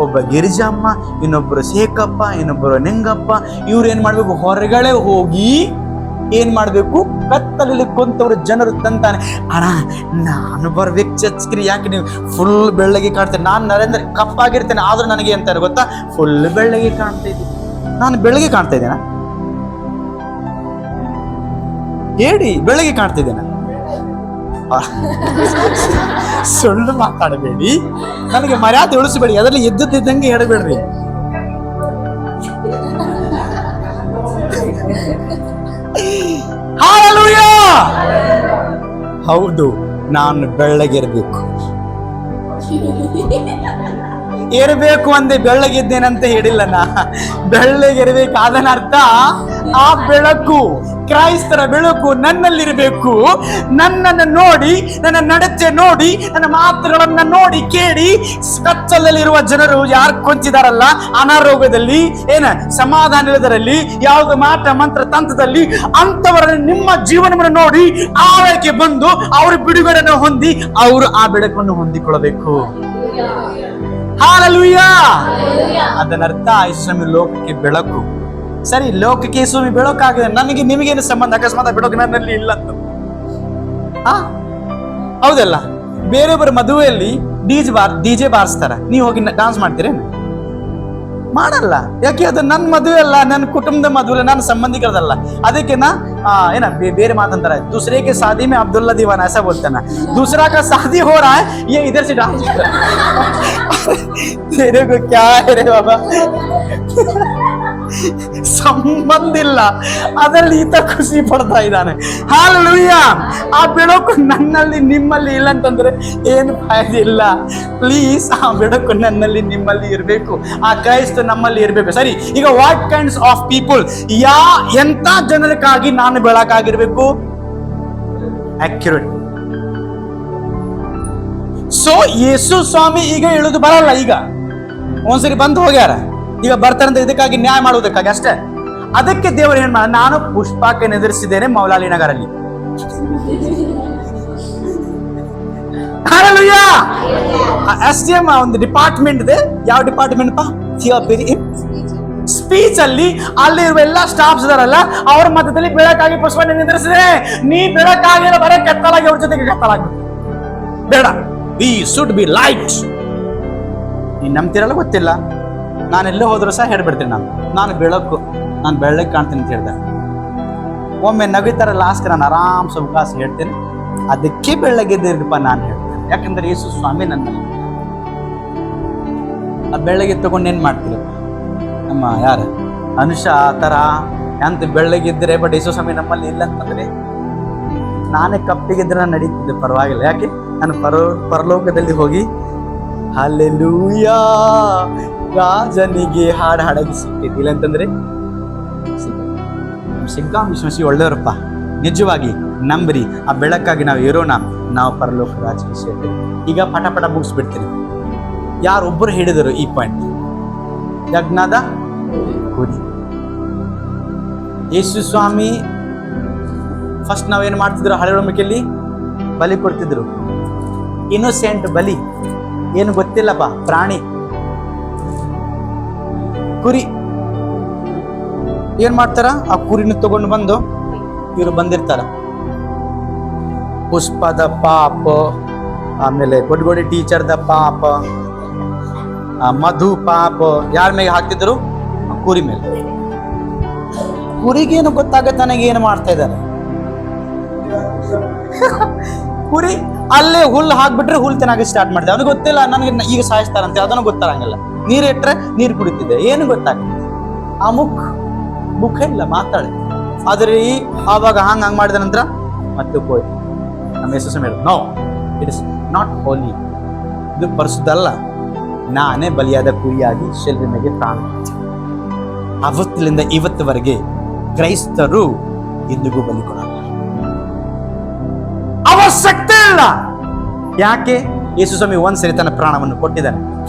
A: ಒಬ್ಬ ಗಿರಿಜಮ್ಮ, ಇನ್ನೊಬ್ಬರು ಶೇಖಪ್ಪ, ಇನ್ನೊಬ್ಬರು ನಿಂಗಪ್ಪ, ಇವ್ರು ಏನ್ ಮಾಡ್ಬೇಕು, ಹೊರಗಡೆ ಹೋಗಿ ಏನ್ ಮಾಡ್ಬೇಕು, ಕತ್ತಲಲ್ಲಿ ಕುಂತವ್ರು ಜನರು ತಂತಾನೆ, ಅಣ್ಣ ನಾನು ಬರ್ಬೇಕು ಚಚ್ಕ್ರಿ, ಯಾಕೆ ನೀವು ಫುಲ್ ಬೆಳ್ಳಗೆ ಕಾಣ್ತೇನೆ, ನಾನು ನರೇಂದ್ರ ಕಪ್ಪಾಗಿರ್ತೇನೆ ಆದ್ರೂ ನನಗೆ ಅಂತಾರೆ ಗೊತ್ತಾ, ಫುಲ್ ಬೆಳ್ಳಗೆ ಕಾಣ್ತಾ ಇದ್ದೀನಿ. ನಾನು ಬೆಳ್ಳಗೆ ಕಾಣ್ತಾ ಇದ್ದೇನಾ ಹೇಳಿ, ಬೆಳ್ಳಗೆ ಕಾಣ್ತಾ ಇದ್ದೇನೆ? ಸುಳ್ಳು ಮಾತಾಡಬೇಡಿ, ನನಗೆ ಮರ್ಯಾದೆ ಉಳಿಸಬೇಡಿ, ಅದರಲ್ಲಿ ಎದ್ದಿದ್ದಂಗೆ ಹೇಳಬೇಡ್ರಿ. ಹೌದು, ನಾನು ಬೆಳ್ಳಗಿರ್ಬೇಕು. ಇರಬೇಕು ಅಂದೆ, ಬೆಳ್ಳಗಿದ್ದೇನಂತ ಹೇಳಿಲ್ಲ ನಾ. ಬೆಳ್ಳಗಿರ್ಬೇಕು ಅದನ್ನ ಅರ್ಥ, ಆ ಬೆಳಕು, ಕ್ರೈಸ್ತರ ಬೆಳಕು ನನ್ನಲ್ಲಿರಬೇಕು. ನನ್ನನ್ನು ನೋಡಿ, ನನ್ನ ನಡತೆ ನೋಡಿ, ನನ್ನ ಮಾತುಗಳನ್ನ ನೋಡಿ ಕೇಳಿ ಕತ್ತಲಲ್ಲಿರುವ ಜನರು ಯಾರು ಕೊಂಚಿದಾರಲ್ಲ, ಅನಾರೋಗ್ಯದಲ್ಲಿ, ಸಮಾಧಾನದಲ್ಲಿ, ಯಾವುದು ಮಾಟ ಮಂತ್ರ ತಂತ್ರದಲ್ಲಿ, ಅಂತವರನ್ನು ನಿಮ್ಮ ಜೀವನವನ್ನು ನೋಡಿ ಆಳಕ್ಕೆ ಬಂದು ಅವರು ಬಿಡುಗಡೆಯನ್ನು ಹೊಂದಿ ಅವರು ಆ ಬೆಳಕನ್ನು ಹೊಂದಿಕೊಳ್ಳಬೇಕು. ಹಾಲೆಲೂಯಾ. ಅದನ್ನರ್ಥ ಯೇಸುಸ್ವಾಮಿ ಲೋಕಕ್ಕೆ ಬೆಳಕು. ಸರಿ, ಲೋಕಕ್ಕೆ ಯೇಸುಸ್ವಾಮಿ ಬೆಳಕಾಗಿದೆ, ನನಗೆ ನಿಮಗೇನು ಸಂಬಂಧ? ಅಕಸ್ಮಾತ್ ಬೆಳಕು ನನ್ನಲ್ಲಿ ಇಲ್ಲ ಅಂತ ಹೌದಲ್ಲ? ಬೇರೊಬ್ಬರ ಮದುವೆಯಲ್ಲಿ ಡಿಜೆ ಬಾರಿಸ್ತಾರ, ನೀವು ಹೋಗಿ ಡಾನ್ಸ್ ಮಾಡ್ತೀರೇನು? ಮಾಡಲ್ಲ. ಯಾಕೆ? ಅದು ನನ್ನ ಮದುವೆ ಅಲ್ಲ, ನನ್ನ ಕುಟುಂಬದ ಮದುವೆ, ನನ್ನ ಸಂಬಂಧಿಕರದಲ್ಲ. ಅದಕ್ಕೆ ನಾ ಬೇರೆ ಮಾತಂತಾರೆ, दूसरे के शादी में अब्दुल्ला दीवाना, ऐसा बोलते ना, दूसरा का शादी हो रहा है, ये इधर से डांस कर रहा है. तेरे को क्या है रे बाबा? ಸಂಬಂಧ ಇಲ್ಲ, ಅದರಲ್ಲಿ ಈತ ಖುಷಿ ಪಡ್ತಾ ಇದ್ದಾನೆ. ಹಾಲೆಲೂಯಾ. ಆ ಬೆಳಕು ನನ್ನಲ್ಲಿ ನಿಮ್ಮಲ್ಲಿ ಇಲ್ಲ ಅಂತಂದ್ರೆ ಏನು ಫಾಯ್ದೆ ಇಲ್ಲ. ಪ್ಲೀಸ್, ಆ ಬೆಳಕು ನನ್ನಲ್ಲಿ ನಿಮ್ಮಲ್ಲಿ ಇರಬೇಕು, ಆ ಕ್ರೈಸ್ತ ನಮ್ಮಲ್ಲಿ ಇರಬೇಕು. ಸರಿ, ಈಗ ವಾಟ್ ಕೈಂಡ್ಸ್ ಆಫ್ ಪೀಪಲ್, ಎಂತ ಜನರಿಗಾಗಿ ನಾನು ಬೆಳಕಾಗಿರ್ಬೇಕು? ಅಕ್ಯುರೇಟ್. ಸೊ ಯೇಸು ಸ್ವಾಮಿ ಈಗ ಇಳಿದು ಬರಲ್ಲ, ಈಗ ಒಂದ್ಸರಿ ಬಂದು ಹೋಗ್ಯಾರ, ಈಗ ಬರ್ತಾರಂತ ಇದಕ್ಕಾಗಿ ನ್ಯಾಯ ಮಾಡುವುದಕ್ಕಾಗಿ ಅಷ್ಟೇ. ಅದಕ್ಕೆ ದೇವರು ಏನ್ ಮಾಡ, ನಾನು ಪುಷ್ಪಕ್ಕೆ ಎದುರಿಸಿದ್ದೇನೆ ಮೌಲಾಲಿ ನಗರಲ್ಲಿ. SDM ಒಂದು ಡಿಪಾರ್ಟ್ಮೆಂಟ್ ಇದೆ. ಯಾವ ಡಿಪಾರ್ಟ್ಮೆಂಟ್ ಪಾ? ಸ್ಪೀಚ್ ಅಲ್ಲಿ ಅಲ್ಲಿರುವ ಎಲ್ಲ ಸ್ಟಾಫ್ಸ್ ಇದಾರಲ್ಲ, ಅವ್ರ ಮಧ್ಯದಲ್ಲಿ ಬೆಳಕಾಗಿ ಪುಷ್ಪಕ್ಕೆ ನಿಂದಿರಿಸಿದೆ. ನೀ ಬೆಳಕಾಗಿರೋ ಬರೇ ಕತ್ತಲಾಗಿ ಅವ್ರ ಜೊತೆಗೆ ಕತ್ತಲಾಗಿ ಬೇಡ. We should be light. ನೀನ್ ನಂಬ್ತಿರಲ್ಲ ಗೊತ್ತಿಲ್ಲ, ನಾನೆಲ್ಲೇ ಹೋದ್ರು ಸಹ ಹೇಳ್ಬಿಡ್ತೀನಿ, ನಾನು ಬೆಳಕು, ನಾನು ಬೆಳ್ಳಗೆ ಕಾಣ್ತೀನಿ ಅಂತ ಹೇಳ್ದೆ. ಒಮ್ಮೆ ನಗಿತಾರ, ಲಾಸ್ಟ್ ನಾನು ಆರಾಮ್ ಸುಖಾಸ ಹೇಳ್ತೇನೆ, ಅದಕ್ಕೆ ಬೆಳ್ಳಗೆದ್ದಿರಪ್ಪ ನಾನು ಹೇಳ್ತೇನೆ. ಯಾಕಂದ್ರೆ ಯೇಸು ಸ್ವಾಮಿ ನನ್ನಲ್ಲಿ. ಆ ಬೆಳ್ಳಗೆ ತಗೊಂಡು ಏನ್ ಮಾಡ್ತೀರಿ? ನಮ್ಮ ಯಾರ ಅನುಷಾ ಆ ಥರ ಅಂತ ಬೆಳ್ಳಗಿದ್ದರೆ, ಬಟ್ ಯೇಸು ಸ್ವಾಮಿ ನಮ್ಮಲ್ಲಿ ಇಲ್ಲ ಅಂತಂದ್ರೆ ನಾನೇ ಕಪ್ಪಿಗಿದ್ರೆ ನಾನು ನಡೀತಿದ್ದೆ, ಪರವಾಗಿಲ್ಲ. ಯಾಕೆ? ನಾನು ಪರಲೋಕದಲ್ಲಿ ಹೋಗಿ ಹಲ್ಲೆಲೂಯಾ ರಾಜನಿಗೆ ಹಾಡು ಹಾಡಾಗಿ ಸಿಗ್ತಿದ್ದಿಲ್ಲ ಅಂತಂದ್ರೆ ಸಿಗ್ಗಾಂ ವಿಶ್ವಾಸಿ ಒಳ್ಳೆಯವರಪ್ಪ, ನಿಜವಾಗಿ ನಂಬ್ರಿ. ಆ ಬೆಳಕಾಗಿ ನಾವು ಇರೋಣ, ನಾವು ಪರಲೋಕ ರಾಜಕ್ಕೆ ಸೇರ್ತೇವೆ. ಈಗ ಪಟ ಮುಗಿಸ್ಬಿಡ್ತೀನಿ. ಯಾರೊಬ್ಬರು ಹೇಳಿದರು ಈ ಪಾಯಿಂಟ್, ಯಜ್ಞದ ಕುರಿ. ಯೇಸು ಸ್ವಾಮಿ ಫಸ್ಟ್ ನಾವೇನು ಮಾಡ್ತಿದ್ರು, ಹಳೆ ಒಡಂಬಡಿಕೆಯಲ್ಲಿ ಬಲಿ ಕೊಡ್ತಿದ್ರು. ಇನ್ನೋಸೆಂಟ್ ಬಲಿ, ಏನು ಗೊತ್ತಿಲ್ಲಪ್ಪ, ಪ್ರಾಣಿ, ಕುರಿ. ಏನ್ ಮಾಡ್ತಾರ? ಆ ಕುರಿನ ತಗೊಂಡು ಬಂದು ಇವರು ಬಂದಿರ್ತಾರ. ಪುಷ್ಪದ ಪಾಪ, ಆಮೇಲೆ ಕೊಡ್ಗೋಡಿ ಟೀಚರ್ದ ಪಾಪ, ಮಧು ಪಾಪ ಯಾರ ಮೇಲೆ ಹಾಕ್ತಿದ್ರು? ಕುರಿ ಮೇಲೆ. ಕುರಿಗೇನು ಗೊತ್ತಾಗತ್ತೆ ನನಗೇನು ಮಾಡ್ತಾ ಇದ್ದಾರೆ. ಕುರಿ ಅಲ್ಲೇ ಹುಲ್ಲು ಹಾಕ್ಬಿಟ್ರೆ ಹುಲ್ಲು ತಿನ್ನಾಗಿ ಸ್ಟಾರ್ಟ್ ಮಾಡಿದೆ. ಅವನಿಗೆ ಗೊತ್ತಿಲ್ಲ ನನಗೆ ಈಗ ಸಾಯಿಸ್ತಾರಂತೆ, ಅದನ್ನು ಗೊತ್ತಾಗಂಗಿಲ್ಲ. ನೀರು ಇಟ್ರೆ ನೀರು ಕುಡಿತಿದ್ದೆ, ಏನು ಗೊತ್ತಾಗುತ್ತೆ? ಆ ಮುಖ ಇಲ್ಲ, ಮಾತಾಡಿ. ಆದ್ರೆ ಆವಾಗ ಹಂಗೆ ಮಾಡಿದ ನಂತರ ಮತ್ತೆ ಹೋಯ್ತು. ನಮ್ಮ ಯೇಸು ಹೇಳಿದ್ರು, ನೋ, ಇಟ್ ಇಸ್ ನಾಟ್ ಹೋಲಿ, ಇದು ಪರಿಶುದ್ಧ, ನಾನೇ ಬಲಿಯಾದ ಕುರಿಯಾಗಿ ಶಿಲುಬೆಗೆ ಪ್ರಾಣ. ಅವತ್ತಿನಿಂದ ಇವತ್ತುವರೆಗೆ ಕ್ರೈಸ್ತರು ಎಂದಿಗೂ ಬಲಿ ಕೊಡಲ್ಲ, ಅವಶ್ಯಕತೆ ಇಲ್ಲ. ಯಾಕೆ? ಯೇಸು ಸ್ವಾಮಿ ಒಂದ್ಸರಿ ತನ್ನ ಪ್ರಾಣವನ್ನು ಕೊಟ್ಟಿದ್ದಾನೆ.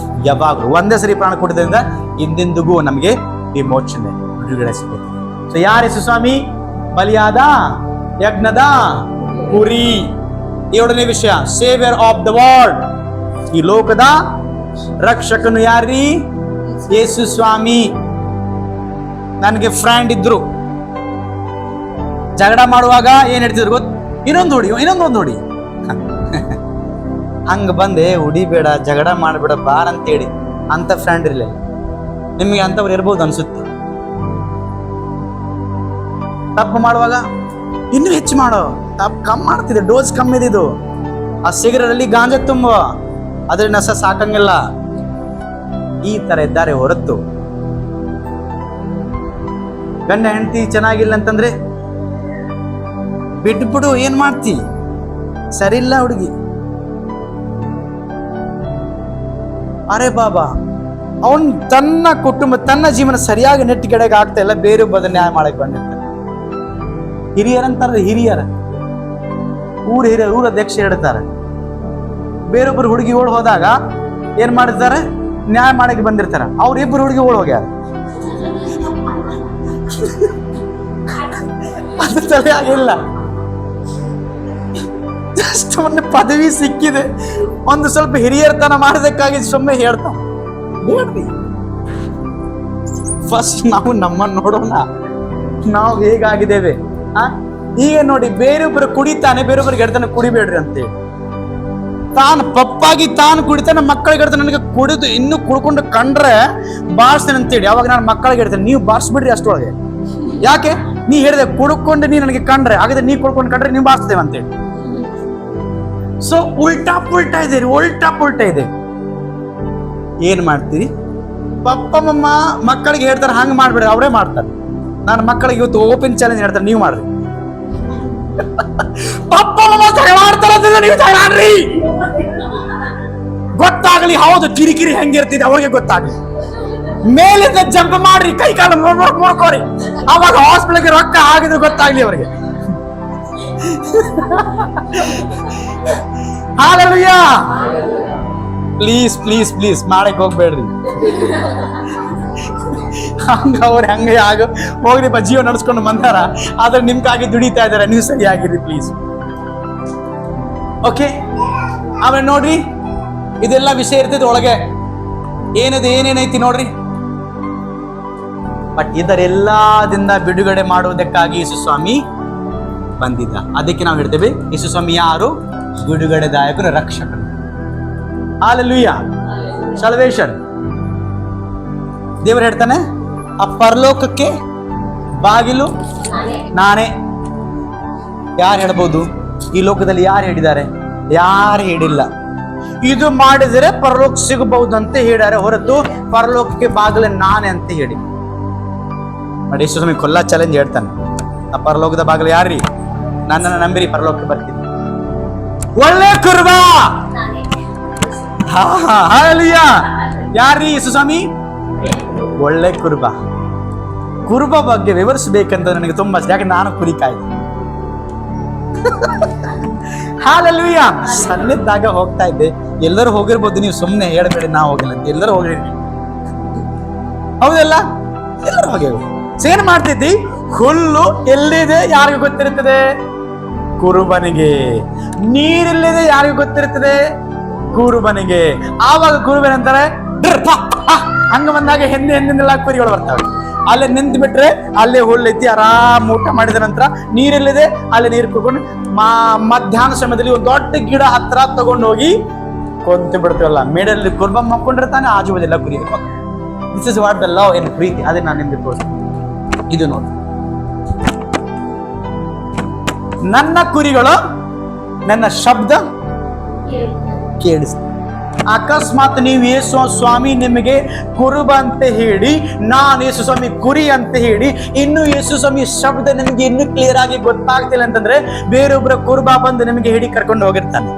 A: ಯಾವಾಗಲೂ ಒಂದೇ ಸರಿ ಪ್ರಾಣ ಕೊಟ್ಟಿದ್ದರಿಂದ ಇಂದೆಂದಿಗೂ ನಮಗೆ ವಿಮೋಚನೆ, ಬಿಡುಗಡೆ ಸಿಗುತ್ತೆ. ಸೊ ಯಾರು ಯೇಸು ಸ್ವಾಮಿ? ಬಲಿಯಾದ ಯಜ್ಞದ ಕುರಿ. 7ನೇ ವಿಷಯ, ಸೇವಿಯರ್ ಆಫ್ ದ ವರ್ಲ್ಡ್. ಈ ಲೋಕದ ರಕ್ಷಕನು ಯಾರೀ? ಯೇಸು ಸ್ವಾಮಿ. ನನಗೆ ಫ್ರೆಂಡ್ ಇದ್ರು, ಜಗಳ ಮಾಡುವಾಗ ಏನ್ ಹೇಳ್ತಿದ್ರು ಗೊತ್ತು? ಇನ್ನೊಂದು ನೋಡಿ ಹಂಗ ಬಂದೆ, ಹೊಡಿಬೇಡ, ಜಗಳ ಮಾಡಬೇಡ, ಬಾರ್ ಅಂತೇಳಿ. ಅಂತ ಫ್ರೆಂಡ್ ಇರಲಿಲ್ಲ. ನಿಮಗೆ ಅಂತವ್ರು ಇರ್ಬೋದು ಅನ್ಸುತ್ತೆ. ತಪ್ಪು ಮಾಡುವಾಗ ಇನ್ನೂ ಹೆಚ್ಚು ಮಾಡೋ, ತಪ್ಪು ಕಮ್ಮಿ ಮಾಡ್ತಿದ್ದೆ, ಡೋಸ್ ಕಮ್ಮಿ ಇದ್ದಿದ್ದು. ಆ ಸಿಗರಲ್ಲಿ ಗಾಂಜಾ ತುಂಬ, ಅದ್ರ ನಸ ಸಾಕಂಗಿಲ್ಲ. ಈ ತರ ಇದ್ದಾರೆ ಹೊರತು ಗಂಡ ಹೆಂಡತಿ ಚೆನ್ನಾಗಿಲ್ಲ ಅಂತಂದ್ರೆ ಬಿಟ್ಬಿಡು, ಏನ್ ಮಾಡ್ತಿ? ಸರಿ ಇಲ್ಲ ಹುಡುಗಿ. ಅರೆ ಬಾಬಾ, ಅವನ್ ತನ್ನ ಕುಟುಂಬ, ತನ್ನ ಜೀವನ ಸರಿಯಾಗಿ ನೆಟ್ಟಿಗೆಡೆಗೆ ಆಗ್ತಾ ಇಲ್ಲ, ಬೇರೆ ಬದಲು ನ್ಯಾಯ ಮಾಡಕ್ ಬಂದಿರ್ತಾರೆ. ಹಿರಿಯರಂತಾರ, ಹಿರಿಯರ ಊರ ಅಧ್ಯಕ್ಷ ಹೇಳ್ತಾರೆ, ಬೇರೊಬ್ಬರು ಹುಡುಗಿ ಓಡ್ ಹೋದಾಗ ಏನ್ ಮಾಡಿರ್ತಾರೆ? ನ್ಯಾಯ ಮಾಡಕ್ಕೆ ಬಂದಿರ್ತಾರ. ಅವ್ರಿಬ್ಬರು ಹುಡುಗಿ ಓಡ್ ಹೋಗ್ಯಾರ. ಅದು ತಲೆ ಆಗಿಲ್ಲ. ಜಸ್ಟ್ ಒಂದು ಪದವಿ ಸಿಕ್ಕಿದೆ, ಒಂದು ಸ್ವಲ್ಪ ಹಿರಿಯರ್ತನ ಮಾಡೋದಕ್ಕಾಗಿ ಸುಮ್ಮನೆ ಹೇಳ್ತಾ ಹೇಳ್ರಿ. ಫಸ್ಟ್ ನಾವು ನಮ್ಮನ್ನು ನೋಡೋಣ, ನಾವು ಹೇಗಾಗಿದ್ದೇವೆ. ಈಗ ನೋಡಿ, ಬೇರೊಬ್ಬರು ಕುಡಿತಾನೆ, ಬೇರೊಬ್ಬರಿಗೆ ಹೇಳ್ತಾನೆ ಕುಡಿಬೇಡ್ರಿ ಅಂತೇಳಿ. ತಾನು ಪಪ್ಪಾಗಿ ತಾನು ಕುಡಿತಾನೆ, ಮಕ್ಕಳಿಗೆ ಹೇಳ್ತಾನೆ ನನಗೆ ಕುಡಿದು ಇನ್ನೂ ಕುಡ್ಕೊಂಡು ಕಂಡ್ರೆ ಬಾರಿಸ್ತೇನೆ ಅಂತೇಳಿ. ಅವಾಗ ನಾನು ಮಕ್ಕಳಿಗೆ ಹೇಳ್ತೇನೆ, ನೀವು ಬಾರಿಸ್ಬಿಡ್ರಿ ಅಷ್ಟೊಳಗೆ. ಯಾಕೆ? ನೀ ಹೇಳಿದೆ ಕುಡ್ಕೊಂಡು ನೀ ನನಗೆ ಕಂಡ್ರೆ, ಹಾಗಾದ್ರೆ ನೀ ಕುಡ್ಕೊಂಡು ಕಂಡ್ರೆ ನೀವು ಬಾರಿಸ್ತೇವೆ ಅಂತೇಳಿ. ಸೊ ಉಲ್ಟಾ ಪುಲ್ಟಾ ಇದೆ. ಏನ್ ಮಾಡ್ತೀರಿ? ಪಪ್ಪ ಮಮ್ಮ ಮಕ್ಕಳಿಗೆ ಹೇಳ್ತಾರೆ ಹಂಗ ಮಾಡ್ಬೇಡಿ, ಅವರೇ ಮಾಡ್ತಾರೆ. ನಾನು ಮಕ್ಕಳಿಗೆ ಇವತ್ತು ಓಪನ್ ಚಾಲೆಂಜ್ ಹೇಳ್ತಾರೆ, ನೀವು ಮಾಡ್ರಿ. ಪಪ್ಪ ಮಮ್ಮ ಜಗಳಾಡ್ತಾರ, ನೀವು ಜಗಳಾಡ್ರಿ. ಗೊತ್ತಾಗ್ಲಿ ಹೌದು ಕಿರಿಕಿರಿ ಹೆಂಗಿರ್ತಿದೆ ಅವ್ರಿಗೆ ಗೊತ್ತಾಗ್ಲಿ. ಮೇಲಿಂದ ಜಂಪ್ ಮಾಡ್ರಿ, ಕೈ ಕಾಲು ನೋಡ್ಕೋರಿ, ಅವಾಗ ಹಾಸ್ಪಿಟಲ್ಗೆ ರೊಕ್ಕ ಆಗಿದ್ರೆ ಗೊತ್ತಾಗ್ಲಿ ಅವ್ರಿಗೆ. ಹಾಲೆಲೂಯಾ. ಪ್ಲೀಸ್ ಮಾಡಕ್ ಹೋಗ್ಬೇಡ್ರಿ. ಅವ್ರು ಹಂಗೆ ಹೋಗ್ರಿ ಜೀವ ನಡ್ಸ್ಕೊಂಡು ಬಂದಾರ, ಆದ್ರೆ ನಿಮ್ಗಾಗಿ ದುಡಿತಾ ಇದಾರೆ, ನೀವು ಸರಿಯಾಗಿರಿ ಪ್ಲೀಸ್. ಓಕೆ, ಆಮೇಲೆ ನೋಡ್ರಿ, ಇದೆಲ್ಲ ವಿಷಯ ಇರ್ತೈತಿ ಒಳಗೆ, ಏನೇನೈತಿ ನೋಡ್ರಿ. ಬಟ್ ಇದರೆಲ್ಲದಿಂದ ಬಿಡುಗಡೆ ಮಾಡುವುದಕ್ಕಾಗಿ ಯೇಸು ಸ್ವಾಮಿ ಬಂದಿದ್ದ. ಅದಕ್ಕೆ ನಾವು ಹೇಳ್ತೇವೆ, ಯೇಸು ಸ್ವಾಮಿ ಯಾರು? ಬಿಡುಗಡೆದಾಯಕರು, ರಕ್ಷಕರು. Hallelujah, salvation. ದೇವರು ಹೇಳ್ತಾನೆ, ಆ ಪರಲೋಕಕ್ಕೆ ಬಾಗಿಲು ನಾನೇ. ಯಾರು ಹೇಳ್ಬೋದು? ಈ ಲೋಕದಲ್ಲಿ ಯಾರು ಹೇಳಿದ್ದಾರೆ? ಯಾರು ಹೇಳಿಲ್ಲ. ಇದು ಮಾಡಿದರೆ ಪರಲೋಕ ಸಿಗಬಹುದು ಅಂತ ಹೇಳ್ಯಾರೆ ಹೊರತು ಪರಲೋಕಕ್ಕೆ ಬಾಗಿಲು ನಾನೇ ಅಂತ ಹೇಳಿ. ನೋಡಿ, ಯೇಸು ಸ್ವಾಮಿ ಕೊಲ್ಲ ಚಾಲೆಂಜ್ ಹೇಳ್ತಾನೆ, ಆ ಪರಲೋಕದ ಬಾಗಿಲು ಯಾರ್ರಿ? ನನ್ನನ್ನು ನಂಬಿರಿ, ಪರಲೋಕಕ್ಕೆ ಬರ್ತೀನಿ. ಒಳ್ಳೆ ಕುರುಬ. ಹಾಲೆಲೂಯಾ. ಯಾರ್ರೀ ಯೇಸು ಸ್ವಾಮಿ? ಒಳ್ಳೆ ಕುರುಬ ಬಗ್ಗೆ ವಿವರಿಸಬೇಕಂತ ನನಗೆ ತುಂಬಾ, ಯಾಕಂದ್ರೆ ನಾನು ಕುರಿ ಕಾಯ್ದೆ. ಹಾಲೆಲೂಯಾ. ಸಣ್ಣದಾಗ ಹೋಗ್ತಾ ಇದ್ದೆ, ಎಲ್ಲರೂ ಹೋಗಿರ್ಬೋದು, ನೀವು ಸುಮ್ಮನೆ ಹೇಳ್ಬೇಡಿ ನಾ ಹೋಗಿಲ್ಲ ಅಂತ. ಎಲ್ಲರೂ ಹೋಗಿರ್ಲಿ, ಹೌದಲ್ಲ? ಎಲ್ಲರೂ ಹೋಗ್ಯಾವ. ಏನ್ ಮಾಡ್ತಿದ್ದಿ? ಹುಲ್ಲು ಎಲ್ಲಿದೆ ಯಾರಿಗೂ ಗೊತ್ತಿರುತ್ತದೆ? ಕುರುಬನಿಗೆ. ನೀರೆಲ್ಲಿದೆ ಯಾರಿಗೂ ಗೊತ್ತಿರುತ್ತದೆ? ಕುರುಬನಿಗೆ. ಆವಾಗ ಕುರುಬನಂತಾರೆ ಹಂಗ ಬಂದಾಗ ಹೆಂದಿನೆಲ್ಲ ಕುರಿಗಳು ಬರ್ತಾವೆ. ಅಲ್ಲೇ ನಿಂತು ಬಿಟ್ರೆ ಅಲ್ಲೇ ಹುಲ್ಲೈತಿ, ಆರಾಮ್ ಊಟ ಮಾಡಿದ ನಂತರ ನೀರೆಲ್ಲಿದೆ ಅಲ್ಲೇ ನೀರು ಕುಡ್ಕೊಂಡು ಮಧ್ಯಾಹ್ನ ಸಮಯದಲ್ಲಿ ಒಂದು ದೊಡ್ಡ ಗಿಡ ಹತ್ರ ತಗೊಂಡು ಹೋಗಿ ಕೊಂತು ಬಿಡ್ತೀವಲ್ಲ, ಮೇಡಲ್ಲಿ ಕುರುಬ ಮಕ್ಕೊಂಡಿರ್ತಾನೆ, ಆಜು ಬಾಜು ಎಲ್ಲ ಕುರಿ. This is what the love, ಏನು ಪ್ರೀತಿ. ಅದೇ ನಾನು ನಿಮ್ಗೆ ತೋರಿಸ್ತೀನಿ. ಇದು ನೋಡಿ, ನನ್ನ ಕುರಿಗಳು ನನ್ನ ಶಬ್ದ ಕೇಳಿಸ್ತಾರೆ. ಅಕಸ್ಮಾತ್ ನೀವು ಯೇಸು ಸ್ವಾಮಿ ನಿಮಗೆ ಕುರುಬ ಅಂತ ಹೇಳಿ, ನಾನು ಯೇಸು ಸ್ವಾಮಿ ಕುರಿ ಅಂತ ಹೇಳಿ, ಇನ್ನು ಯೇಸು ಸ್ವಾಮಿ ಶಬ್ದ ನಿಮಗೆ ಇನ್ನೂ ಕ್ಲಿಯರ್ ಆಗಿ ಗೊತ್ತಾಗ್ತಿಲ್ಲ ಅಂತಂದ್ರೆ, ಬೇರೊಬ್ಬರ ಕುರುಬ ಬಂದು ನಿಮಗೆ ಹಿಡಿ ಕರ್ಕೊಂಡು ಹೋಗಿರ್ತಾನೆ.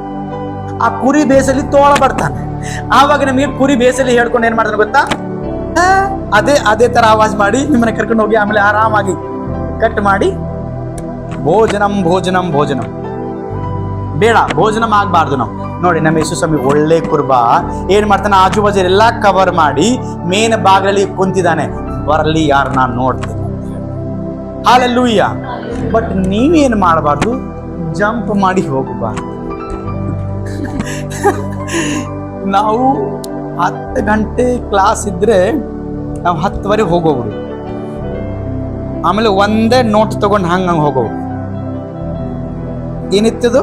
A: ಆ ಕುರಿ ಬೇಸಲ್ಲಿ ತೋಳ ಬರ್ತಾನೆ. ಆವಾಗ ನಿಮಗೆ ಕುರಿ ಬೇಸಲ್ಲಿ ಹೇಳ್ಕೊಂಡು ಏನ್ ಮಾಡ್ತಾನೆ ಗೊತ್ತಾ? ಅದೇ ತರ ಆವಾಜ್ ಮಾಡಿ ನಿಮ್ಮನ್ನ ಕರ್ಕೊಂಡು ಹೋಗಿ ಆಮೇಲೆ ಆರಾಮಾಗಿ ಕಟ್ ಮಾಡಿ ಭೋಜನಂ ಬೇಡ, ಭೋಜನಂ ಆಗ್ಬಾರ್ದು. ನಾವು ನೋಡಿ, ನಮ್ಮ ಯೇಸು ಸ್ವಾಮಿ ಒಳ್ಳೆ ಕುರುಬ ಏನ್ ಮಾಡ್ತಾನೆ? ಆಜು ಬಾಜು ಎಲ್ಲ ಕವರ್ ಮಾಡಿ ಮೇನ್ ಬಾಗಿಲಲ್ಲಿ ಕುಂತಿದ್ದಾನೆ, ಬರಲಿ ಯಾರು ನಾನು ನೋಡ್ತೇನೆ. ಹಾಲೆಲೂಯಾ. ಬಟ್ ನೀವೇನ್ ಮಾಡಬಾರ್ದು? ಜಂಪ್ ಮಾಡಿ ಹೋಗಬಾರ್ದು. ನಾವು 10 ಗಂಟೆ ಕ್ಲಾಸ್ ಇದ್ರೆ ನಾವು 10ವರೆಗೆ ಹೋಗೋರು. ಆಮೇಲೆ ಒಂದೇ ನೋಟ್ ತಗೊಂಡು ಹಂಗೆ ಹೋಗೋರು. ಏನಿತ್ತದು?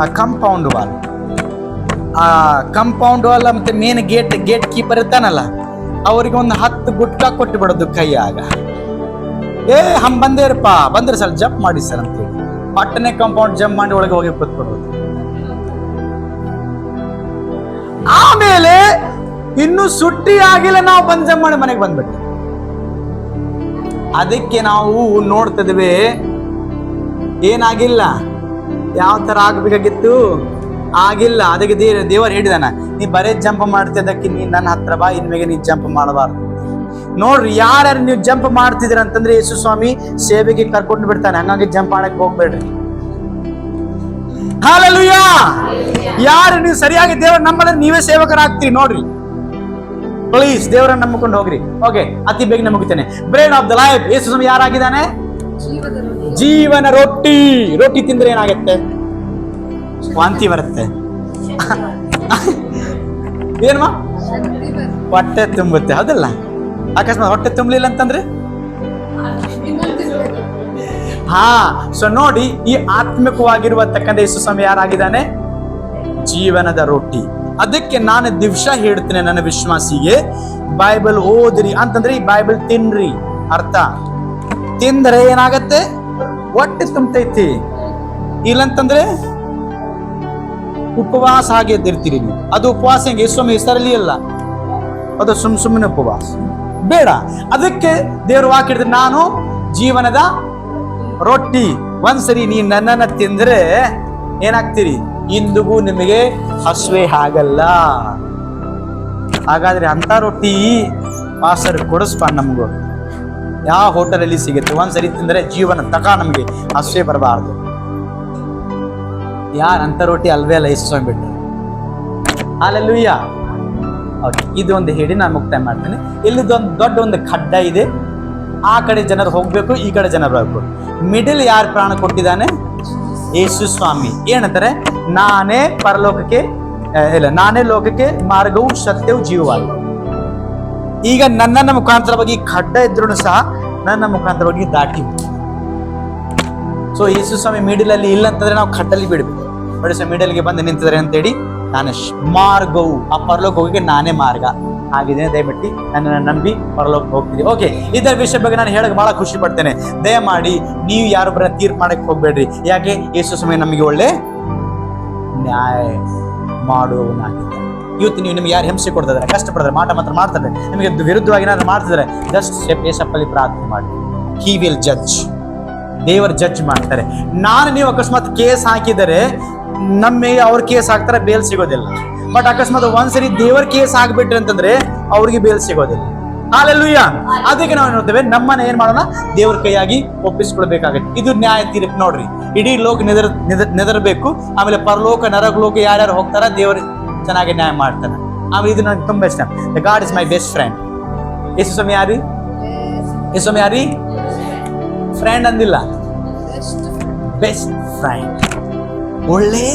A: ಆ ಕಾಂಪೌಂಡ್ ವಾಲ್. ಆ ಕಾಂಪೌಂಡ್ ವಾಲ್ ಮತ್ತೆ ಮೇನ್ ಗೇಟ್ ಕೀಪರ್ ಇರ್ತಾನಲ್ಲ, ಅವ್ರಿಗೆ ಒಂದು 10 ಗುಟ್ಕಾ ಕೊಟ್ಟು ಬಿಡೋದು ಕೈಯಾಗ. ಹಮ್ ಬಂದೇರಪ್ಪ, ಬಂದ್ರೆ ಸರ್ ಜಂಪ್ ಮಾಡಿ ಸರ್ ಅಂತೇಳಿ ಪಟ್ಟನೆ ಕಾಂಪೌಂಡ್ ಜಂಪ್ ಮಾಡಿ ಒಳಗೆ ಹೋಗಿ ಕೂತ್ಬಿಡೋದು. ಆಮೇಲೆ ಇನ್ನು ಸುಟ್ಟಿ ಆಗಿಲ್ಲ, ನಾವು ಬಂದ್ ಜಂಪ್ ಮಾಡಿ ಮನೆಗೆ ಬಂದ್ಬಿಟ್ಟು. ಅದಕ್ಕೆ ನಾವು ನೋಡ್ತಿದ್ವಿ, ಏನಾಗಿಲ್ಲ, ಯಾವ ತರ ಆಗ್ಬೇಕಾಗಿತ್ತು ಆಗಿಲ್ಲ. ಅದಕ್ಕೆ ದೇವರು ಹೇಳಿದಾನ, ನೀ ಬರೇ ಜಂಪ್ ಮಾಡ್ತಿದ್ದಕ್ಕೆ ನೀ ನನ್ನ ಹತ್ರ ಬಾ, ಇನ್ಮೇಲೆ ನೀ ಜಂಪ್ ಮಾಡಬಾರ್ದು. ನೋಡ್ರಿ, ಯಾರ್ಯಾರು ನೀವು ಜಂಪ್ ಮಾಡ್ತಿದ್ದೀರ ಅಂತಂದ್ರೆ ಯೇಸು ಸ್ವಾಮಿ ಸೇವೆಗೆ ಕರ್ಕೊಂಡು ಬಿಡ್ತಾನೆ. ಹಂಗಾಗಿ ಜಂಪ್ ಮಾಡಕ್ ಹೋಗ್ಬೇಡ್ರಿ. ಹಲ್ಲೆಲೂಯಾ. ಯಾರು ನೀವು ಸರಿಯಾಗಿ ದೇವರ ನಂಬದ್ರೆ ನೀವೇ ಸೇವಕರಾಗ್ತೀರಿ. ನೋಡ್ರಿ ಪ್ಲೀಸ್, ದೇವರನ್ನ ನಂಬಿಕೊಂಡು ಹೋಗ್ರಿ. ಓಕೆ, ಅತಿ ಬೇಗ ಮುಗಿತೇನೆ. ಬ್ರೆಡ್ ಆಫ್ ದ ಲೈಫ್, ಯೇಸು ಸ್ವಾಮಿ ಯಾರಾಗಿದ್ದಾನೆ? ಜೀವನ ರೊಟ್ಟಿ. ರೊಟ್ಟಿ ತಿಂದ್ರೆ ಏನಾಗುತ್ತೆ? ವಾಂತಿ ಬರುತ್ತೆ. ಏನ್ಮಾ? ಹೊಟ್ಟೆ ತುಂಬುತ್ತೆ, ಹೌದಲ್ಲ? ಅಕಸ್ಮಾತ್ ಹೊಟ್ಟೆ ತುಂಬಲಿಲ್ಲ ಅಂತಂದ್ರೆ ಸೊ ನೋಡಿ, ಈ ಆತ್ಮಿಕವಾಗಿರುವತಕ್ಕಂಥ ಯೇಸು ಸ್ವಾಮಿ ಯಾರಾಗಿದ್ದಾನೆ? ಜೀವನದ ರೊಟ್ಟಿ. ಅದಕ್ಕೆ ನಾನು ದಿವಸ ಹೇಳ್ತೇನೆ ನನ್ನ ವಿಶ್ವಾಸಿಗೆ, ಬೈಬಲ್ ಓದ್ರಿ ಅಂತಂದ್ರೆ ಈ ಬೈಬಲ್ ತಿನ್ರಿ. ಅರ್ಥ ತಿಂದ್ರೆ ಏನಾಗತ್ತೆ? ಹೊಟ್ಟೆ ತುಂಬತೈತಿ. ಇಲ್ಲಂತಂದ್ರೆ ಉಪವಾಸ ಹಾಗೆ ಎದ್ದಿರ್ತೀರಿ ನೀವು. ಅದು ಉಪವಾಸ ಹೆಂಗೆ? ಯೇಸು ಸ್ವಾಮಿ ಹೆಸರಲ್ಲಿ ಅಲ್ಲ, ಅದು ಸುಮ್ಮನೆ ಉಪವಾಸ ಬೇಡ. ಅದಕ್ಕೆ ದೇವರು ವಾಕ್ಯ ಹೇಳಿದ್ರೆ, ನಾನು ಜೀವನದ ರೊಟ್ಟಿ. ಒಂದ್ಸರಿ ನೀ ನನ್ನನ್ನ ತಿಂದ್ರೆ ಏನಾಗ್ತೀರಿ? ಇಂದಿಗೂ ನಿಮಗೆ ಹಸುವೆ ಆಗಲ್ಲ. ಹಾಗಾದ್ರೆ ಅಂತ ರೊಟ್ಟಿ ಪಾಸರ್ ಕೊಡಿಸ್ಪ ನಮಗೂ. ಯಾವ ಹೋಟೆಲಲ್ಲಿ ಸಿಗುತ್ತೆ? ಒಂದ್ಸರಿ ತಿಂದ್ರೆ ಜೀವನ ತಕ ನಮಗೆ ಹಸುವೆ ಬರಬಾರ್ದು. ಯಾರಂತ ರೊಟ್ಟಿ ಅಲ್ವೇ ಅಲ್ಲ ಯೇಸು ಸ್ವಾಮಿ ಬಿಟ್ಟು. ಹಲ್ಲೆಲೂಯಾ. ಓಕೆ, ಇದು ಒಂದು ಹೇಳಿ ನಾನು ಮುಕ್ತಾಯ ಮಾಡ್ತೇನೆ. ಇಲ್ಲಿದೊಂದು ದೊಡ್ಡ ಒಂದು ಖಡ್ಡ ಇದೆ. ಆ ಕಡೆ ಜನರು ಹೋಗ್ಬೇಕು, ಈ ಕಡೆ ಜನರು ಹೋಗ್ಬೇಕು. ಮಿಡಲ್ ಯಾರು ಪ್ರಾಣ ಕೊಟ್ಟಿದ್ದಾನೆ? ಯೇಸು ಸ್ವಾಮಿ. ಏನಂತಾರೆ? ನಾನೇ ಪರಲೋಕಕ್ಕೆ ಇಲ್ಲ, ನಾನೇ ಲೋಕಕ್ಕೆ ಮಾರ್ಗವು ಸತ್ಯವು ಜೀವವಾಗಿ. ಈಗ ನನ್ನ ಮುಖಾಂತರವಾಗಿ ಖಡ್ಡ ಇದ್ರೂ ಸಹ ನನ್ನ ಮುಖಾಂತರವಾಗಿ ದಾಟಿ. ಸೊ ಯೇಸು ಸ್ವಾಮಿ ಮಿಡಲ್ ಅಲ್ಲಿ ಇಲ್ಲ ಅಂತಂದ್ರೆ ನಾವು ಖಡ್ಡಲ್ಲಿ ಬಿಡ್ಬೇಕು. ನೋಡಿ ಸರ್, ಮಿಡಲ್ಗೆ ಬಂದು ನಿಂತಿದ್ದಾರೆ ಅಂತೇಳಿ ನಾನು ಮಾರ್ಗವು, ಆ ಪರಲೋಕ ಹೋಗಿ ನಾನೇ ಮಾರ್ಗ ಆಗಿದೆ. ದಯವಿಟ್ಟು ನನ್ನನ್ನು ನಂಬಿ ಪರಲೋಕ ಹೋಗ್ತಿದ್ದೆ. ಓಕೆ, ಇದರ ವಿಷಯ ಬಗ್ಗೆ ನಾನು ಹೇಳಕ್ ಬಹಳ ಖುಷಿ ಪಡ್ತೇನೆ. ದಯಮಾಡಿ ನೀವು ಯಾರೊಬ್ಬರ ತೀರ್ಪು ಮಾಡಕ್ ಹೋಗ್ಬೇಡ್ರಿ. ಯಾಕೆ? ಯೇಸು ಸ್ವಾಮಿ ನಮಗೆ ಒಳ್ಳೆ ನ್ಯಾಯ ಮಾಡುವವನಾಗಿದ್ದಾನೆ. ಇವತ್ತು ನೀವು ನಿಮ್ಗೆ ಯಾರು ಹಿಂಸೆ ಕೊಡ್ತಿದ್ದಾರೆ, ಕಷ್ಟಪಡ್ತಾರೆ, ಮಾತ್ರ ಮಾಡ್ತಾರೆ, ನಿಮಗೆ ವಿರುದ್ಧವಾಗಿ ಏನಾದ್ರು ಮಾಡ್ತಿದ್ದಾರೆ, ಜಸ್ಟ್ ಏಸಪ್ಪಲ್ಲಿ ಪ್ರಾರ್ಥನೆ ಮಾಡಿ. He will judge. ದೇವರು ಜಡ್ಜ್ ಮಾಡ್ತಾರೆ. ನೀವು ಅಕಸ್ಮಾತ್ ಕೇಸ್ ಹಾಕಿದರೆ ನಮಗೆ ಅವ್ರ ಕೇಸ್ ಹಾಕ್ತಾರೆ, ಬೇಲ್ ಸಿಗೋದಿಲ್ಲ. ಬಟ್ ಅಕಸ್ಮಾತ್ ಒಂದ್ಸರಿ ದೇವರ ಕೇಸ್ ಆಗ್ಬಿಟ್ರೆ ಅಂತಂದ್ರೆ ಅವ್ರಿಗೆ ಬೇಲ್ ಸಿಗೋದಿಲ್ಲ. ಹಲ್ಲೆಲೂಯಾ. ಅದಕ್ಕೆ ನಾವು ನೋಡ್ತೇವೆ, ನಮ್ಮನ್ನ ಏನ್ ಮಾಡೋಣ? ದೇವ್ರ ಕೈಯಾಗಿ ಒಪ್ಪಿಸ್ಕೊಳ್ಬೇಕಾಗತ್ತೆ. ಇದು ನ್ಯಾಯ ತೀರ್ಪು. ನೋಡ್ರಿ, ಇಡೀ ಲೋಕ ನೆದರ್ಬೇಕು. ಆಮೇಲೆ ಪರಲೋಕ ನರಕಲೋಕ ಯಾರ್ಯಾರು ಹೋಗ್ತಾರ, ದೇವರು ಚೆನ್ನಾಗಿ ನ್ಯಾಯ ಮಾಡ್ತಾನೆ. ಆಮೇಲೆ ಇದು ನನಗೆ ತುಂಬಾ ಇಷ್ಟ. The God is my best friend. Yesu Swami ಯಾರಿ? ಯೇಸು ಸ್ವಾಮಿ ಯಾರಿ? ಫ್ರೆಂಡ್ ಅಂದಿಲ್ಲ, ಬೆಸ್ಟ್ ಫ್ರೆಂಡ್. ಒಳ್ಳೆ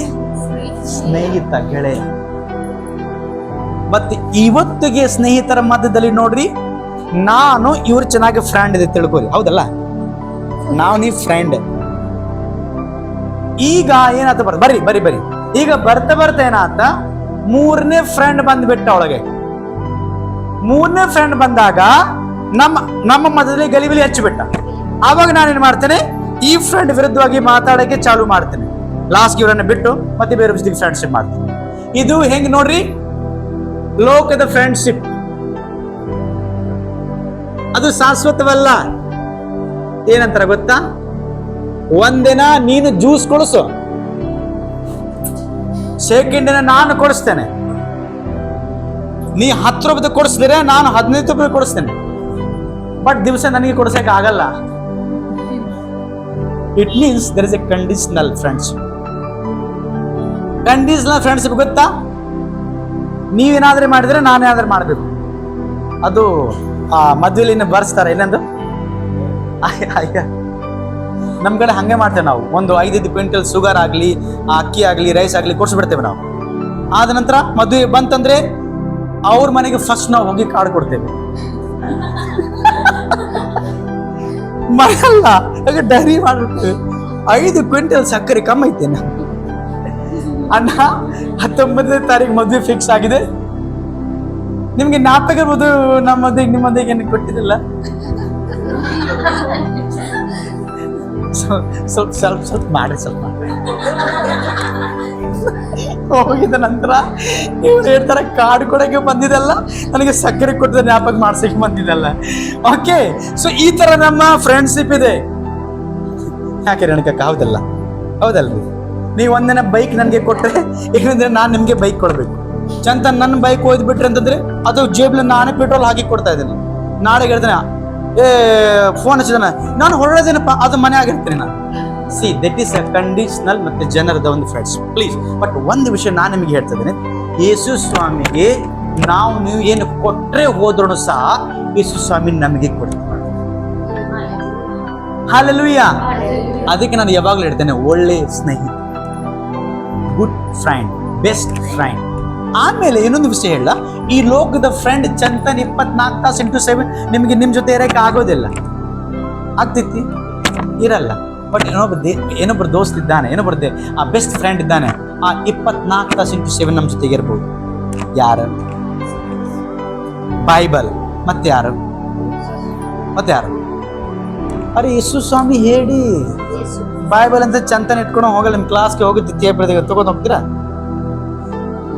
A: ಸ್ನೇಹಿತ, ಗೆಳೆಯ. ಮತ್ತೆ ಇವತ್ತಿಗೆ ಸ್ನೇಹಿತರ ಮಧ್ಯದಲ್ಲಿ ನೋಡ್ರಿ, ನಾನು ಇವ್ರು ಚೆನ್ನಾಗಿ ಫ್ರೆಂಡ್ ಇದೆ ತಿಳ್ಕೊರಿ. ಹೌದಲ್ಲ? ನೀವು ಫ್ರೆಂಡ್. ಈಗ ಏನಾತ? ಬರ್ರಿ. ಈಗ ಬರ್ತಾ ಏನಾತ? 3ನೇ ಫ್ರೆಂಡ್ ಬಂದ್ಬಿಟ್ಟ ಒಳಗೆ. 3ನೇ ಫ್ರೆಂಡ್ ಬಂದಾಗ ನಮ್ಮ ಮಧ್ಯದಲ್ಲಿ ಗಲಿಬಿಲಿ ಹಚ್ಚಿಬಿಟ್ಟ. ಆವಾಗ ನಾನೇನ್ ಮಾಡ್ತೇನೆ? ಈ ಫ್ರೆಂಡ್ ವಿರುದ್ಧವಾಗಿ ಮಾತಾಡಕ್ಕೆ ಚಾಲು ಮಾಡ್ತೇನೆ. ಲಾಸ್ಟ್ ಇವರನ್ನ ಬಿಟ್ಟು ಮತ್ತೆ ಬೇರೆ ಜೊತೆಗೆ ಫ್ರೆಂಡ್ಶಿಪ್ ಮಾಡ್ತೇನೆ. ಇದು ಹೆಂಗ್ ನೋಡ್ರಿ? ಲೋಕದ ಫ್ರೆಂಡ್ಶಿಪ್ ಅದು ಶಾಶ್ವತವಲ್ಲ. ಏನಂತಾರ ಗೊತ್ತಾ? ಒಂದಿನ ನೀನು ಜ್ಯೂಸ್ ಕೊಡಿಸು, ಸೆಕೆಂಡ್ ದಿನ ನಾನು ಕೊಡಿಸ್ತೇನೆ. ನೀ 10 ರೂಪಾಯಿ ಕೊಡಿಸಿದ್ರೆ ನಾನು 15 ರೂಪಾಯಿ ಕೊಡಿಸ್ತೇನೆ. ಬಟ್ ದಿವಸ ನನಗೆ ಕೊಡಿಸಕ್ಕೆ ಆಗಲ್ಲ. It means there is a conditional friendship. Conditional friendship ಗೊತ್ತಾ? ನೀವೇನಾದ್ರೂ ಮಾಡಿದ್ರೆ ನಾನೇನಾದ್ರೂ ಮಾಡಬೇಕು. ಅದು ಮದುವೆಲಿ ಬರ್ಸ್ತಾರೆ. ಇನ್ನೊಂದು ನಮ್ ಕಡೆ ಹಂಗೆ ಮಾಡ್ತೇವೆ ನಾವು. ಒಂದು 5 ಕ್ವಿಂಟಲ್ ಶುಗರ್ ಆಗ್ಲಿ, ಅಕ್ಕಿ ಆಗ್ಲಿ, ರೈಸ್ ಆಗ್ಲಿ ಕೊಡ್ಸ್ಬಿಡ್ತೇವೆ ನಾವು. ಆದ ನಂತರ ಮದುವೆ ಬಂತಂದ್ರೆ ಅವ್ರ ಮನೆಗೆ ಫಸ್ಟ್ ನಾವು ಹೋಗಿ ಕಾರ್ಡ್ ಕೊಡ್ತೇವೆ. ಮಾಡಲ್ಲ, ಡೈರಿ ಮಾಡಿರ್ತೇವೆ. 5 ಕ್ವಿಂಟಲ್ ಸಕ್ಕರೆ ಕಮ್ಮಿ ಐತೇನ ಅಣ್ಣ, 19ನೇ ತಾರೀಕು ಮದುವೆ ಫಿಕ್ಸ್ ಆಗಿದೆ. ನಿಮ್ಗೆ ಜ್ಞಾಪಕ ಇರ್ಬೋದು, ನಮ್ಮ ಮದುವೆಗೆ ನಿಮ್ಮ ಮದುವೆಗೆ ಏನು ಕೊಟ್ಟಿರಲಿಲ್ಲ. ಸ್ವಲ್ಪ ಮಾಡಿ ಹೋಗಿದ ನಂತರ ಇವ್ರು ಹೇಳ್ತಾರೆ ಕಾರ್ಡ್ ಕೊಡಕ್ಕೆ ಬಂದಿದ್ದಲ್ಲ, ನನಗೆ ಸಕ್ಕರೆ ಕೊಟ್ಟಿದ್ದ ಜ್ಞಾಪಕ ಮಾಡ್ಸಕ್ಕೆ ಬಂದಿದ್ದಲ್ಲ. ಓಕೆ, ಸೊ ಈ ತರ ನಮ್ಮ ಫ್ರೆಂಡ್ಶಿಪ್ ಇದೆ. ಯಾಕೆ ರೇಣುಕಕ್ಕ? ಹೌದಲ್ಲ, ಹೌದಲ್ರಿ? ನೀವು ಒಂದಿನ ಬೈಕ್ ನನಗೆ ಕೊಟ್ಟರೆ ಇನ್ನೊಂದಿನ ನಾನು ನಿಮ್ಗೆ ಬೈಕ್ ಕೊಡ್ಬೇಕು. ಚಂತ ನನ್ನ ಬೈಕ್ ಓದ್ ಬಿಟ್ರಿ ಅಂತಂದ್ರೆ ಅದು ಜೇಬ್ಲಿ ನಾನೇ ಪೆಟ್ರೋಲ್ ಹಾಕಿ ಕೊಡ್ತಾ ಇದ್ದೇನೆ. ನಾಳೆ ಹೇಳ್ತೇನೆ, ಫೋನ್ ಹಚ್ಚಿದಾನೆ, ನಾನು ಹೊರಡೋದೇನಪ್ಪ, ಅದು ಮನೆ ಆಗಿರ್ತೀನಿ ನಾನು. C, that is a conditional ಮತ್ತೆ ಜನರದ ಒಂದು ಫ್ರೆಂಡ್ಸ್, ಪ್ಲೀಸ್. ಬಟ್ ಒಂದು ವಿಷಯ ನಾನು ನಿಮಗೆ ಹೇಳ್ತಾ ಇದ್ದೇನೆ, ಯೇಸು ಸ್ವಾಮಿಗೆ ನೀವು ಏನು ಕೊಟ್ರೆ ಹೋದ್ರೂ ಸಹ ಯೇಸು ಸ್ವಾಮಿ ನಮಗೆ ಕೊಡ್ತಾರೆ. ಹಲ್ಲೆಲೂಯಾ. ಅದಕ್ಕೆ ನಾನು ಯಾವಾಗಲೂ ಹೇಳ್ತೇನೆ, ಒಳ್ಳೆ ಸ್ನೇಹಿತ, ಗುಡ್ ಫ್ರೆಂಡ್, ಬೆಸ್ಟ್ ಫ್ರೆಂಡ್. ಆಮೇಲೆ ಇನ್ನೊಂದು ವಿಷಯ ಹೇಳ, ಈ ಲೋಕದ ಫ್ರೆಂಡ್ ಚಂತನ್ 24 ತಾಸು ಇಂಟು 7 ನಿಮಗೆ ನಿಮ್ಮ ಜೊತೆ ಇರಕ್ಕೆ ಆಗೋದಿಲ್ಲ. ಆಗ್ತೈತಿ? ಇರಲ್ಲ. ಬಟ್ ಏನೊಬ್ಬರು ದೋಸ್ತ್ ಇದ್ದಾನೆ, ಆ ಬೆಸ್ಟ್ ಫ್ರೆಂಡ್ ಇದ್ದಾನೆ, ಆ 24 ತಾಸು ಇಂಟು 7 ನಮ್ಮ ಜೊತೆಗೆ ಇರ್ಬೋದು. ಯಾರು? ಬೈಬಲ್. ಮತ್ತೆ ಯಾರು? ಅರೆ ಯೇಸು ಸ್ವಾಮಿ ಹೇಳಿ, ಬೈಬಲ್ ಅಂತ ಚಂತನ ಇಟ್ಕೊಂಡು ಹೋಗಲ್ಲ. ನಿಮ್ಮ ಕ್ಲಾಸ್ಗೆ ಹೋಗಿ ತೇಪಡಿದಾಗ ತಗೊಂಡು ಹೋಗ್ತೀರಾ?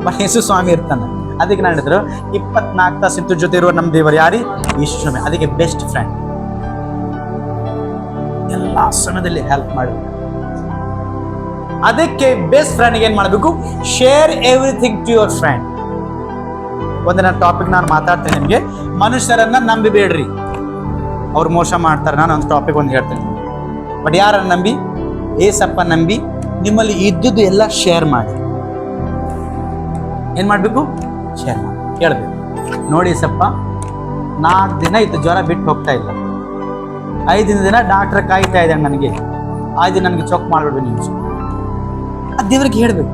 A: ಬಟ್ ಯೇಸು ಸ್ವಾಮಿ ಇರ್ತಾನೆ. ಅದಕ್ಕೆ ನಾನು ಹೇಳಿದ್ರು 24 ತಾಸು ಇಂತು ಜೊತೆ ಇರುವ ನಮ್ಮ ದೇವರು ಯಾರಿ? ಯೇಸು ಸ್ವಾಮಿ. ಅದಕ್ಕೆ ಬೆಸ್ಟ್ ಫ್ರೆಂಡ್. ಎಲ್ಲ ಸಮಯದಲ್ಲಿ ಹೆಲ್ಪ್ ಮಾಡಿ. ಅದಕ್ಕೆ ಬೆಸ್ಟ್ ಫ್ರೆಂಡ್ಗೆ ಏನ್ ಮಾಡಬೇಕು? Share everything to your friend. ಒಂದಿನ ಟಾಪಿಕ್ ನಾನು ಮಾತಾಡ್ತೇನೆ ನಿಮಗೆ, ಮನುಷ್ಯರನ್ನ ನಂಬಿಬೇಡ್ರಿ, ಅವ್ರು ಮೋಸ ಮಾಡ್ತಾರೆ. ನಾನು ಒಂದು ಟಾಪಿಕ್ ಒಂದು ಹೇಳ್ತೇನೆ. ಬಟ್ ಯಾರನ್ನ ನಂಬಿ? ಏಸಪ್ಪ ನಂಬಿ ನಿಮ್ಮಲ್ಲಿ ಇದ್ದುದು ಎಲ್ಲ ಶೇರ್ ಮಾಡಿ. ಏನ್ ಮಾಡ್ಬೇಕು? ಶೇರ್ ಮಾಡಿ ಹೇಳ್ಬೇಕು. ನೋಡಿ ಏಸಪ್ಪ, 4 ದಿನ ಇತ್ತು ಜ್ವರ ಬಿಟ್ಟು ಹೋಗ್ತಾ ಇಲ್ಲ, 5ನೇ ದಿನ ಡಾಕ್ಟರ್ ಕಾಯ್ತಾ ಇದ್ದಾನೆ ನನಗೆ, 5 ದಿನ ನನಗೆ ಚೆಕ್ ಮಾಡ್ಬಿಡ್ಬೇಕು ನೀವು. ಅದು ದೇವ್ರಿಗೆ ಹೇಳ್ಬೇಕು,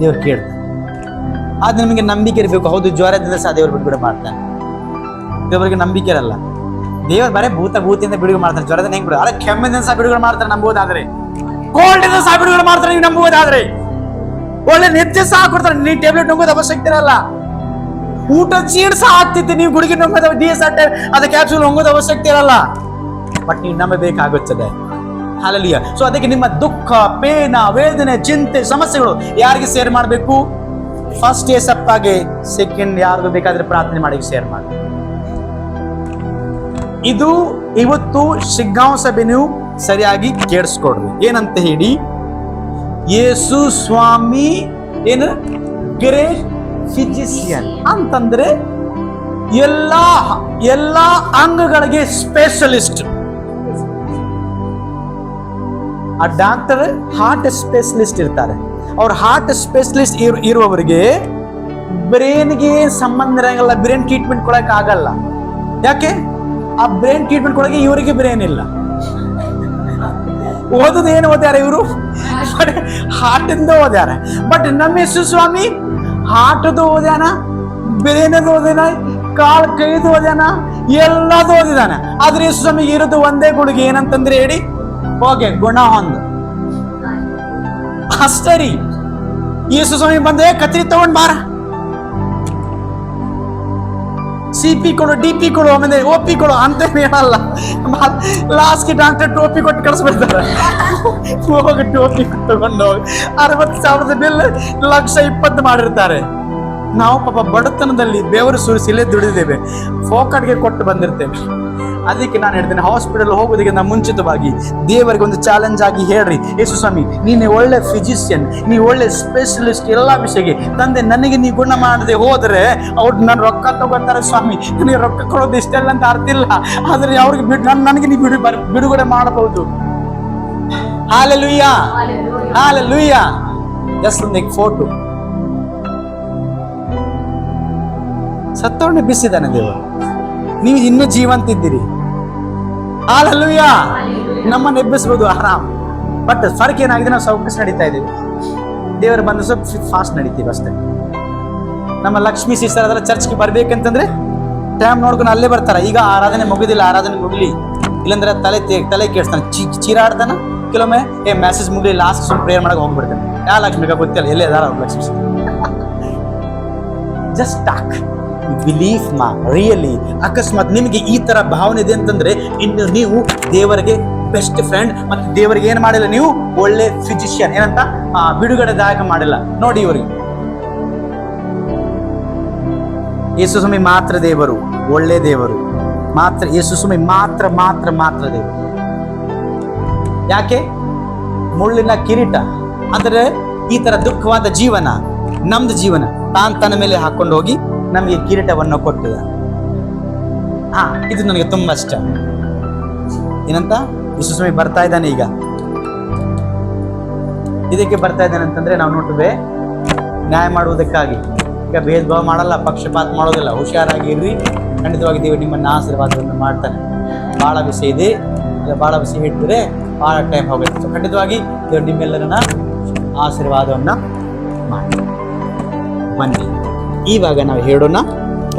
A: ದೇವ್ರು ಕೇಳ್ತಾನೆ. ಅದು ನಿಮಗೆ ನಂಬಿಕೆ ಇರಬೇಕು. ಹೌದು, ಜ್ವರದಿಂದ ಸಹ ದೇವ್ರು ಬಿಡುಗಡೆ ಮಾಡ್ತಾನೆ. ದೇವರಿಗೆ ನಂಬಿಕೆ ಇರಲ್ಲ. ದೇವರು ಬರೇ ಭೂತಿಯಿಂದ ಬಿಡುಗಡೆ ಮಾಡ್ತಾರೆ. ಜ್ವರದಿಂದ ಹೆಂಗ್ ಬಿಡುಗಡೆ? ಅಲ್ಲ, ಕೆಮ್ಮಿನಿಂದ ಸಹ ಬಿಡುಗಡೆ ಮಾಡ್ತಾರೆ ನಂಬುವುದಾದ್ರೆ, ಕೋಲ್ಡಿಂದ ಸಹ ಬಿಡುಗಡೆ ಮಾಡ್ತಾರೆ ನೀವು ನಂಬುವುದಾದ್ರೆ. ಒಳ್ಳೆ ನಿತ್ಯ ಸಹ ಕೊಡ್ತಾರೆ. ನೀವು ಟ್ಯಾಬ್ಲೆಟ್ ನುಂಗೋದು ಅವಶ್ಯಕತೆ ಇರಲ್ಲ. ಊಟ ಚೀಡ್ ಸಹ ಆಗ್ತೈತಿ, ನೀವು ಗುಡುಗಿ ನುಂಗೋದು DSR ಅದು ಕ್ಯಾಪ್ಸೂಲ್ ನುಂಗೋದು ಅವಶ್ಯಕತೆ ಇರಲ್ಲ. ಬಟ್ ನೀವು ನಂಬಬೇಕಾಗುತ್ತದೆ. ಹಲ್ಲೆಲೂಯಾ. ಸೊ ಅದಕ್ಕೆ ನಿಮ್ಮ ದುಃಖ, ಪೇನ, ವೇದನೆ, ಚಿಂತೆ, ಸಮಸ್ಯೆಗಳು ಯಾರಿಗೆ ಶೇರ್ ಮಾಡಬೇಕು? ಫಸ್ಟ್ ಏಸಪ್ಪಾಗೆ, ಸೆಕೆಂಡ್ ಯಾರಿಗೂ ಬೇಕಾದ್ರೆ ಪ್ರಾರ್ಥನೆ ಮಾಡಿ ಶೇರ್ ಮಾಡಿ. ಇದು ಇವತ್ತು ಶಿಗ್ಗಾಂವ್ ಸಭೆ ನೀವು ಸರಿಯಾಗಿ ಕೇಳಿಸ್ಕೊಡ್ರಿ. ಏನಂತ ಹೇಳಿ, ಯೇಸು ಸ್ವಾಮಿ ಏನು ಗ್ರೇಟ್ ಫಿಜಿಷಿಯನ್ ಅಂತಂದ್ರೆ ಎಲ್ಲ ಅಂಗಗಳಿಗೆ ಸ್ಪೆಷಲಿಸ್ಟ್. ಆ ಡಾಕ್ಟರ್ ಹಾರ್ಟ್ ಸ್ಪೆಷಲಿಸ್ಟ್ ಇರ್ತಾರೆ. ಅವ್ರ ಹಾರ್ಟ್ ಸ್ಪೆಷಲಿಸ್ಟ್ ಇರುವವರಿಗೆ ಬ್ರೇನ್ಗೆ ಸಂಬಂಧ ಇರಂಗಿಲ್ಲ, ಬ್ರೇನ್ ಟ್ರೀಟ್ಮೆಂಟ್ ಕೊಡಕ್ ಆಗಲ್ಲ. ಯಾಕೆ? ಆ ಬ್ರೇನ್ ಟ್ರೀಟ್ಮೆಂಟ್ ಕೊಡಕ್ಕೆ ಇವರಿಗೆ ಬ್ರೇನ್ ಇಲ್ಲ. ಓದೋದು ಏನು ಓದ್ಯಾರ ಇವರು? ಹಾರ್ಟ್ ಇಂದ ಓದ್ಯಾರ. ಬಟ್ ನಮ್ಮ ಯೇಸು ಸ್ವಾಮಿ ಹಾರ್ಟ್ದು ಓದ್ಯಾನ, ಬ್ರೇನದು ಓದ್ಯಾನ, ಕಾಲ್ ಕೈದು ಓದ್ಯಾನ, ಎಲ್ಲದು ಓದಿದಾನೆ. ಆದ್ರೆ ಯೇಸು ಸ್ವಾಮಿಗೆ ಇರೋದು ಒಂದೇ ಗುಡುಗೆ, ಏನಂತಂದ್ರೆ ಹೇಳಿ, ಹೋಗೆ ಗುಣ ಹೊಂದು ಅಷ್ಟೇ ರೀ. ಯೇಸು ಸ್ವಾಮಿ ಬಂದ್ರೆ ಕತ್ರಿ ತಗೊಂಡ್ ಬಾರ, CP ಕೊಡು, DP ಕೊಡು, ಆಮೇಲೆ OP ಕೊಡು ಅಂತ ಹೇಳಲ್ಲ. ಲಾಸ್ಟ್ ಡಾಕ್ಟರ್ ಟೋಪಿ ಕೊಟ್ಟು ಕಳಿಸ್ಬಿಡ್ತಾರೆ. ಹೋಗಿ ಟೋಪಿ ತಗೊಂಡು ಹೋಗಿ 60,000 ಬಿಲ್, 1,20,000 ಮಾಡಿರ್ತಾರೆ. ನಾವು ಪಾಪ ಬಡತನದಲ್ಲಿ ಬೆವರು ಸುರಿಸಿಲೇ ದುಡಿದೇವೆ, ಫೋಕಟ್ಗೆ ಕೊಟ್ಟು ಬಂದಿರ್ತೇವೆ. ಅದಕ್ಕೆ ನಾನು ಹೇಳ್ತೇನೆ, ಹಾಸ್ಪಿಟಲ್ ಹೋಗೋದಕ್ಕಿಂತ ಮುಂಚಿತವಾಗಿ ದೇವರಿಗೆ ಒಂದು ಚಾಲೆಂಜ್ ಆಗಿ ಹೇಳ್ರಿ, ಯೇಸು ಸ್ವಾಮಿ ನೀನು ಒಳ್ಳೆ ಫಿಸಿಷಿಯನ್, ನೀ ಒಳ್ಳೆ ಸ್ಪೆಷಲಿಸ್ಟ್ ಎಲ್ಲ ವಿಷಯಕ್ಕೆ. ತಂದೆ ನನಗೆ ನೀ ಗುಣ ಮಾಡದೆ ಹೋದ್ರೆ ಅವ್ರು ನನ್ನ ರೊಕ್ಕ ತಗೋತಾರೆ ಸ್ವಾಮಿ, ನನಗೆ ರೊಕ್ಕ ಕೊಡೋದು ಇಷ್ಟೆಲ್ಲ ಅಂತ ಅರ್ಥ ಇಲ್ಲ. ಆದ್ರೆ ಅವ್ರಿಗೆ ನನಗೆ ನೀ ಬಿಡುಗಡೆ ಮಾಡಬಹುದು. Hallelujah, hallelujah. ಜಸ್ಟ್ ಒಂದು ಫೋಟೋ, ಸತ್ತವನ್ನೇ ಬಿಸಿದಾನೆ ದೇವರು, ನೀವು ಇನ್ನೂ ಜೀವಂತಿದ್ದೀರಿ. ಹಲ್ಲೆಲೂಯಾ. ನಮ್ಮನ್ನು ಎಬ್ಬಿಸಬಹುದು ಆರಾಮ್. ಬಟ್ ಫರ್ಕ್ ಏನಾಗಿದೆ, ನಾವು ಸೌಕರ್ಯ ನಡೀತಾ ಇದ್ದೀವಿ. ದೇವರು ಬಂದು ಸ್ವಲ್ಪ ಫಾಸ್ಟ್ ನಡೀತೀವಿ ಅಷ್ಟೇ. ನಮ್ಮ ಲಕ್ಷ್ಮೀ ಸಿಸ್ಟರ್ ಅದೆಲ್ಲ ಚರ್ಚ್ಗೆ ಬರ್ಬೇಕಂತಂದ್ರೆ ಟೈಮ್ ನೋಡ್ಕೊಂಡು ಅಲ್ಲೇ ಬರ್ತಾರ. ಈಗ ಆರಾಧನೆ ಮುಗಿದಿಲ್ಲ, ಆರಾಧನೆ ಮುಗಿಲಿ, ಇಲ್ಲಾಂದ್ರೆ ತಲೆ ಕೇಳಿಸ್ತಾನೆ, ಚೀರಾಡ್ತಾನ. ಕೆಲವೊಮ್ಮೆ ಮೆಸೇಜ್ ಮುಗಿಲಿ, ಲಾಸ್ಟ್ ಸುಮ್ಮನೆ ಪ್ರೇಯರ್ ಮಾಡಕ್ಕೆ ಹೋಗ್ಬಿಡ್ತಾನೆ. ಯಾವ ಲಕ್ಷ್ಮಿ ಗೊತ್ತಿಲ್ಲ, ಎಲ್ಲೇ ಅದಾರ ಅವ್ರು ಲಕ್ಷ್ಮೀ. ಜಸ್ಟ್ ಟಾಕ್, ಬಿಲೀಫ್ ಮಾ ರಿಯಲಿ. ಅಕಸ್ಮಾತ್ ನಿಮಗೆ ಈ ತರ ಭಾವನೆ ಇದೆ ಅಂತಂದ್ರೆ ಇನ್ನು ನೀವು ದೇವರಿಗೆ ಬೆಸ್ಟ್ ಫ್ರೆಂಡ್, ಮತ್ತೆ ದೇವರಿಗೆ ಏನ್ ಮಾಡಿಲ್ಲ, ನೀವು ಒಳ್ಳೆ ಫಿಸಿಷಿಯನ್, ಏನಂತ ಬಿಡುಗಡೆದಾಯಕ ಮಾಡಿಲ್ಲ. ನೋಡಿ ಇವರಿಗೆ ಯೇಸು ಸ್ವಾಮಿ ಮಾತ್ರ ದೇವರು, ಒಳ್ಳೆ ದೇವರು ಮಾತ್ರ. ಯೇಸು ಸ್ವಾಮಿ ಮಾತ್ರ ಮಾತ್ರ ಮಾತ್ರ ದೇವರು. ಯಾಕೆ? ಮುಳ್ಳಿನ ಕಿರೀಟ ಅಂದ್ರೆ ಈ ತರ ದುಃಖವಾದ ಜೀವನ, ನಮ್ದು ಜೀವನ ತನ್ನ ಮೇಲೆ ಹಾಕೊಂಡು ಹೋಗಿ ನಮಗೆ ಕಿರೀಟವನ್ನು ಕೊಟ್ಟಿದ. ಇದು ನನಗೆ ತುಂಬಾ ಇಷ್ಟ. ಏನಂತ ಯೇಸು ಸ್ವಾಮಿ ಬರ್ತಾ ಇದ್ದಾನೆ. ಈಗ ಇದಕ್ಕೆ ಬರ್ತಾ ಇದ್ದಾನೆ ಅಂತಂದ್ರೆ ನಾವು ನೋಡ್ತೇವೆ, ನ್ಯಾಯ ಮಾಡುವುದಕ್ಕಾಗಿ. ಈಗ ಭೇದ ಭಾವ ಮಾಡಲ್ಲ, ಪಕ್ಷಪಾತ ಮಾಡೋದಿಲ್ಲ. ಹುಷಾರಾಗಿ ಇರ್ರಿ, ಖಂಡಿತವಾಗಿ ದೇವರು ನಿಮ್ಮನ್ನ ಆಶೀರ್ವಾದವನ್ನು ಮಾಡ್ತಾನೆ. ಭಾಳ ವಿಷಯ ಇದೆ, ಭಾಳ ವಿಷಯ ಇಟ್ಟಿದ್ರೆ ಭಾಳ ಟೈಮ್ ಹೋಗುತ್ತೆ. ಸೊ ಖಂಡಿತವಾಗಿ ದೇವರು ನಿಮ್ಮೆಲ್ಲರನ್ನ ಆಶೀರ್ವಾದವನ್ನ ಮಾಡಿ. ಬನ್ನಿ ಇವಾಗ ನಾವು ಹೇಳೋಣ.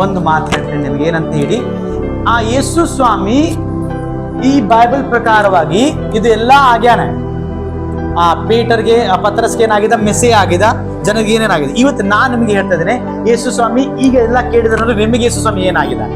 A: ಒಂದು ಮಾತು ಹೇಳ್ತೇನೆ ನಿಮ್ಗೆ, ಏನಂತ ಹೇಳಿ, ಆ ಯೇಸು ಸ್ವಾಮಿ ಈ ಬೈಬಲ್ ಪ್ರಕಾರವಾಗಿ ಇದು ಎಲ್ಲ ಆಗ್ಯಾನ. ಆ ಪೀಟರ್ಗೆ, ಆ ಪತ್ರಸ್ಗೆ ಏನಾಗಿದೆ, ಮೆಸ್ಸೇ ಆಗಿದೆ, ಜನರಿಗೆ ಏನೇನಾಗಿದೆ. ಇವತ್ತು ನಾನು ನಿಮಗೆ ಹೇಳ್ತಾ ಇದ್ದೇನೆ, ಯೇಸು ಸ್ವಾಮಿ ಈಗ ಎಲ್ಲ ಕೇಳಿದ್ರೆ ನಿಮಗೆ ಯೇಸು ಸ್ವಾಮಿ ಏನಾಗಿದೆ.